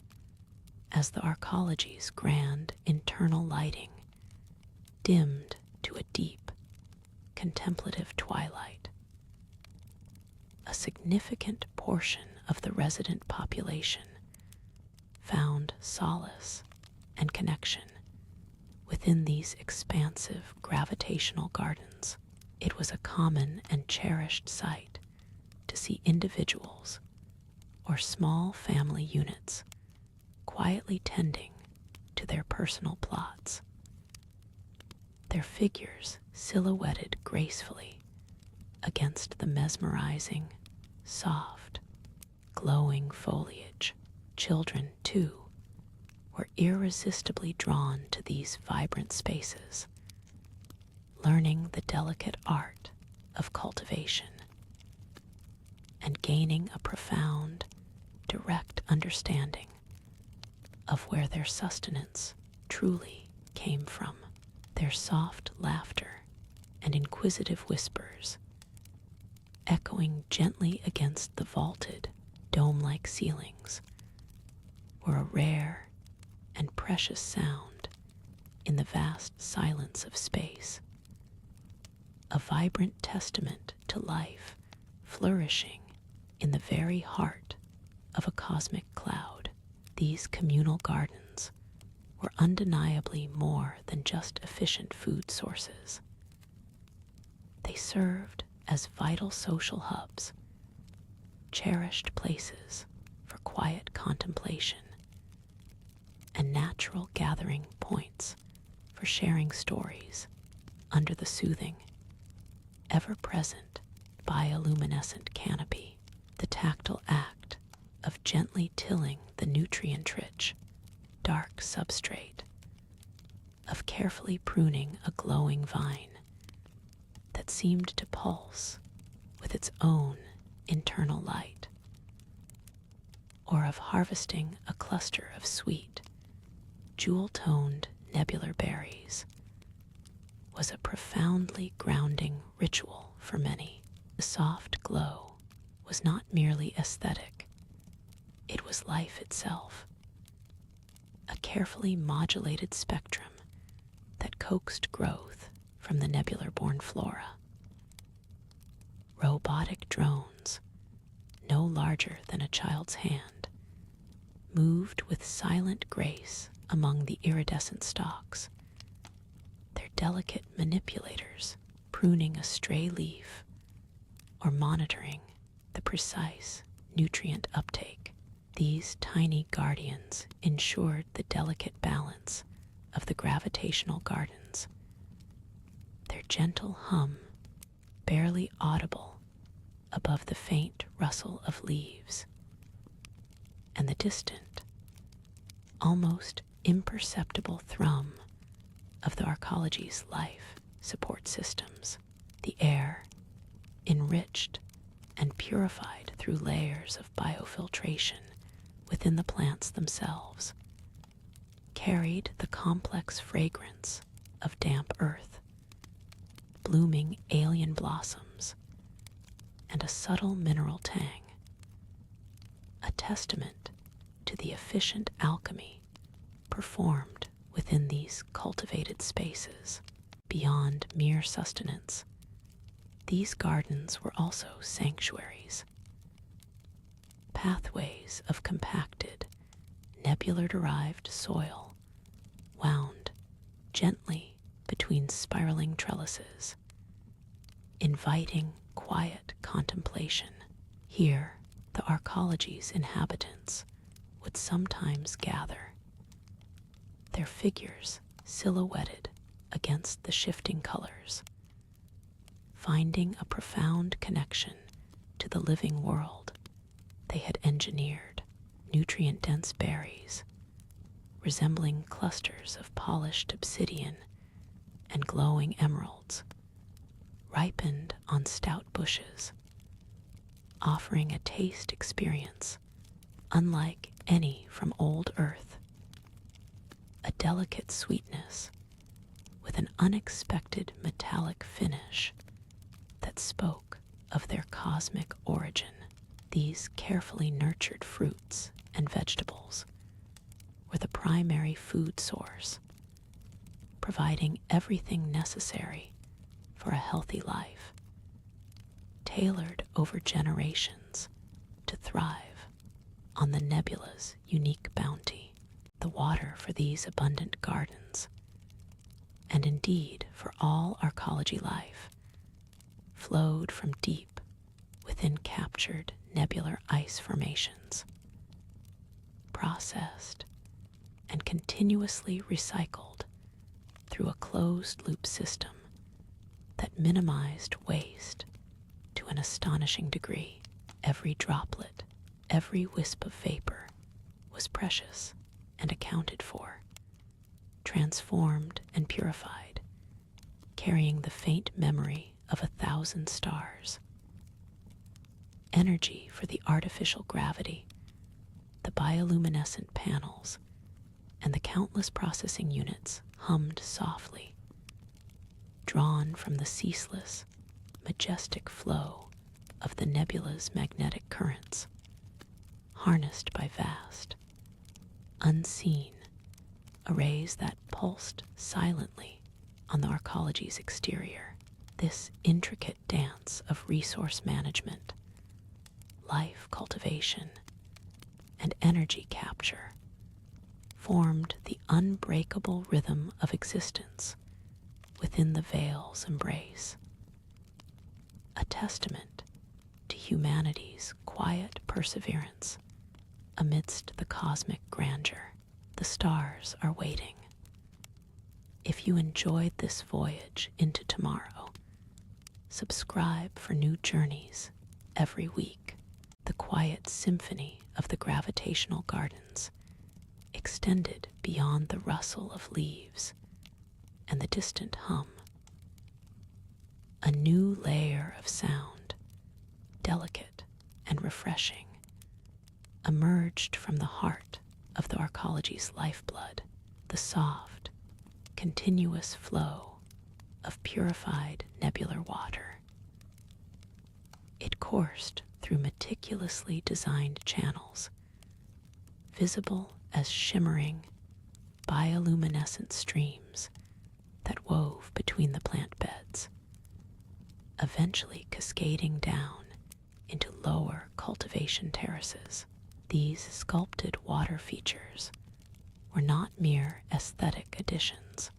as the arcology's grand internal lighting dimmed to a deep, contemplative twilight, a significant portion of the resident population found solace and connection within these expansive gravitational gardens. It was a common and cherished sight to see individuals or small family units quietly tending to their personal plots, their figures silhouetted gracefully against the mesmerizing, soft, glowing foliage. Children, too, were irresistibly drawn to these vibrant spaces, learning the delicate art of cultivation and gaining a profound, direct understanding of where their sustenance truly came from. Their soft laughter and inquisitive whispers, echoing gently against the vaulted, dome-like ceilings, were a rare and precious sound in the vast silence of space, a vibrant testament to life flourishing in the very heart of a cosmic cloud. These communal gardens were undeniably more than just efficient food sources. They served as vital social hubs, cherished places for quiet contemplation, and natural gathering points for sharing stories under the soothing, ever-present bioluminescent canopy. The tactile act of gently tilling the nutrient-rich, dark substrate, of carefully pruning a glowing vine that seemed to pulse with its own internal light, or of harvesting a cluster of sweet, jewel-toned nebular berries, was a profoundly grounding ritual for many. The soft glow was not merely aesthetic, it was life itself, a carefully modulated spectrum that coaxed growth from the nebular-born flora. Robotic drones, no larger than a child's hand, moved with silent grace among the iridescent stalks, their delicate manipulators pruning a stray leaf or monitoring the precise nutrient uptake. These tiny guardians ensured the delicate balance of the gravitational gardens, their gentle hum barely audible above the faint rustle of leaves, and the distant, almost imperceptible thrum of the arcology's life support systems. The air, enriched and purified through layers of biofiltration within the plants themselves, carried the complex fragrance of damp earth, blooming alien blossoms, and a subtle mineral tang, a testament to the efficient alchemy performed within these cultivated spaces. Beyond mere sustenance, these gardens were also sanctuaries, pathways of compacted, nebular-derived soil wound gently between spiraling trellises, inviting quiet contemplation. Here, the arcology's inhabitants would sometimes gather, their figures silhouetted against the shifting colors, finding a profound connection to the living world they had engineered. Nutrient-dense berries, resembling clusters of polished obsidian and glowing emeralds, ripened on stout bushes, offering a taste experience unlike any from old earth. A delicate sweetness with an unexpected metallic finish that spoke of their cosmic origin. These carefully nurtured fruits and vegetables were the primary food source, providing everything necessary for a healthy life, tailored over generations to thrive on the nebula's unique bounty. The water for these abundant gardens, and indeed for all arcology life, flowed from deep within captured nebular ice formations, processed and continuously recycled through a closed-loop system that minimized waste to an astonishing degree. Every droplet, every wisp of vapor was precious and accounted for, transformed and purified, carrying the faint memory of 1,000 stars. Energy for the artificial gravity, the bioluminescent panels, and the countless processing units hummed softly, drawn from the ceaseless, majestic flow of the nebula's magnetic currents, harnessed by vast, unseen arrays that pulsed silently on the arcology's exterior. This intricate dance of resource management, life cultivation, and energy capture formed the unbreakable rhythm of existence within the veil's embrace, a testament to humanity's quiet perseverance amidst the cosmic grandeur. The stars are waiting. If you enjoyed this voyage into tomorrow, subscribe for new journeys every week. The quiet symphony of the gravitational gardens extended beyond the rustle of leaves and the distant hum. A new layer of sound, delicate and refreshing, emerged from the heart of the arcology's lifeblood, the soft, continuous flow of purified nebular water. It coursed through meticulously designed channels, visible as shimmering, bioluminescent streams that wove between the plant beds, eventually cascading down into lower cultivation terraces. These sculpted water features were not mere aesthetic additions.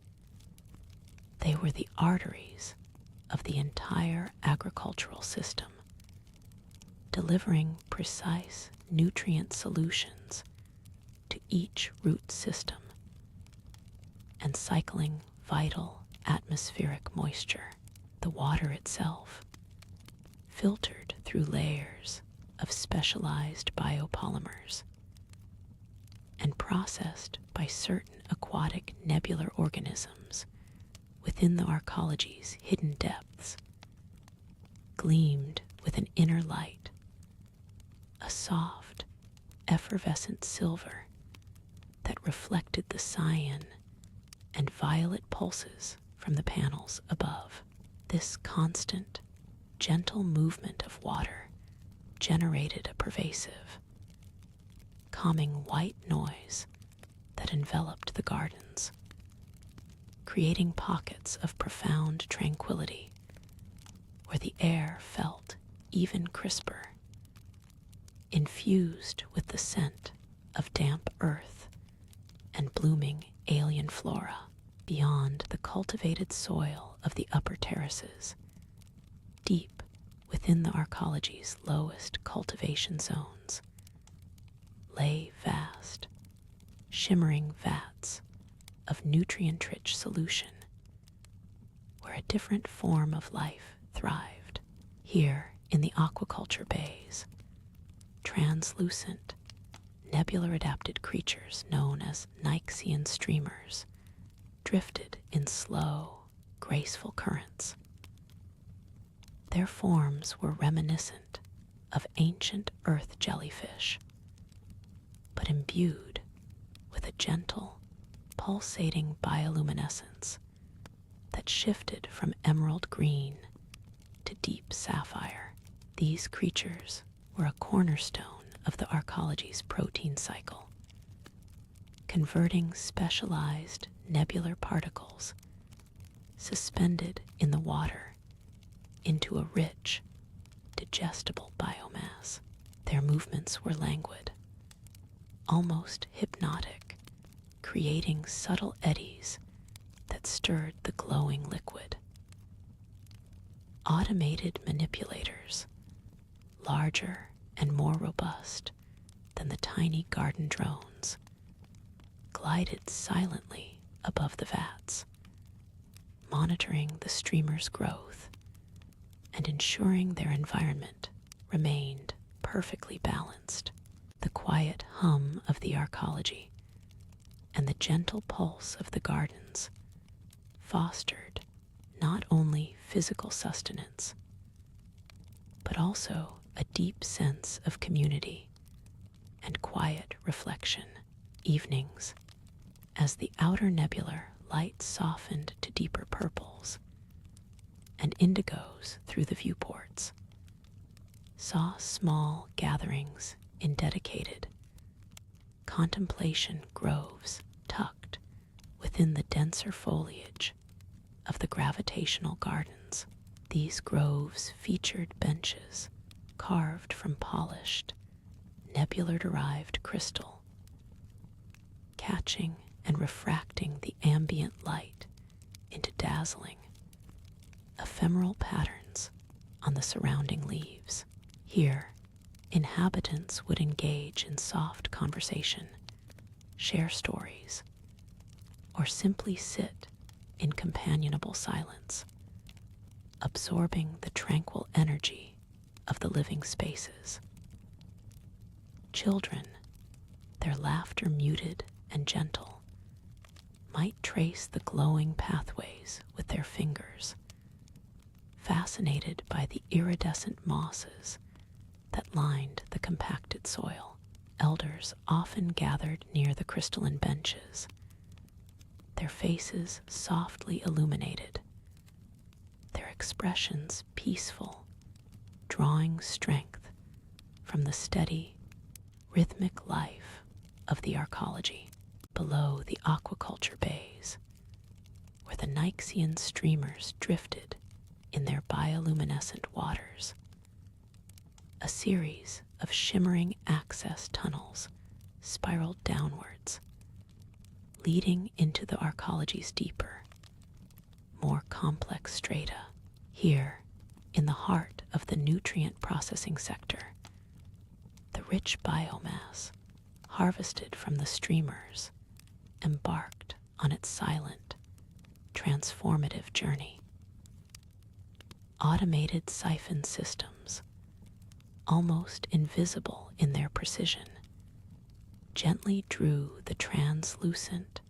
They were the arteries of the entire agricultural system, delivering precise nutrient solutions to each root system and cycling vital atmospheric moisture. The water itself, filtered through layers of specialized biopolymers, and processed by certain aquatic nebular organisms within the arcology's hidden depths, gleamed with an inner light, a soft, effervescent silver that reflected the cyan and violet pulses from the panels above. This constant, gentle movement of water generated a pervasive, calming white noise that enveloped the gardens, creating pockets of profound tranquility where the air felt even crisper, infused with the scent of damp earth and blooming alien flora. Beyond the cultivated soil of the upper terraces, deep within the arcology's lowest cultivation zones, lay vast, shimmering vats of nutrient-rich solution where a different form of life thrived. Here in the aquaculture bays, translucent, nebular-adapted creatures known as Nyxian streamers drifted in slow, graceful currents. Their forms were reminiscent of ancient earth jellyfish, but imbued with a gentle, pulsating bioluminescence that shifted from emerald green to deep sapphire. These creatures were a cornerstone of the arcology's protein cycle, converting specialized nebular particles suspended in the water into a rich, digestible biomass. Their movements were languid, almost hypnotic, creating subtle eddies that stirred the glowing liquid. Automated manipulators, larger and more robust than the tiny garden drones, glided silently above the vats, monitoring the streamer's growth and ensuring their environment remained perfectly balanced. The quiet hum of the arcology and the gentle pulse of the gardens fostered not only physical sustenance, but also a deep sense of community and quiet reflection. Evenings, as the outer nebular light softened to deeper purples and indigos through the viewports, saw small gatherings in dedicated contemplation groves tucked within the denser foliage of the gravitational gardens. These groves featured benches carved from polished, nebular-derived crystal, catching and refracting the ambient light into dazzling, ephemeral patterns on the surrounding leaves. Here, inhabitants would engage in soft conversation, share stories, or simply sit in companionable silence, absorbing the tranquil energy of the living spaces. Children, their laughter muted and gentle, might trace the glowing pathways with their fingers, fascinated by the iridescent mosses that lined the compacted soil. Elders often gathered near the crystalline benches, their faces softly illuminated, their expressions peaceful, drawing strength from the steady, rhythmic life of the arcology. Below the aquaculture bays, where the Nyxian streamers drifted in their bioluminescent waters, a series of shimmering access tunnels spiraled downwards, leading into the arcology's deeper, more complex strata. Here, in the heart of the nutrient processing sector, the rich biomass harvested from the streamers embarked on its silent, transformative journey. Automated siphon systems, almost invisible in their precision, gently drew the translucent,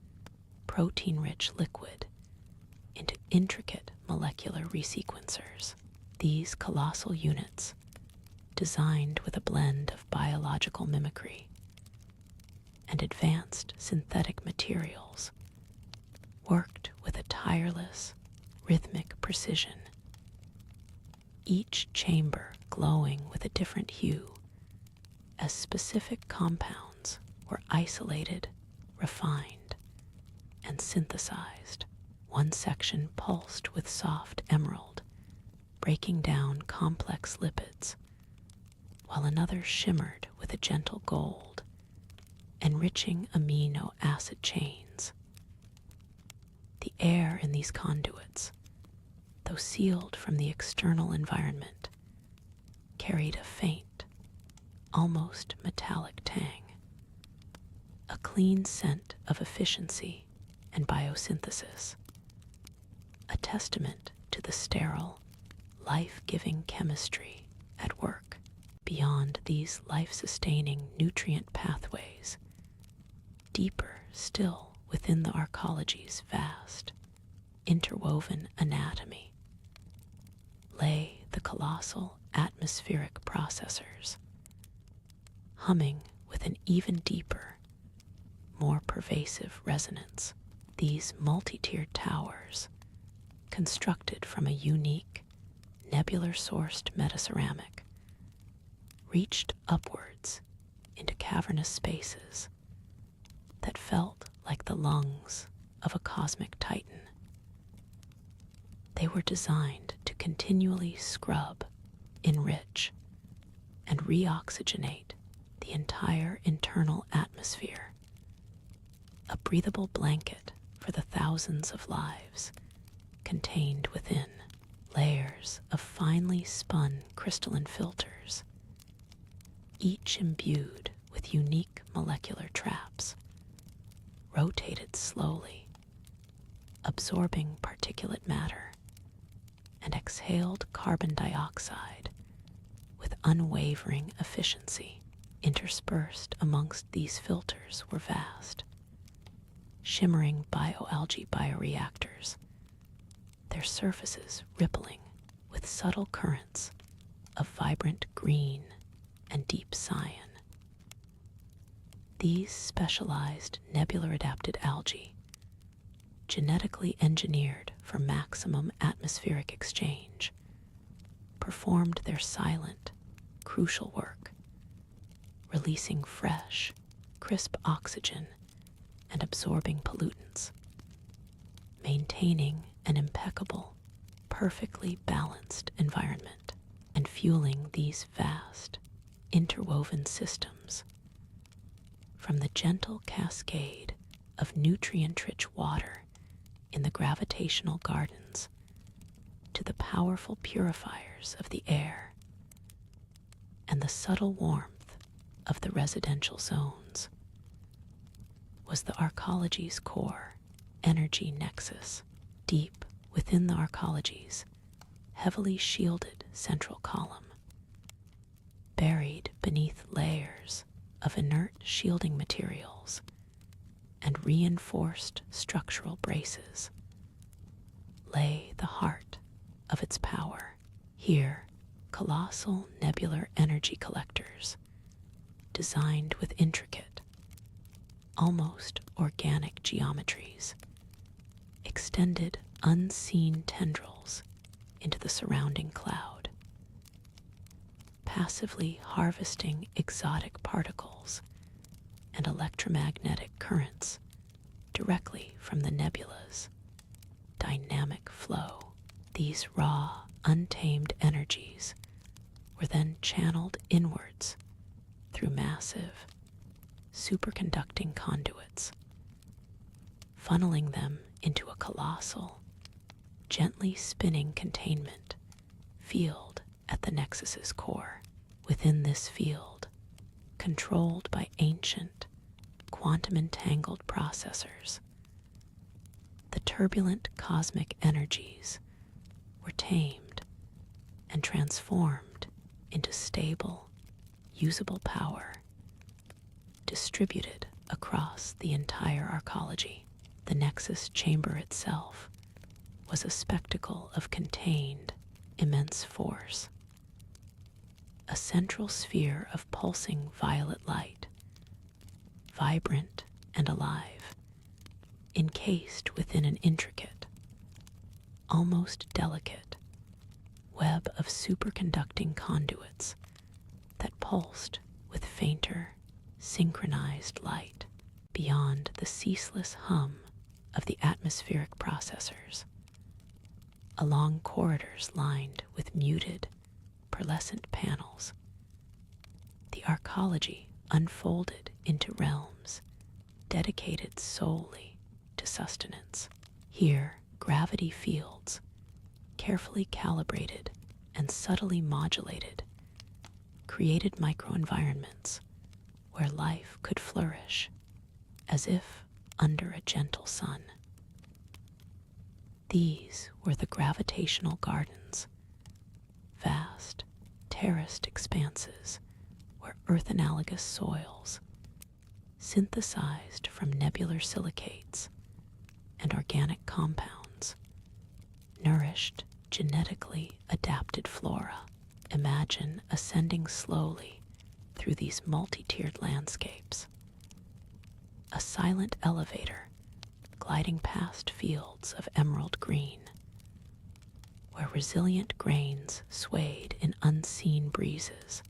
protein-rich liquid into intricate molecular resequencers. These colossal units, designed with a blend of biological mimicry and advanced synthetic materials, worked with a tireless, rhythmic precision, each chamber glowing with a different hue as specific compounds were isolated, refined, and synthesized. One section pulsed with soft emerald, breaking down complex lipids, while another shimmered with a gentle gold, enriching amino acid chains. The air in these conduits, though sealed from the external environment, carried a faint, almost metallic tang, a clean scent of efficiency and biosynthesis, a testament to the sterile, life-giving chemistry at work. Beyond these life-sustaining nutrient pathways, deeper still within the arcology's vast, interwoven anatomy, lay the colossal atmospheric processors, humming with an even deeper, more pervasive resonance. These multi-tiered towers, constructed from a unique, nebular-sourced metaceramic, reached upwards into cavernous spaces that felt like the lungs of a cosmic titan. They were designed to continually scrub, enrich, and reoxygenate the entire internal atmosphere, a breathable blanket for the thousands of lives contained within. Layers of finely spun crystalline filters, each imbued with unique molecular traps, rotated slowly, absorbing particulate matter, and exhaled carbon dioxide with unwavering efficiency. Interspersed amongst these filters were vast, shimmering bioalgae bioreactors, their surfaces rippling with subtle currents of vibrant green and deep cyan. These specialized nebular-adapted algae, genetically engineered for maximum atmospheric exchange, performed their silent, crucial work, releasing fresh, crisp oxygen and absorbing pollutants, maintaining an impeccable, perfectly balanced environment, and fueling these vast, interwoven systems. From the gentle cascade of nutrient-rich water in the gravitational gardens to the powerful purifiers of the air and the subtle warmth of the residential zones, was the arcology's core energy nexus. Deep within the arcology's heavily shielded central column, buried beneath layers of inert shielding materials and reinforced structural braces, lay the heart of its power. Here, colossal nebular energy collectors, designed with intricate, almost organic geometries, extended unseen tendrils into the surrounding cloud, passively harvesting exotic particles and electromagnetic currents directly from the nebula's dynamic flow. These raw, untamed energies were then channeled inwards through massive, superconducting conduits, funneling them into a colossal, gently spinning containment field at the nexus's core. Within this field, controlled by ancient, quantum-entangled processors, the turbulent cosmic energies were tamed and transformed into stable, usable power, distributed across the entire arcology. The Nexus chamber itself was a spectacle of contained, immense force, a central sphere of pulsing violet light, vibrant and alive, encased within an intricate, almost delicate, web of superconducting conduits that pulsed with fainter, synchronized light beyond the ceaseless hum of the atmospheric processors. Along corridors lined with muted, pearlescent panels, the arcology unfolded into realms dedicated solely to sustenance. Here, gravity fields, carefully calibrated and subtly modulated, created microenvironments where life could flourish as if under a gentle sun. These were the gravitational gardens, vast, terraced expanses where Earth-analogous soils, synthesized from nebular silicates and organic compounds, nourished genetically adapted flora. Imagine ascending slowly through these multi-tiered landscapes, a silent elevator gliding past fields of emerald green, where resilient grains swayed in unseen breezes,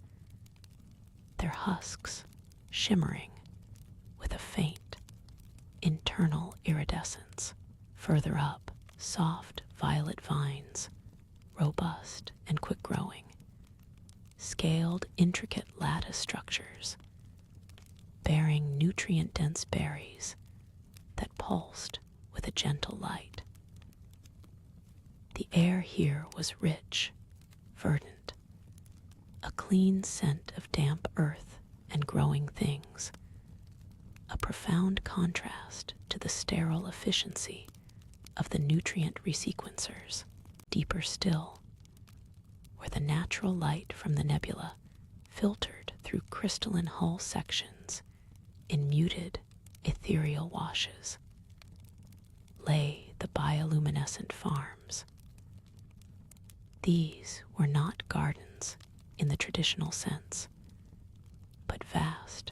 their husks shimmering with a faint, internal iridescence. Further up, soft violet vines, robust and quick-growing, scaled intricate lattice structures, bearing nutrient-dense berries that pulsed with a gentle light. The air here was rich, verdant, a clean scent of damp earth and growing things, a profound contrast to the sterile efficiency of the nutrient resequencers. Deeper still, where the natural light from the nebula filtered through crystalline hull sections in muted, ethereal washes, lay the bioluminescent farms. These were not gardens in the traditional sense, but vast,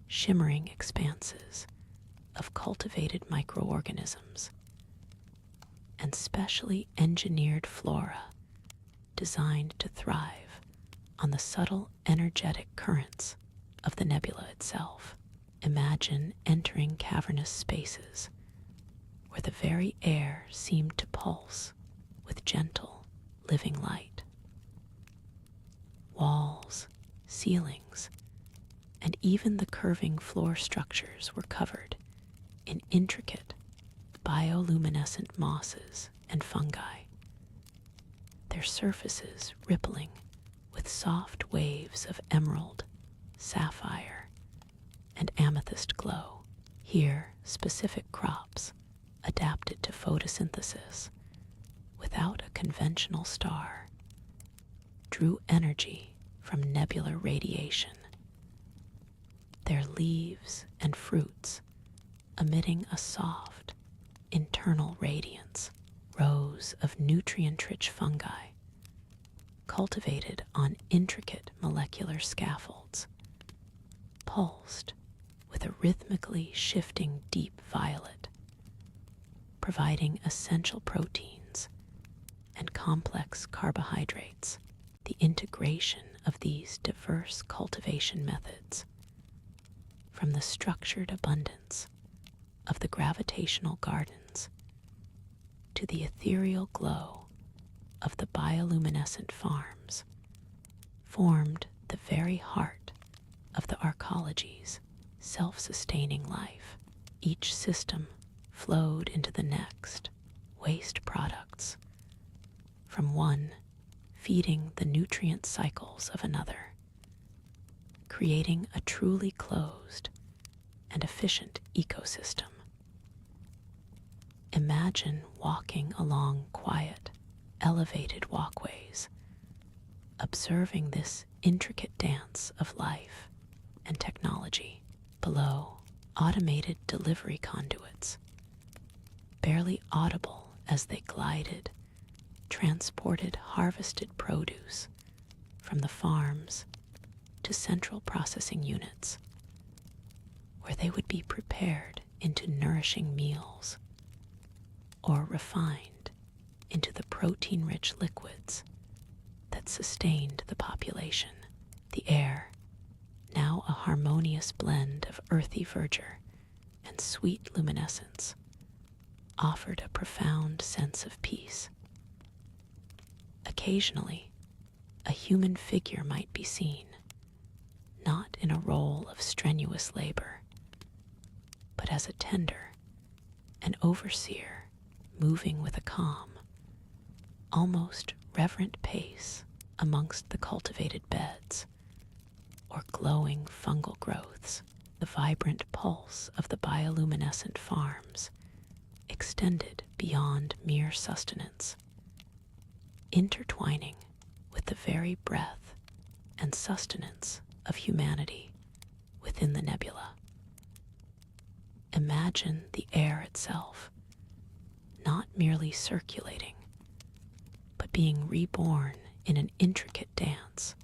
shimmering expanses of cultivated microorganisms and specially engineered flora designed to thrive on the subtle energetic currents of the nebula itself. Imagine entering cavernous spaces where the very air seemed to pulse with gentle, living light. Walls, ceilings, and even the curving floor structures were covered in intricate, bioluminescent mosses and fungi, their surfaces rippling with soft waves of emerald, sapphire, and amethyst glow. Here, specific crops, adapted to photosynthesis without a conventional star, drew energy from nebular radiation, their leaves and fruits emitting a soft, internal radiance. Rows of nutrient-rich fungi, cultivated on intricate molecular scaffolds, pulsed with a rhythmically shifting deep violet, providing essential proteins and complex carbohydrates. The integration of these diverse cultivation methods, from the structured abundance of the gravitational gardens to the ethereal glow of the bioluminescent farms, formed the very heart of the arcology's self-sustaining life. Each system flowed into the next, waste products from one feeding the nutrient cycles of another, creating a truly closed and efficient ecosystem. Imagine walking along quiet, elevated walkways, observing this intricate dance of life and technology. Below, automated delivery conduits, barely audible as they glided, transported harvested produce from the farms to central processing units, where they would be prepared into nourishing meals or refined into the protein-rich liquids that sustained the population. The air, now a harmonious blend of earthy verdure and sweet luminescence, offered a profound sense of peace. Occasionally, a human figure might be seen, not in a role of strenuous labor, but as a tender, an overseer moving with a calm, almost reverent pace amongst the cultivated beds or glowing fungal growths. The vibrant pulse of the bioluminescent farms extended beyond mere sustenance, intertwining with the very breath and sustenance of humanity within the nebula. Imagine the air itself, not merely circulating, but being reborn in an intricate dance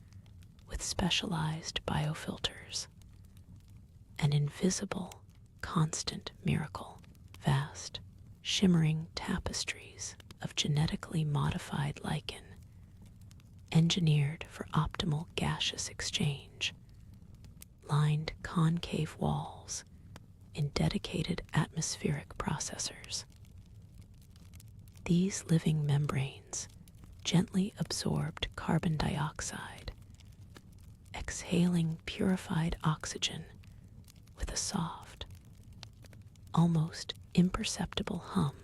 with specialized biofilters, an invisible, constant miracle, vast, shimmering tapestries of genetically modified lichen, engineered for optimal gaseous exchange, lined concave walls in dedicated atmospheric processors. These living membranes gently absorbed carbon dioxide, exhaling purified oxygen with a soft, almost imperceptible hum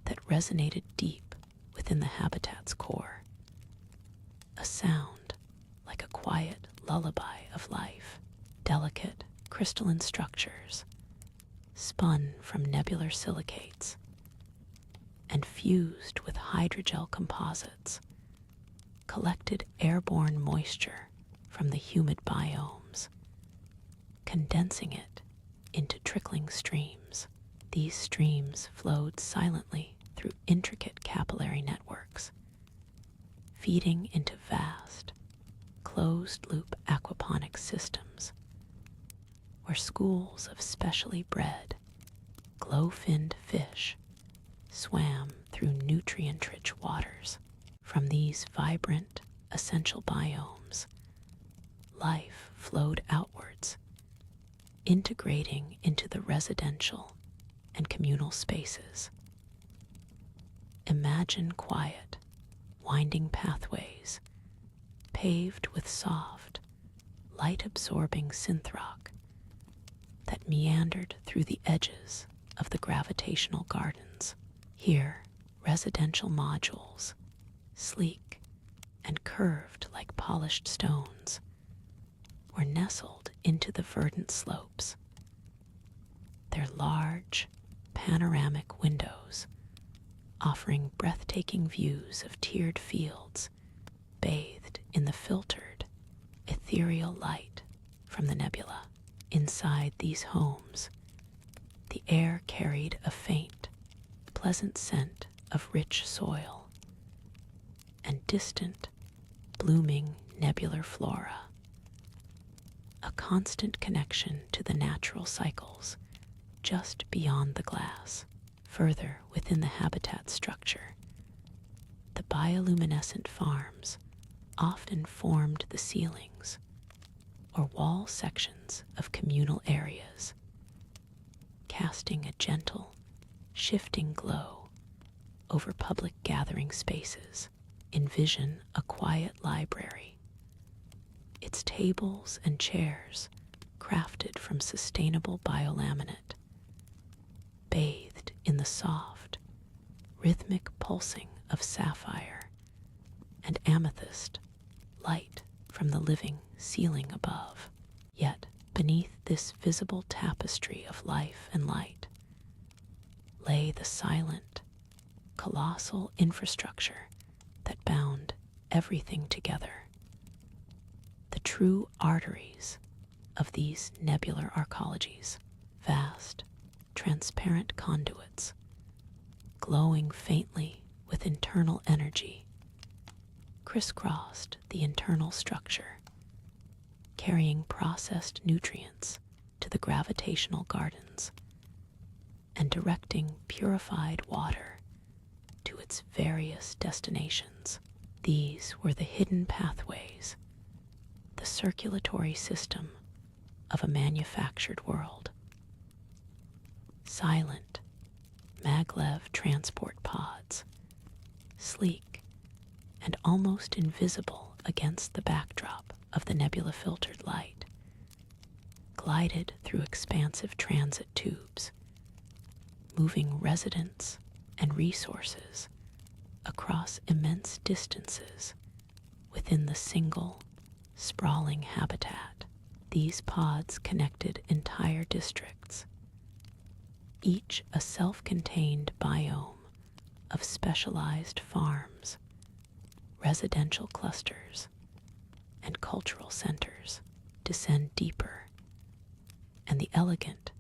that resonated deep within the habitat's core, a sound like a quiet lullaby of life. Delicate crystalline structures spun from nebular silicates and fused with hydrogel composites collected airborne moisture from the humid biomes, condensing it into trickling streams. These streams flowed silently through intricate capillary networks, feeding into vast, closed-loop aquaponic systems, where schools of specially bred, glow-finned fish swam through nutrient-rich waters. From these vibrant, essential biomes, life flowed outwards, integrating into the residential and communal spaces. Imagine quiet, winding pathways paved with soft, light-absorbing synth rock that meandered through the edges of the gravitational gardens. Here, residential modules, sleek and curved like polished stones, were nestled into the verdant slopes, their large, panoramic windows offering breathtaking views of tiered fields bathed in the filtered, ethereal light from the nebula. Inside these homes, the air carried a faint, pleasant scent of rich soil and distant, blooming nebular flora, a constant connection to the natural cycles just beyond the glass. Further within the habitat structure, the bioluminescent farms often formed the ceilings or wall sections of communal areas, casting a gentle, shifting glow over public gathering spaces. Envision a quiet library, its tables and chairs crafted from sustainable biolaminate, bathed in the soft, rhythmic pulsing of sapphire and amethyst light from the living ceiling above. Yet, beneath this visible tapestry of life and light, lay the silent, colossal infrastructure that bound everything together. The true arteries of these nebular arcologies, vast, transparent conduits, glowing faintly with internal energy, crisscrossed the internal structure, carrying processed nutrients to the gravitational gardens and directing purified water to its various destinations. These were the hidden pathways, the circulatory system of a manufactured world. Silent, maglev transport pods, sleek and almost invisible against the backdrop of the nebula-filtered light, glided through expansive transit tubes, moving residents and resources across immense distances within the single, sprawling habitat. These pods connected entire districts, each a self-contained biome of specialized farms, residential clusters, and cultural centers. Descend deeper, and the elegant,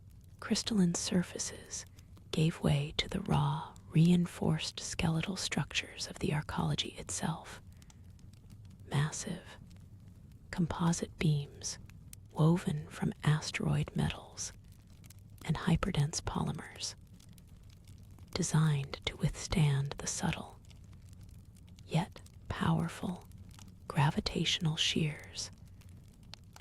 crystalline surfaces gave way to the raw, reinforced skeletal structures of the arcology itself. Massive, composite beams woven from asteroid metals and hyperdense polymers, designed to withstand the subtle, yet powerful, gravitational shears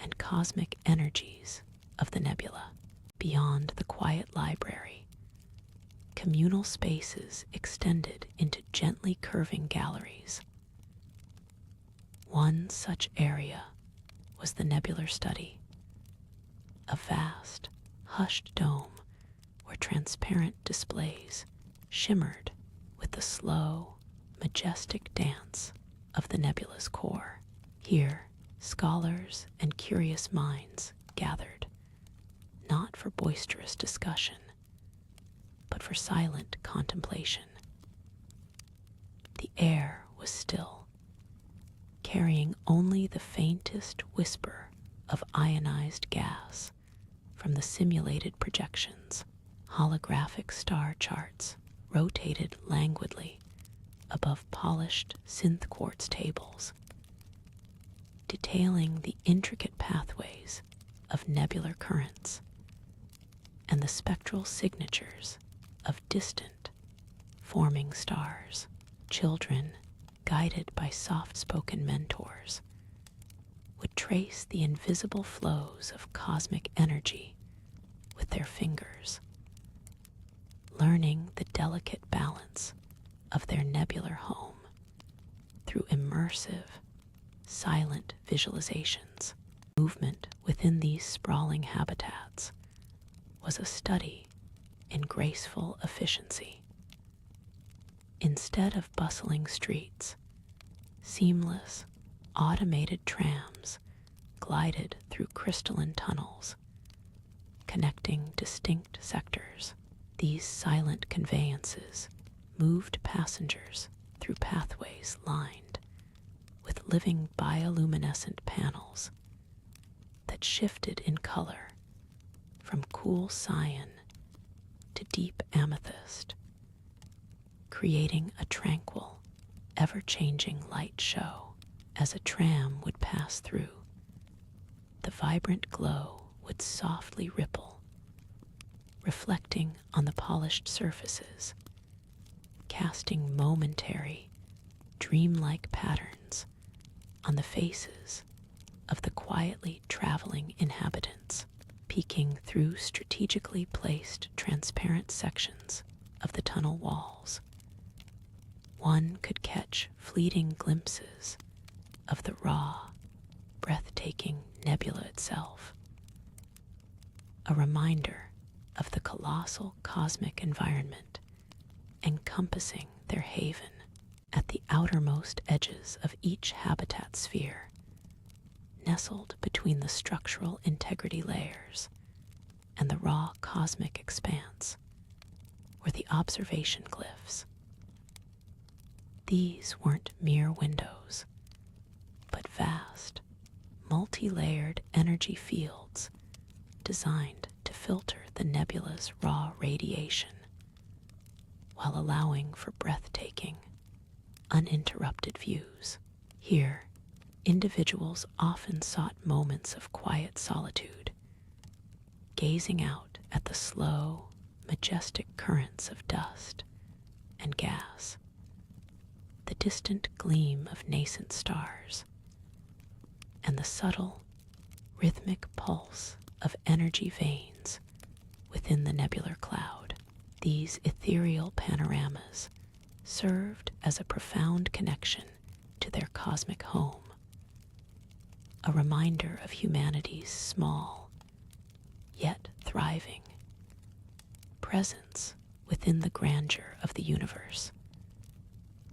and cosmic energies of the nebula. Beyond the quiet library, communal spaces extended into gently curving galleries. One such area was the nebular study, a vast, hushed dome where transparent displays shimmered with the slow, majestic dance of the nebula's core. Here, scholars and curious minds gathered, not for boisterous discussion, but for silent contemplation. The air was still, carrying only the faintest whisper of ionized gas from the simulated projections. Holographic star charts rotated languidly above polished synth quartz tables, detailing the intricate pathways of nebular currents and the spectral signatures of distant, forming stars. Children, guided by soft-spoken mentors, would trace the invisible flows of cosmic energy with their fingers, learning the delicate balance of their nebular home through immersive, silent visualizations. Movement within these sprawling habitats was a study in graceful efficiency. Instead of bustling streets, seamless, automated trams glided through crystalline tunnels, connecting distinct sectors. These silent conveyances moved passengers through pathways lined with living bioluminescent panels that shifted in color from cool cyan to deep amethyst, creating a tranquil, ever-changing light show. As a tram would pass through, the vibrant glow would softly ripple, reflecting on the polished surfaces, casting momentary, dreamlike patterns on the faces of the quietly traveling inhabitants. Peeking through strategically placed transparent sections of the tunnel walls, one could catch fleeting glimpses of the raw, breathtaking nebula itself, a reminder of the colossal cosmic environment encompassing their haven. At the outermost edges of each habitat sphere, nestled between the structural integrity layers and the raw cosmic expanse, were the observation glyphs. These weren't mere windows, but vast, multi-layered energy fields designed to filter the nebula's raw radiation while allowing for breathtaking, uninterrupted views. Here, individuals often sought moments of quiet solitude, gazing out at the slow, majestic currents of dust and gas, the distant gleam of nascent stars, and the subtle, rhythmic pulse of energy veins within the nebular cloud. These ethereal panoramas served as a profound connection to their cosmic home, a reminder of humanity's small, yet thriving, presence within the grandeur of the universe,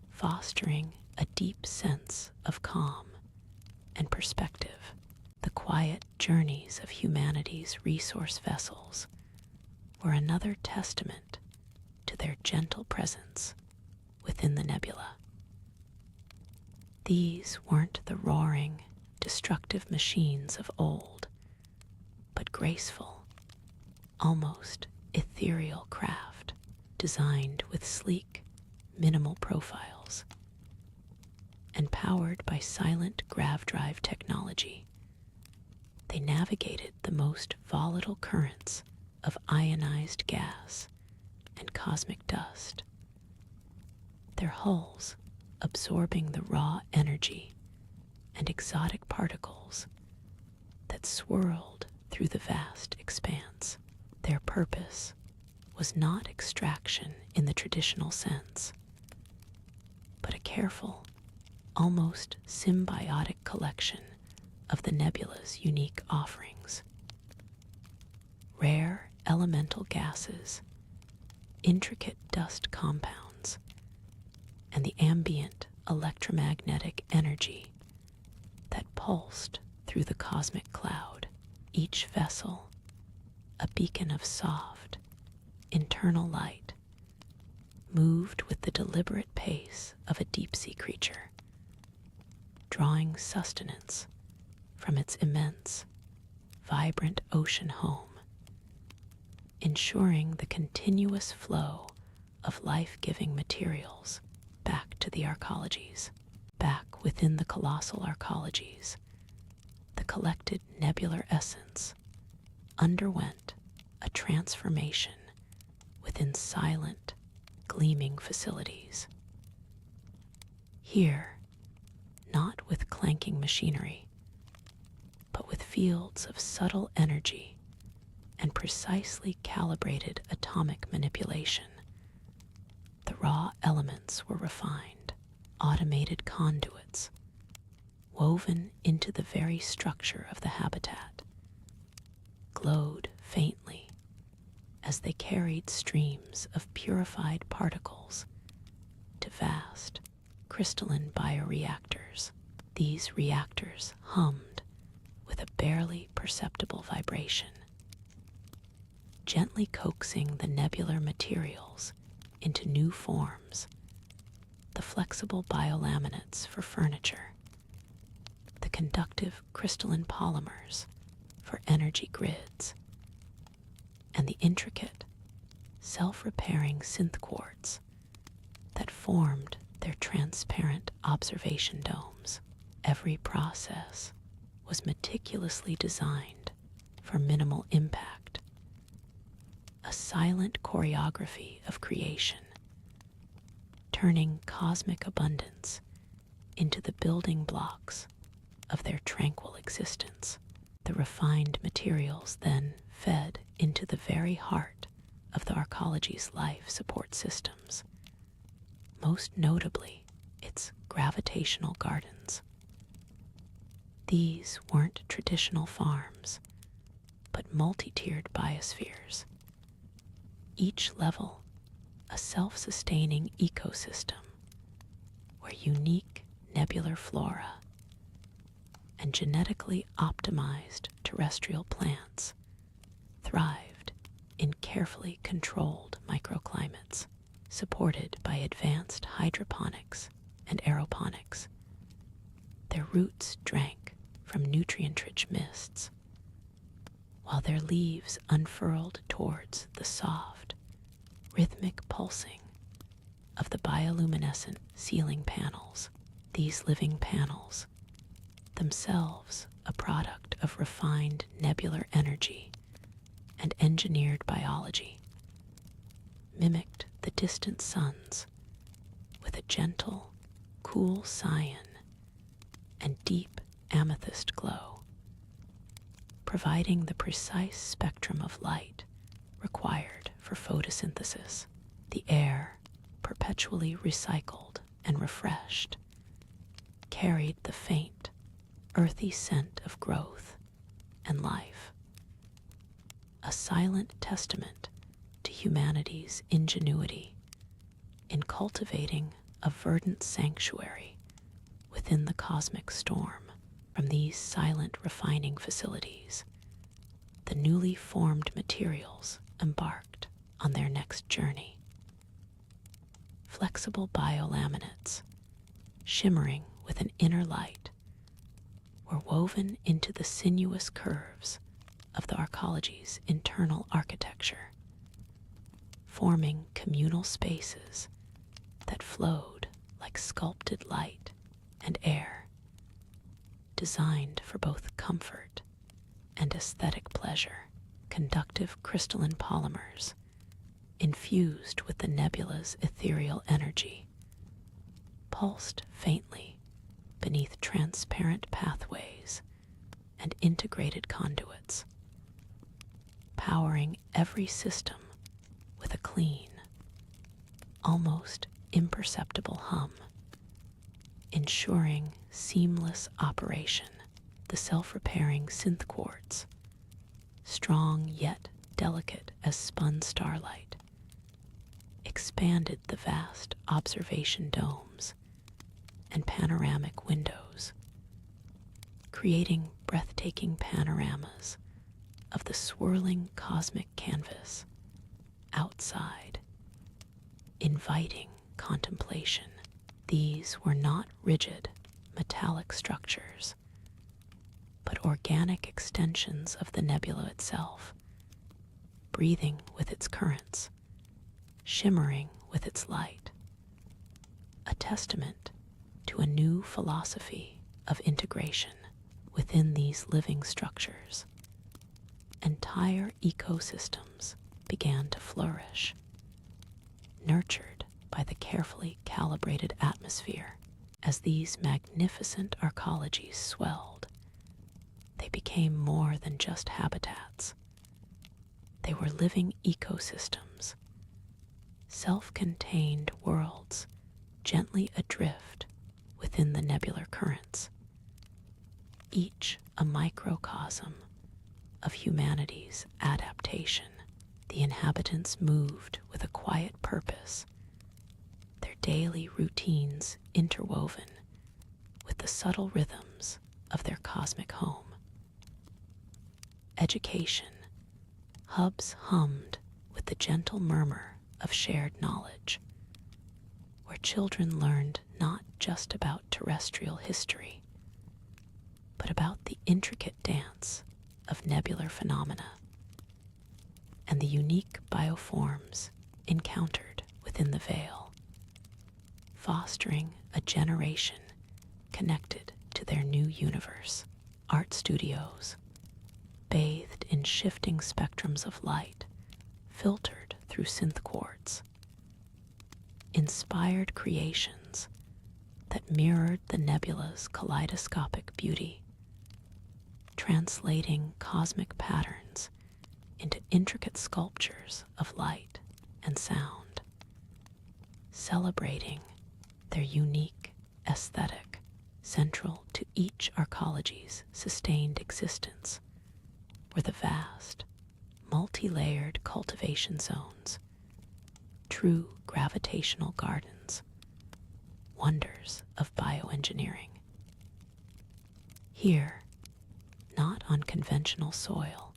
fostering a deep sense of calm and perspective. The quiet journeys of humanity's resource vessels were another testament to their gentle presence within the nebula. These weren't the roaring, destructive machines of old, but graceful, almost ethereal craft designed with sleek, minimal profiles and powered by silent grav drive technology. They navigated the most volatile currents of ionized gas and cosmic dust, their hulls absorbing the raw energy and exotic particles that swirled through the vast expanse. Their purpose was not extraction in the traditional sense, but a careful, almost symbiotic collection of the nebula's unique offerings. Rare elemental gases, intricate dust compounds, and the ambient electromagnetic energy that pulsed through the cosmic cloud. Each vessel, a beacon of soft, internal light, moved with the deliberate pace of a deep-sea creature, drawing sustenance from its immense, vibrant ocean home, ensuring the continuous flow of life-giving materials back to the arcologies. Back within the colossal arcologies, the collected nebular essence underwent a transformation within silent, gleaming facilities. Here, not with clanking machinery, but with fields of subtle energy and precisely calibrated atomic manipulation, the raw elements were refined, automated conduits, woven into the very structure of the habitat, glowed faintly as they carried streams of purified particles to vast, crystalline bioreactors. These reactors hummed with a barely perceptible vibration, gently coaxing the nebular materials into new forms: the flexible biolaminates for furniture, the conductive crystalline polymers for energy grids, and the intricate, self-repairing synth quartz that formed their transparent observation domes. Every process was meticulously designed for minimal impact, a silent choreography of creation, turning cosmic abundance into the building blocks of their tranquil existence. The refined materials then fed into the very heart of the arcology's life support systems, most notably its gravitational gardens. These weren't traditional farms, but multi-tiered biospheres, each level a self-sustaining ecosystem where unique nebular flora and genetically optimized terrestrial plants thrived in carefully controlled microclimates, supported by advanced hydroponics and aeroponics. Their roots drank from nutrient-rich mists, while their leaves unfurled towards the soft, rhythmic pulsing of the bioluminescent ceiling panels. These living panels, themselves a product of refined nebular energy and engineered biology, mimicked the distant suns with a gentle, cool cyan and deep amethyst glow, providing the precise spectrum of light required for photosynthesis. The air, perpetually recycled and refreshed, carried the faint, earthy scent of growth and life, a silent testament to humanity's ingenuity in cultivating a verdant sanctuary within the cosmic storm. From these silent refining facilities, the newly formed materials embarked on their next journey. Flexible biolaminates, shimmering with an inner light, were woven into the sinuous curves of the arcology's internal architecture, forming communal spaces that flowed like sculpted light and air, designed for both comfort and aesthetic pleasure. Conductive crystalline polymers, infused with the nebula's ethereal energy, pulsed faintly beneath transparent pathways and integrated conduits, powering every system with a clean, almost imperceptible hum, ensuring seamless operation. The self-repairing synth quartz, strong yet delicate as spun starlight, expanded the vast observation domes and panoramic windows, creating breathtaking panoramas of the swirling cosmic canvas outside, inviting contemplation. These were not rigid, metallic structures, but organic extensions of the nebula itself, breathing with its currents, shimmering with its light, a testament to a new philosophy of integration within these living structures. Entire ecosystems began to flourish, nurtured by the carefully calibrated atmosphere. As these magnificent arcologies swelled, they became more than just habitats. They were living ecosystems, self-contained worlds gently adrift within the nebular currents, each a microcosm of humanity's adaptation. The inhabitants moved with a quiet purpose, their daily routines interwoven with the subtle rhythms of their cosmic home. Education, hubs hummed with the gentle murmur of shared knowledge, where children learned not just about terrestrial history, but about the intricate dance of nebular phenomena and the unique bioforms encountered within the veil, fostering a generation connected to their new universe. Art studios, bathed in shifting spectrums of light, filtered through synth quartz, inspired creations that mirrored the nebula's kaleidoscopic beauty, translating cosmic patterns into intricate sculptures of light and sound, celebrating their unique aesthetic. Central to each arcology's sustained existence were the vast, multi-layered cultivation zones, true gravitational gardens, wonders of bioengineering. Here, not on conventional soil,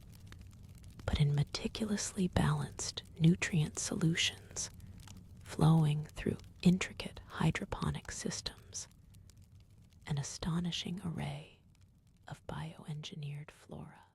but in meticulously balanced nutrient solutions flowing through intricate hydroponic systems, an astonishing array of bioengineered flora.